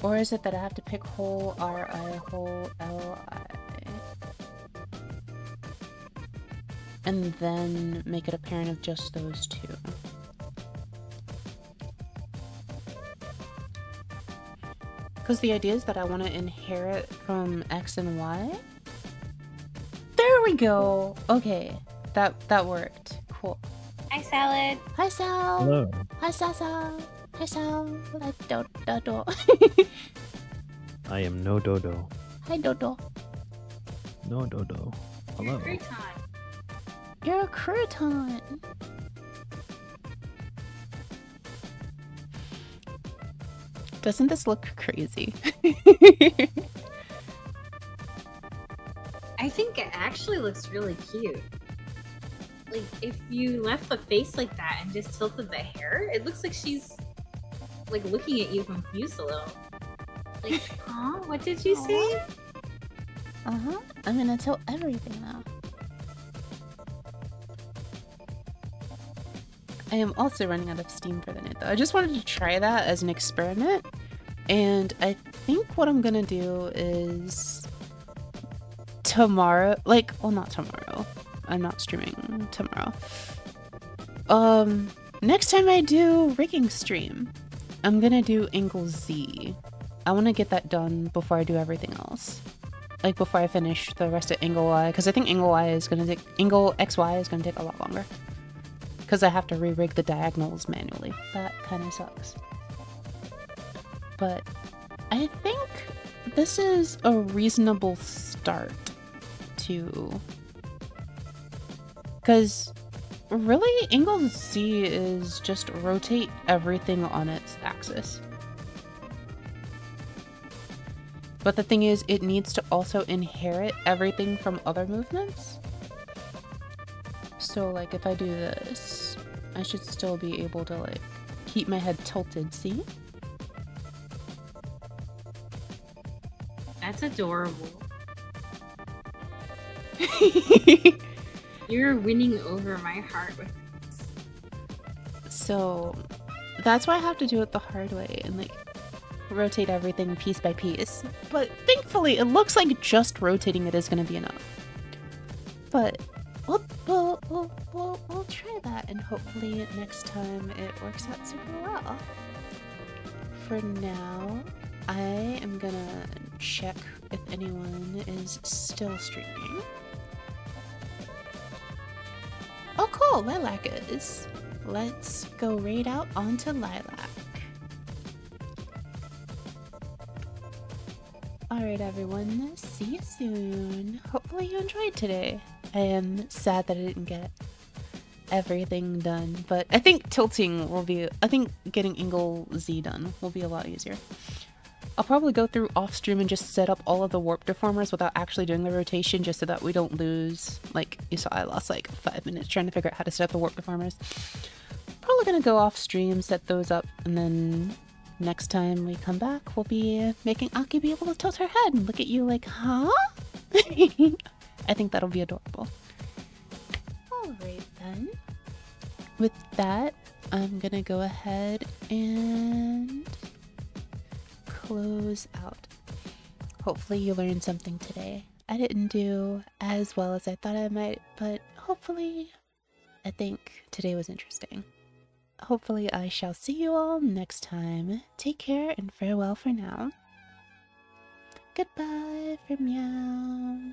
Or is it that I have to pick whole RI, whole LI? And then make it a parent of just those two. Because the idea is that I want to inherit from X and Y. There we go! Okay, that worked. Cool. Hi, Salad. Hi, Sal. Hello. Hi, Sasa. Hi, Sal. Hi, Dodo. I am no Dodo. Hi, Dodo. No Dodo. Hello. You're a crouton. Doesn't this look crazy? I think it actually looks really cute. Like, if you left the face like that and just tilted the hair, it looks like she's, like, looking at you confused a little. Like, huh? What did you say? Uh-huh. I'm gonna tilt everything now. I am also running out of steam for the knit though. I just wanted to try that as an experiment. And I think what I'm gonna do is tomorrow, like, well, not tomorrow. I'm not streaming tomorrow. Next time I do rigging stream, I'm gonna do angle Z. I want to get that done before I do everything else. Like before I finish the rest of angle Y, because I think angle Y is gonna take, angle XY is gonna take a lot longer. Because I have to re-rig the diagonals manually. That kind of sucks. But I think this is a reasonable start to... Because really, angle Z is just rotate everything on its axis. But the thing is, it needs to also inherit everything from other movements. So like if I do this, I should still be able to like keep my head tilted, see? That's adorable. You're winning over my heart with this. So that's why I have to do it the hard way and like rotate everything piece by piece. But thankfully it looks like just rotating it is going to be enough. But we'll try that and hopefully next time it works out super well. For now, I am gonna check if anyone is still streaming. Oh cool, Lilac is. Let's go raid out onto Lilac. Alright everyone, see you soon. Hopefully you enjoyed today. I am sad that I didn't get everything done, but I think tilting will be, I think getting angle Z done will be a lot easier. I'll probably go through off stream and just set up all of the warp deformers without actually doing the rotation just so that we don't lose, like you saw I lost like 5 minutes trying to figure out how to set up the warp deformers. Probably gonna go off stream, set those up, and then next time we come back we'll be making Aki be able to tilt her head and look at you like, huh? I think that'll be adorable. Alright then. With that, I'm gonna go ahead and close out. Hopefully you learned something today. I didn't do as well as I thought I might, but hopefully I think today was interesting. Hopefully I shall see you all next time. Take care and farewell for now. Goodbye from Meow.